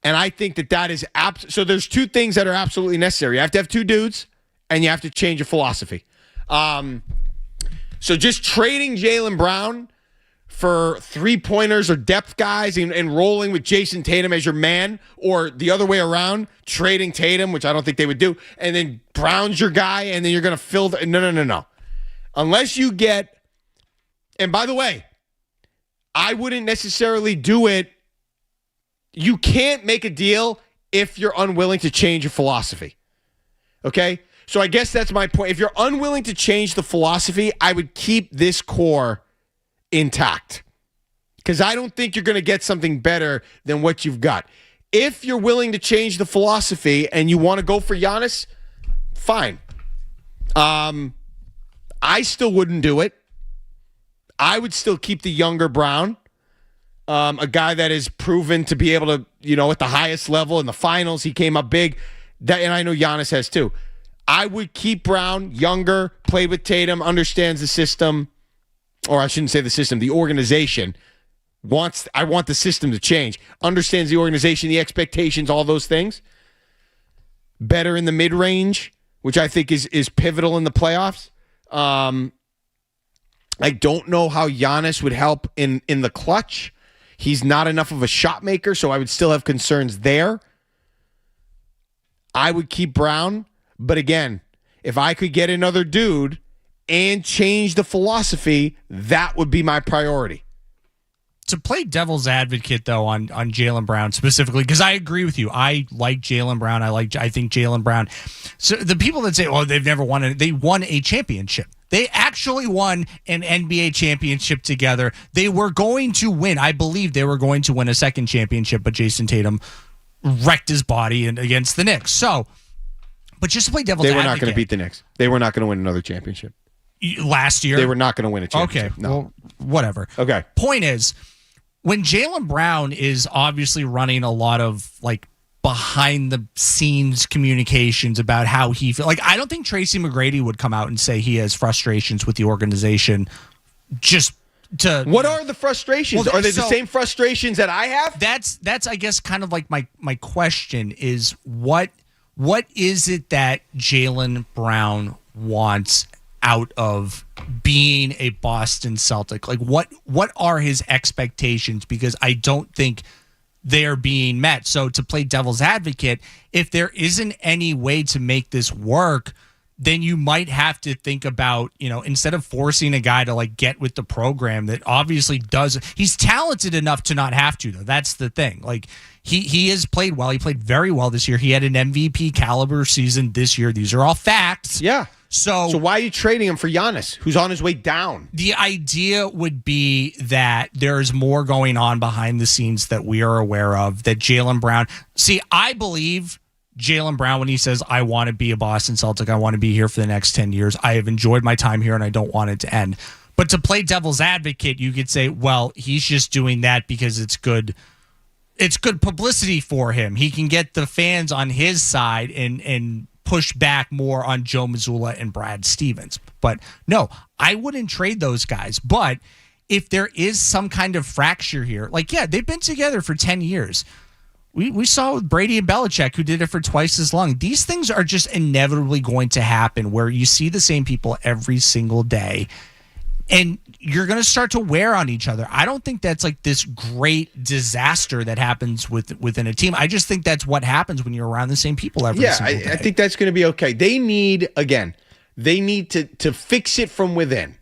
Speaker 1: And I think that is so there's two things that are absolutely necessary. You have to have two dudes and you have to change your philosophy. So just trading Jaylen Brown for three-pointers or depth guys and rolling with Jason Tatum as your man, or the other way around, trading Tatum, which I don't think they would do, and then Brown's your guy, and then you're going to fill the... No. Unless you get... And by the way, I wouldn't necessarily do it. You can't make a deal if you're unwilling to change your philosophy. Okay? So I guess that's my point. If you're unwilling to change the philosophy, I would keep this core intact, because I don't think you're going to get something better than what you've got. If you're willing to change the philosophy and you want to go for Giannis, fine. I still wouldn't do it. I would still keep the younger Brown, a guy that is proven to be able to, at the highest level in the finals, he came up big. And I know Giannis has too. I would keep Brown, younger, played with Tatum, understands the system. Or I shouldn't say the system, the organization I want the system to change. Understands the organization, the expectations, all those things. Better in the mid-range, which I think is pivotal in the playoffs. I don't know how Giannis would help in the clutch. He's not enough of a shot maker, so I would still have concerns there. I would keep Brown, but again, if I could get another dude and change the philosophy, that would be my priority.
Speaker 2: To play devil's advocate, though, on Jaylen Brown specifically, because I agree with you. I like Jaylen Brown. I think Jaylen Brown. So the people that say, "Oh, they've never won they won a championship." They actually won an NBA championship together. They were going to win. I believe they were going to win a second championship, but Jason Tatum wrecked his body against the Knicks. So, but just to play devil's advocate,
Speaker 1: they were not going to beat the Knicks. They were not going to win another championship.
Speaker 2: Last year?
Speaker 1: They were not going to win a championship.
Speaker 2: Okay,
Speaker 1: no.
Speaker 2: well, whatever.
Speaker 1: Okay.
Speaker 2: Point is, when Jaylen Brown is obviously running a lot of behind the scenes communications about how he feels, I don't think Tracy McGrady would come out and say he has frustrations with the organization. Just to
Speaker 1: what are the frustrations? Are they the same frustrations that I have?
Speaker 2: That's I guess kind of my question is what is it that Jaylen Brown wants out of being a Boston Celtic? What are his expectations? Because I don't think they are being met. So to play devil's advocate, if there isn't any way to make this work, then you might have to think about, instead of forcing a guy to like get with the program that obviously does, he's talented enough to not have to, though. That's the thing. Like he has played well. He played very well this year. He had an MVP caliber season this year. These are all facts.
Speaker 1: Yeah.
Speaker 2: So
Speaker 1: why are you trading him for Giannis, who's on his way down?
Speaker 2: The idea would be that there's more going on behind the scenes that we are aware of, that Jaylen Brown. See, I believe Jaylen Brown when he says, I want to be a Boston Celtic, I want to be here for the next 10 years. I have enjoyed my time here and I don't want it to end. But to play devil's advocate, you could say, well, he's just doing that because it's good. It's good publicity for him. He can get the fans on his side and push back more on Joe Mazzulla and Brad Stevens. But no, I wouldn't trade those guys. But if there is some kind of fracture here, they've been together for 10 years. We saw with Brady and Belichick, who did it for twice as long. These things are just inevitably going to happen where you see the same people every single day. And you're going to start to wear on each other. I don't think that's like this great disaster that happens within a team. I just think that's what happens when you're around the same people every single day.
Speaker 1: I think that's going to be okay. They need to fix it from within.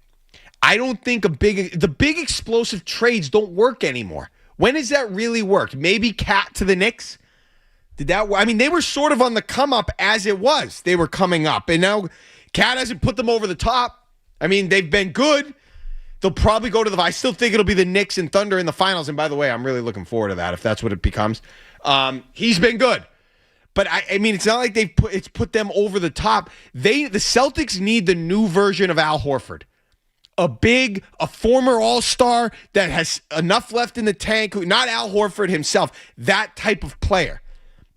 Speaker 1: I don't think the big explosive trades don't work anymore. When has that really worked? Maybe Cat to the Knicks? Did that work? I mean, they were sort of on the come up as it was. They were coming up. And now Cat hasn't put them over the top. I mean, they've been good. They'll probably go to I still think it'll be the Knicks and Thunder in the finals. And by the way, I'm really looking forward to that if that's what it becomes. He's been good. But I mean, it's not like it's put them over the top. The Celtics need the new version of Al Horford. A former all-star that has enough left in the tank, not Al Horford himself, that type of player.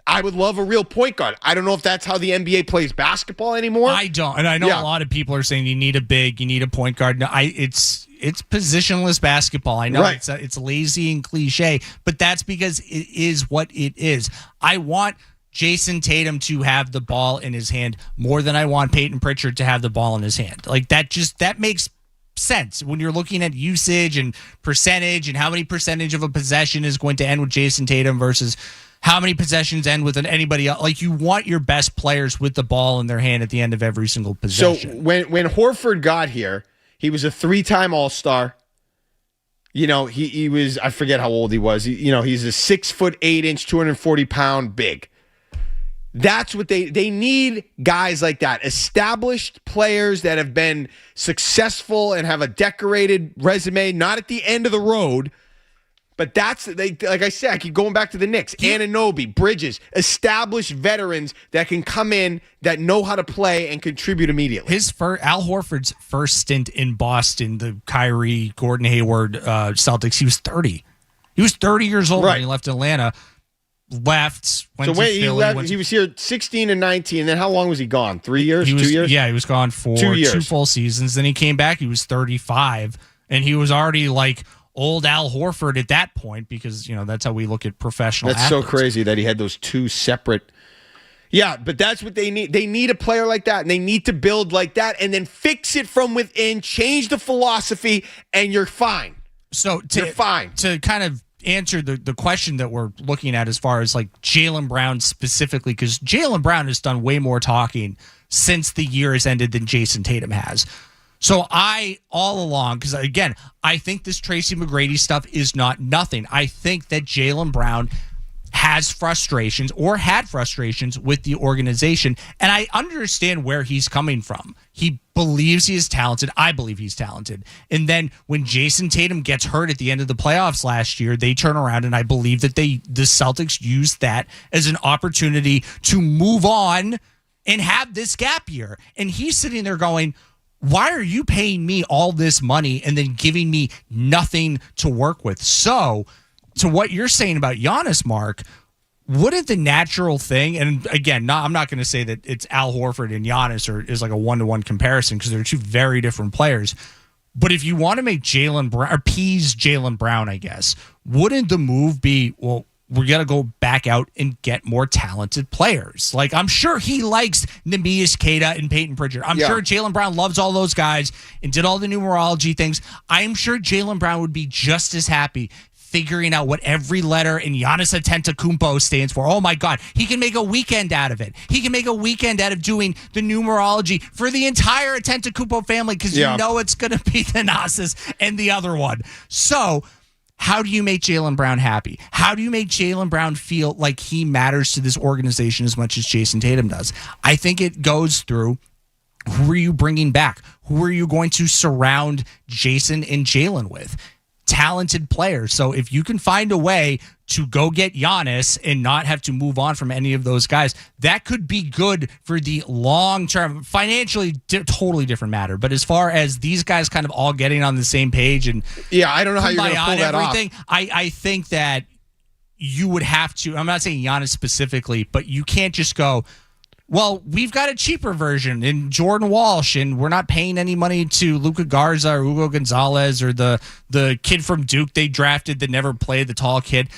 Speaker 1: I would love a real point guard. I don't know if that's how the NBA plays basketball anymore.
Speaker 2: I don't. And I know a lot of people are saying you need a big, you need a point guard. No, it's positionless basketball. I know it's lazy and cliche, but that's because it is what it is. I want Jason Tatum to have the ball in his hand more than I want Peyton Pritchard to have the ball in his hand. Like that makes sense when you're looking at usage and percentage and how many percentage of a possession is going to end with Jason Tatum versus how many possessions end with anybody else. Like, you want your best players with the ball in their hand at the end of every single possession.
Speaker 1: So when Horford got here, he was a 3-time All-Star. He was, I forget how old he was. He's a 6'8", 240-pound big. That's what they need, guys like that. Established players that have been successful and have a decorated resume, not at the end of the road. But like I said, I keep going back to the Knicks. Anunoby, Bridges, established veterans that can come in, that know how to play and contribute immediately.
Speaker 2: Al Horford's first stint in Boston, the Kyrie, Gordon Hayward Celtics, he was 30. He was 30 years old when he left Atlanta. Went to Philly.
Speaker 1: He was here 16 and 19. And then how long was he gone? 3 years? 2 years?
Speaker 2: Yeah, he was gone for 2 full seasons. Then he came back. He was 35. And he was already like old Al Horford at that point because, that's how we look at professional athletes.
Speaker 1: So crazy that he had those two separate. Yeah, but that's what they need. They need a player like that, and they need to build like that and then fix it from within, change the philosophy, and you're fine.
Speaker 2: So
Speaker 1: you're fine.
Speaker 2: To kind of answer the question that we're looking at as far as like Jaylen Brown specifically, because Jaylen Brown has done way more talking since the year has ended than Jason Tatum has. So all along, because again, I think this Tracy McGrady stuff is not nothing. I think that Jaylen Brown has frustrations or had frustrations with the organization, and I understand where he's coming from. He believes he is talented. I believe he's talented. And then when Jason Tatum gets hurt at the end of the playoffs last year, they turn around, and I believe that the Celtics used that as an opportunity to move on and have this gap year. And he's sitting there going, why are you paying me all this money and then giving me nothing to work with? So, to what you're saying about Giannis, Mark, wouldn't the natural thing, and again, I'm not going to say that it's Al Horford and Giannis is like a one-to-one comparison because they're two very different players, but if you want to make Jaylen Brown, or appease Jaylen Brown, I guess, wouldn't the move be, well, we got to go back out and get more talented players. Like, I'm sure he likes Neemias Queta and Peyton Pritchard. I'm sure Jaylen Brown loves all those guys and did all the numerology things. I'm sure Jaylen Brown would be just as happy figuring out what every letter in Giannis Antetokounmpo stands for. Oh my God, he can make a weekend out of it. He can make a weekend out of doing the numerology for the entire Antetokounmpo family because you know it's going to be Thanasis and the other one. So how do you make Jaylen Brown happy? How do you make Jaylen Brown feel like he matters to this organization as much as Jason Tatum does? I think it goes through, who are you bringing back? Who are you going to surround Jason and Jaylen with? Talented players. So if you can find a way to go get Giannis and not have to move on from any of those guys, that could be good for the long term. Financially, totally different matter. But as far as these guys kind of all getting on the same page and
Speaker 1: I don't know how you're going to pull that off.
Speaker 2: I think that you would have to. I'm not saying Giannis specifically, but you can't just go, well, we've got a cheaper version in Jordan Walsh, and we're not paying any money to Luka Garza or Hugo Gonzalez or the kid from Duke they drafted that never played, the tall kid.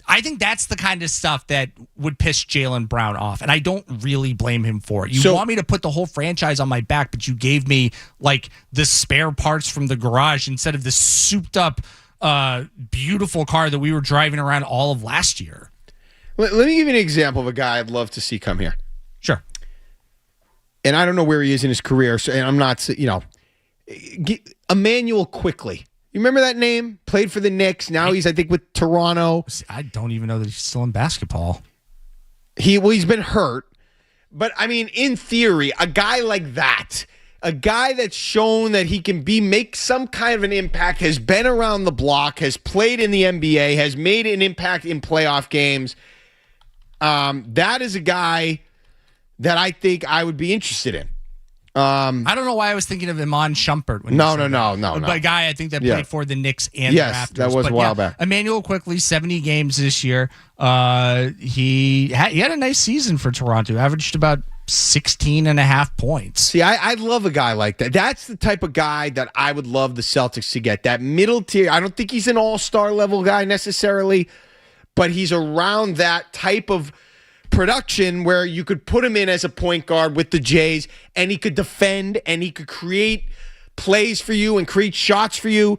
Speaker 2: I think that's the kind of stuff that would piss Jaylen Brown off, and I don't really blame him for it. You want me to put the whole franchise on my back, but you gave me like the spare parts from the garage instead of the souped-up, beautiful car that we were driving around all of last year.
Speaker 1: Let me give you an example of a guy I'd love to see come here.
Speaker 2: Sure.
Speaker 1: And I don't know where he is in his career, so, and I'm not, Emmanuel Quickly. You remember that name? Played for the Knicks. Now he's, I think, with Toronto.
Speaker 2: I don't even know that he's still in basketball.
Speaker 1: He's been hurt. But, I mean, in theory, a guy like that, a guy that's shown that he can make some kind of an impact, has been around the block, has played in the NBA, has made an impact in playoff games, that is a guy that I think I would be interested in.
Speaker 2: I don't know why I was thinking of Iman Shumpert.
Speaker 1: No.
Speaker 2: But a guy I think that played for the Knicks and the Raptors.
Speaker 1: That was a while back.
Speaker 2: Emmanuel Quickly, 70 games this year. He had a nice season for Toronto. Averaged about 16 and a half points.
Speaker 1: See, I love a guy like that. That's the type of guy that I would love the Celtics to get. That middle tier. I don't think he's an all-star level guy necessarily, but he's around that type of production where you could put him in as a point guard with the Jays and he could defend and he could create plays for you and create shots for you.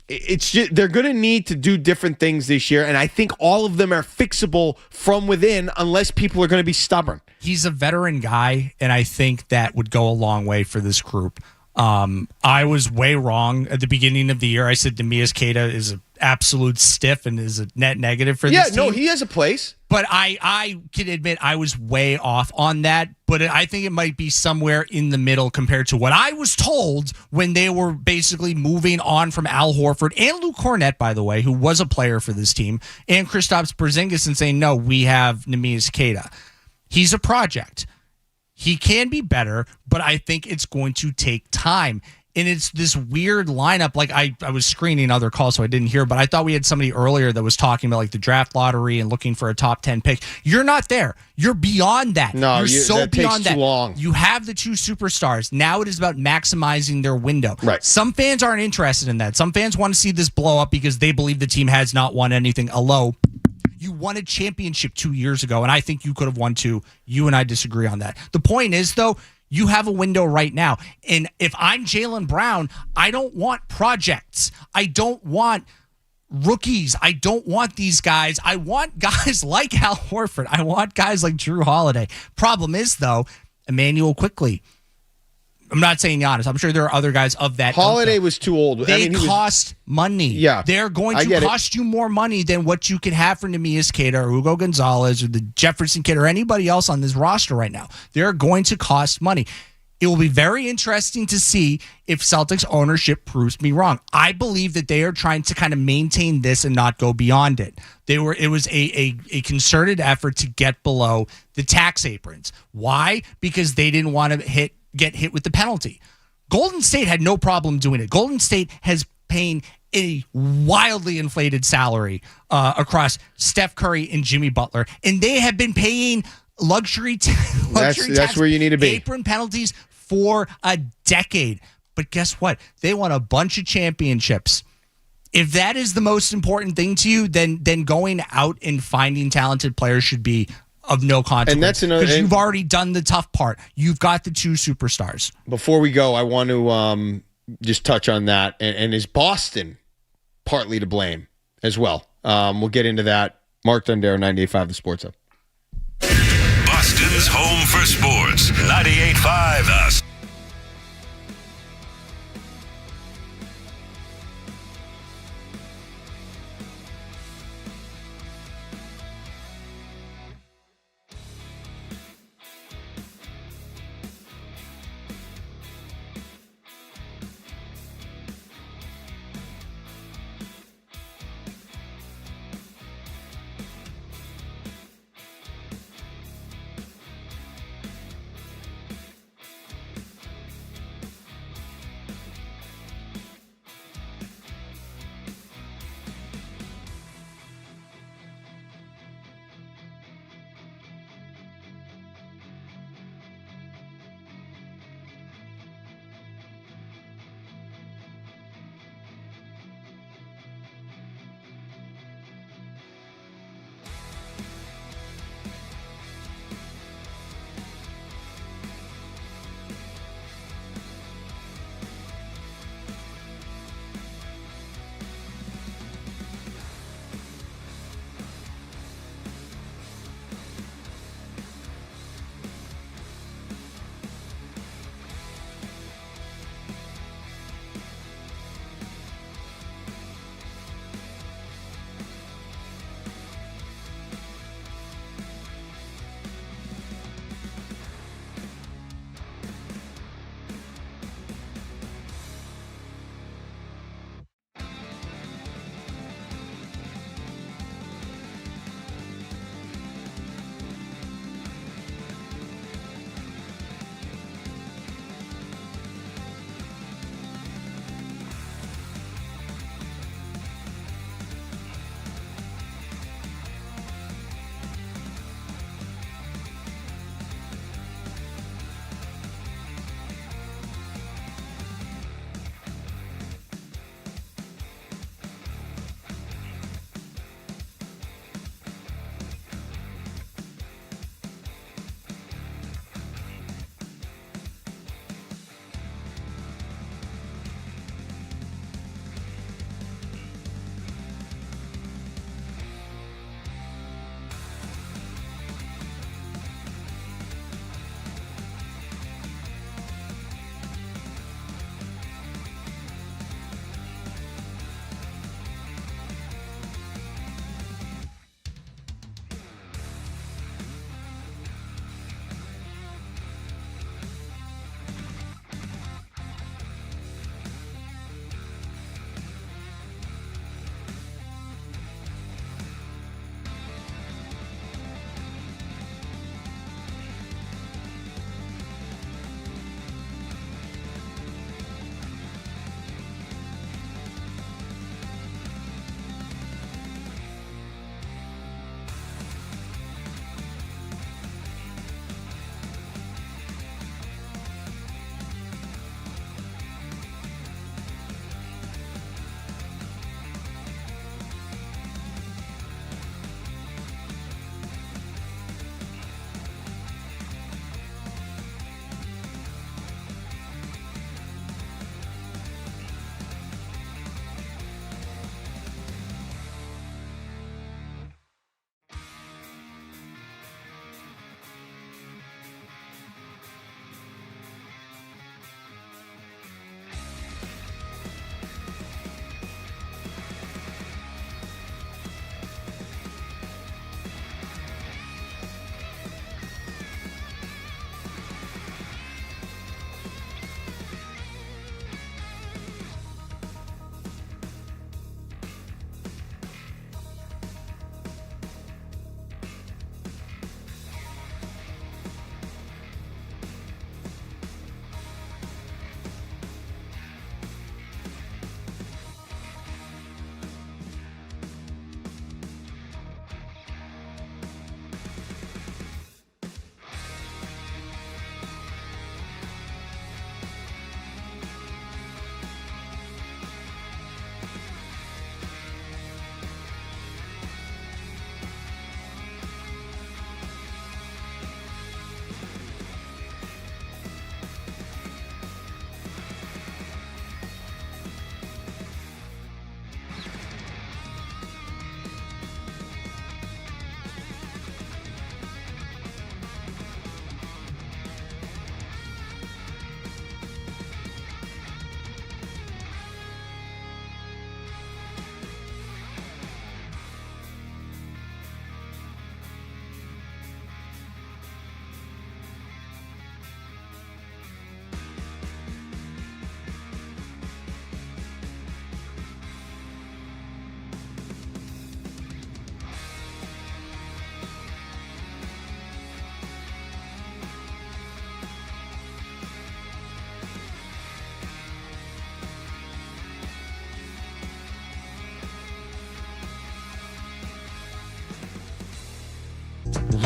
Speaker 1: It's just, they're going to need to do different things this year, and I think all of them are fixable from within unless people are going to be stubborn.
Speaker 2: He's a veteran guy, and I think that would go a long way for this group. I was way wrong at the beginning of the year. I said Neemias Queta is an absolute stiff and is a net negative for this team.
Speaker 1: Yeah, no, he has a place.
Speaker 2: But I can admit I was way off on that. But I think it might be somewhere in the middle compared to what I was told when they were basically moving on from Al Horford and Luke Kornet, by the way, who was a player for this team, and Kristaps Porzingis, and saying, no, we have Neemias Queta. He's a project. He can be better, but I think it's going to take time. And it's this weird lineup. Like I was screening other calls, so I didn't hear, but I thought we had somebody earlier that was talking about like the draft lottery and looking for a top 10 pick. You're not there. You're beyond that.
Speaker 1: No,
Speaker 2: you're so
Speaker 1: that
Speaker 2: beyond
Speaker 1: takes
Speaker 2: that.
Speaker 1: Too long.
Speaker 2: You have the two superstars. Now it is about maximizing their window.
Speaker 1: Right.
Speaker 2: Some fans aren't interested in that. Some fans want to see this blow up because they believe the team has not won anything. Hello. You won a championship 2 years ago, and I think you could have won two. You and I disagree on that. The point is, though, you have a window right now. And if I'm Jaylen Brown, I don't want projects. I don't want rookies. I don't want these guys. I want guys like Al Horford. I want guys like Drew Holiday. Problem is, though, Emmanuel Quickly. I'm not saying Giannis. I'm sure there are other guys of that.
Speaker 1: Holiday was too old.
Speaker 2: They cost money.
Speaker 1: Yeah.
Speaker 2: They're going to cost you more money than what you can have for Neemias Queta or Hugo Gonzalez or the Jefferson kid or anybody else on this roster right now. They're going to cost money. It will be very interesting to see if Celtics ownership proves me wrong. I believe that they are trying to kind of maintain this and not go beyond it. It was a concerted effort to get below the tax aprons. Why? Because they didn't want to get hit with the penalty. Golden State had no problem doing it. Golden State has paying a wildly inflated salary across Steph Curry and Jimmy Butler, and they have been paying luxury
Speaker 1: that's where you need to be.
Speaker 2: Apron penalties for a decade. But guess what? They won a bunch of championships. If that is the most important thing to you, then going out and finding talented players should be of no consequence.
Speaker 1: And that's another,
Speaker 2: because you've already done the tough part. You've got the two superstars.
Speaker 1: Before we go, I want to just touch on that. And is Boston partly to blame as well. We'll get into that. Mark Dondero, 98.5 The Sports Hub.
Speaker 3: Boston's home for sports. 98.5 The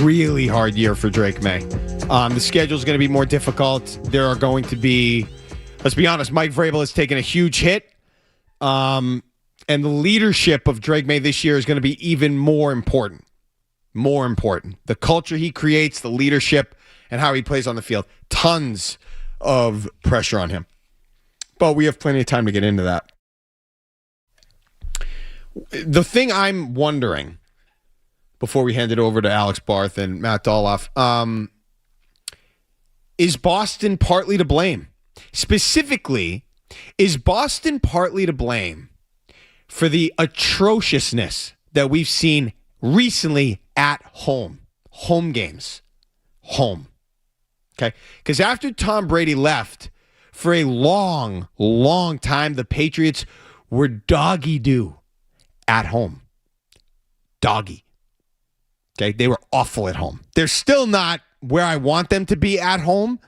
Speaker 1: really hard year for Drake May. The schedule is going to be more difficult. There are going to be, let's be honest, Mike Vrabel has taken a huge hit. And the leadership of Drake May this year is going to be even more important. More important. The culture he creates, the leadership, and how he plays on the field. Tons of pressure on him. But we have plenty of time to get into that. The thing I'm wondering, before we hand it over to Alex Barth and Matt Doloff, is Boston partly to blame? Specifically, is Boston partly to blame for the atrociousness that we've seen recently at home? Home games. Home. Okay? Because after Tom Brady left, for a long, long time, the Patriots were doggy-doo at home. Doggy. Okay? They were awful at home. They're still not where I want them to be at home.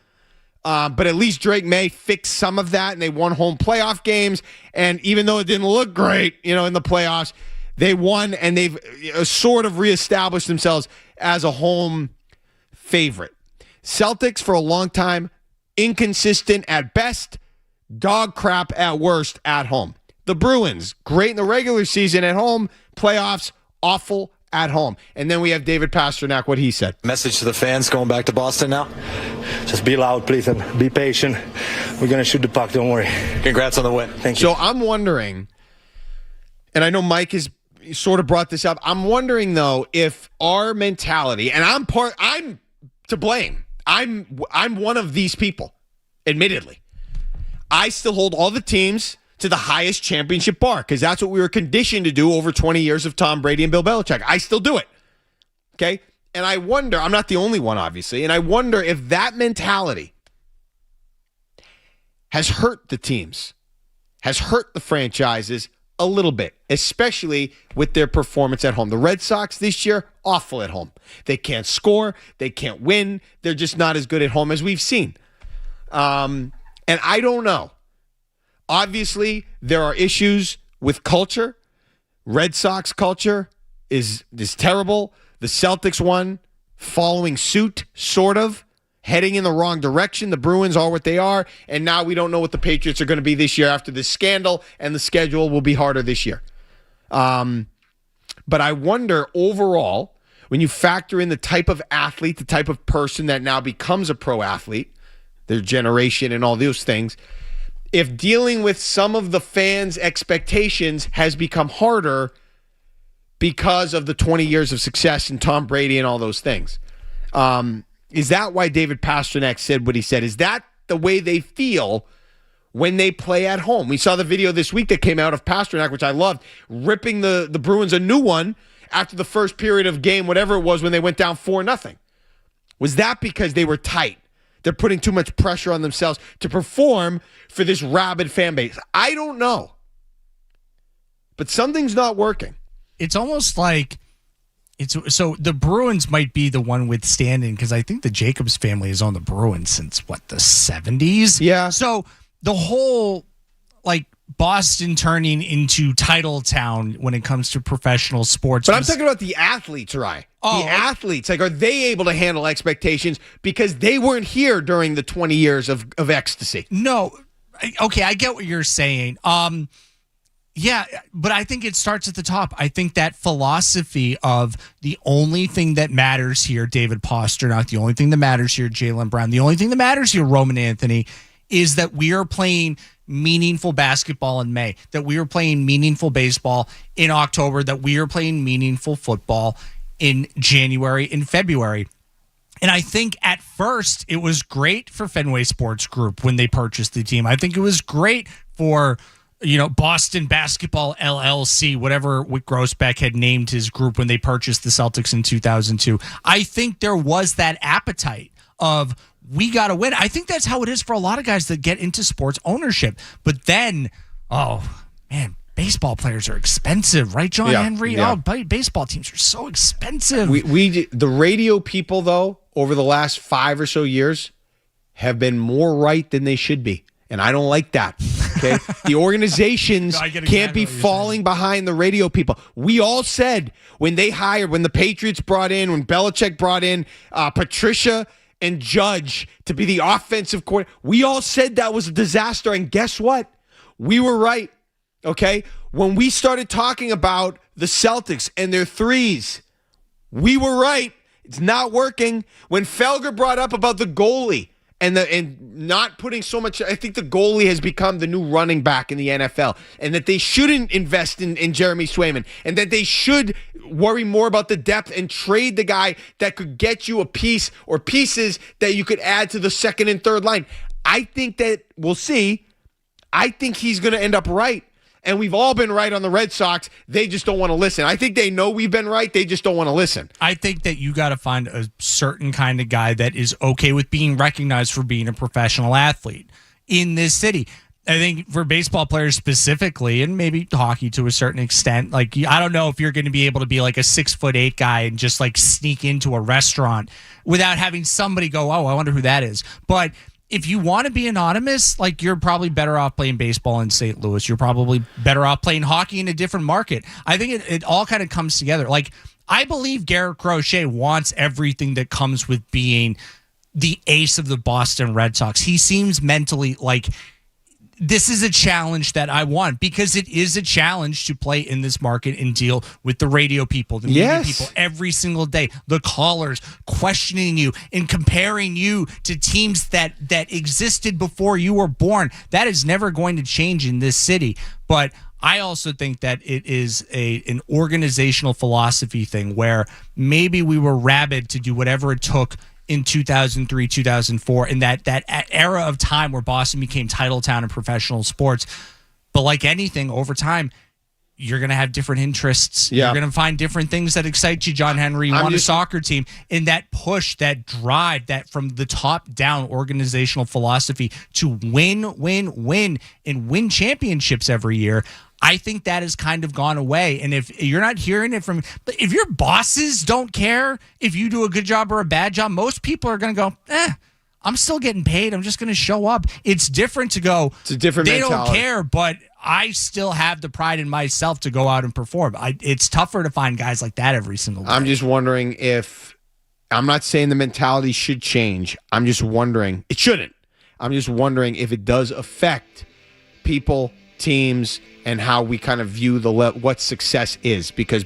Speaker 1: But at least Drake May fixed some of that, and they won home playoff games. And even though it didn't look great, in the playoffs, they won, and they've sort of reestablished themselves as a home favorite. Celtics, for a long time, inconsistent at best, dog crap at worst at home. The Bruins, great in the regular season at home, playoffs, awful at home. And then we have David Pasternak, what he said.
Speaker 15: Message to the fans going back to Boston now. Just be loud, please, and be patient. We're going to shoot the puck, don't worry. Congrats on the win. Thank you.
Speaker 1: So I'm wondering, and I know Mike has sort of brought this up, I'm wondering, though, if our mentality, and I'm to blame. I'm one of these people, admittedly. I still hold all the teams to the highest championship bar because that's what we were conditioned to do over 20 years of Tom Brady and Bill Belichick. I still do it. Okay? And I wonder, I'm not the only one, obviously, and I wonder if that mentality has hurt the teams, has hurt the franchises a little bit, especially with their performance at home. The Red Sox this year, awful at home. They can't score. They can't win. They're just not as good at home as we've seen. And I don't know. Obviously, there are issues with culture. Red Sox culture is terrible. The Celtics one following suit, sort of, heading in the wrong direction. The Bruins are what they are, and now we don't know what the Patriots are going to be this year after this scandal, and the schedule will be harder this year. But I wonder, overall, when you factor in the type of athlete, the type of person that now becomes a pro athlete, their generation and all those things, if dealing with some of the fans' expectations has become harder because of the 20 years of success in Tom Brady and all those things. Is that why David Pasternak said what he said? Is that the way they feel when they play at home? We saw the video this week that came out of Pasternak, which I loved, ripping the Bruins a new one after the first period of game, whatever it was, when they went down 4-0. Was that because they were tight? They're putting too much pressure on themselves to perform for this rabid fan base. I don't know. But something's not working.
Speaker 2: It's almost like so the Bruins might be the one withstanding, because I think the Jacobs family has owned the Bruins since, the 70s?
Speaker 1: Yeah.
Speaker 2: So the whole, Boston turning into title town when it comes to professional sports.
Speaker 1: But I'm talking about the athletes, Rye. The athletes, are they able to handle expectations because they weren't here during the 20 years of ecstasy?
Speaker 2: No. Okay, I get what you're saying. Yeah, but I think it starts at the top. I think that philosophy of the only thing that matters here, David Pasternak, the only thing that matters here, Jaylen Brown, the only thing that matters here, Roman Anthony, is that we are playing meaningful basketball in May, that we are playing meaningful baseball in October, that we are playing meaningful football in January and February. And I think at first it was great for Fenway Sports Group when they purchased the team. I think it was great for Boston Basketball LLC, whatever Wick Grossbeck had named his group when they purchased the Celtics in 2002. I think there was that appetite of, we got to win. I think that's how it is for a lot of guys that get into sports ownership. But then, baseball players are expensive, right, John Henry?
Speaker 1: Yeah.
Speaker 2: Baseball teams are so expensive.
Speaker 1: The radio people, though, over the last 5 or so years, have been more right than they should be. And I don't like that. okay? The organizations
Speaker 2: I get
Speaker 1: can't
Speaker 2: exactly
Speaker 1: be
Speaker 2: what you're
Speaker 1: falling behind the radio people. We all said when the Patriots brought in, when Belichick brought in Patricia and Judge to be the offensive coordinator, we all said that was a disaster. And guess what? We were right, okay? When we started talking about the Celtics and their threes, we were right. It's not working. When Felger brought up about the goalie and not putting so much, I think the goalie has become the new running back in the NFL, and that they shouldn't invest in Jeremy Swayman, and that they should worry more about the depth and trade the guy that could get you a piece or pieces that you could add to the second and third line. I think that we'll see. I think he's going to end up right. And we've all been right on the Red Sox. They just don't want to listen. I think they know we've been right. They just don't want to listen.
Speaker 2: I think that you got to find a certain kind of guy that is okay with being recognized for being a professional athlete in this city. I think for baseball players specifically, and maybe hockey to a certain extent, like, I don't know if you're going to be able to be like a 6'8" guy and just like sneak into a restaurant without having somebody go, oh, I wonder who that is. But if you want to be anonymous, like, you're probably better off playing baseball in St. Louis. You're probably better off playing hockey in a different market. I think it all kind of comes together. Like, I believe Garrett Crochet wants everything that comes with being the ace of the Boston Red Sox. He seems mentally like, this is a challenge that I want, because it is a challenge to play in this market and deal with the radio people, the media people every single day, the callers questioning you and comparing you to teams that existed before you were born. That is never going to change in this city. But I also think that it is an organizational philosophy thing where maybe we were rabid to do whatever it took in 2003, 2004, in that era of time where Boston became title town in professional sports. But like anything, over time, you're going to have different interests.
Speaker 1: Yeah.
Speaker 2: You're going to find different things that excite you, John Henry. You want a soccer team. And that push, that drive, that from the top down organizational philosophy to win, and win championships every year, I think that has kind of gone away. And if you're not hearing it from, but if your bosses don't care if you do a good job or a bad job, most people are going to go, I'm still getting paid. I'm just going to show up. It's different to go,
Speaker 1: it's a different mentality.
Speaker 2: Don't care, but I still have the pride in myself to go out and perform. It's tougher to find guys like that every single day.
Speaker 1: I'm just wondering if, I'm not saying the mentality should change. I'm just wondering, it shouldn't. I'm just wondering if it does affect people, teams, and how we kind of view what success is. Because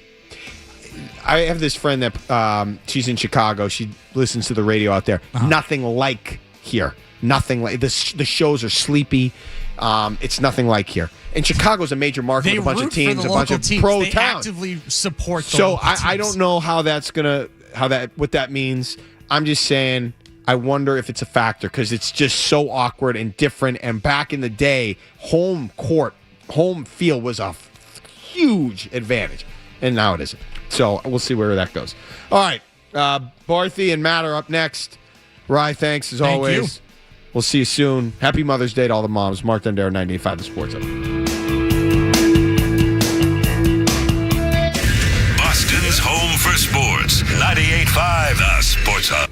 Speaker 1: I have this friend that she's in Chicago. She listens to the radio out there. Nothing like here. Nothing like this. The shows are sleepy. It's nothing like here. And Chicago's a major market with a bunch of teams, a bunch of pro
Speaker 2: they
Speaker 1: towns.
Speaker 2: actively support the
Speaker 1: So
Speaker 2: local teams.
Speaker 1: I don't know how that's what that means. I'm just saying, I wonder if it's a factor, because it's just so awkward and different. And back in the day, home field was a huge advantage, and now it isn't. So we'll see where that goes. All right, Barthy and Matt are up next. Rye, thanks as always. We'll see you soon. Happy Mother's Day to all the moms. Mark Dondero, 98.5 The Sports Hub.
Speaker 3: Boston's home for sports. 98.5 The Sports Hub.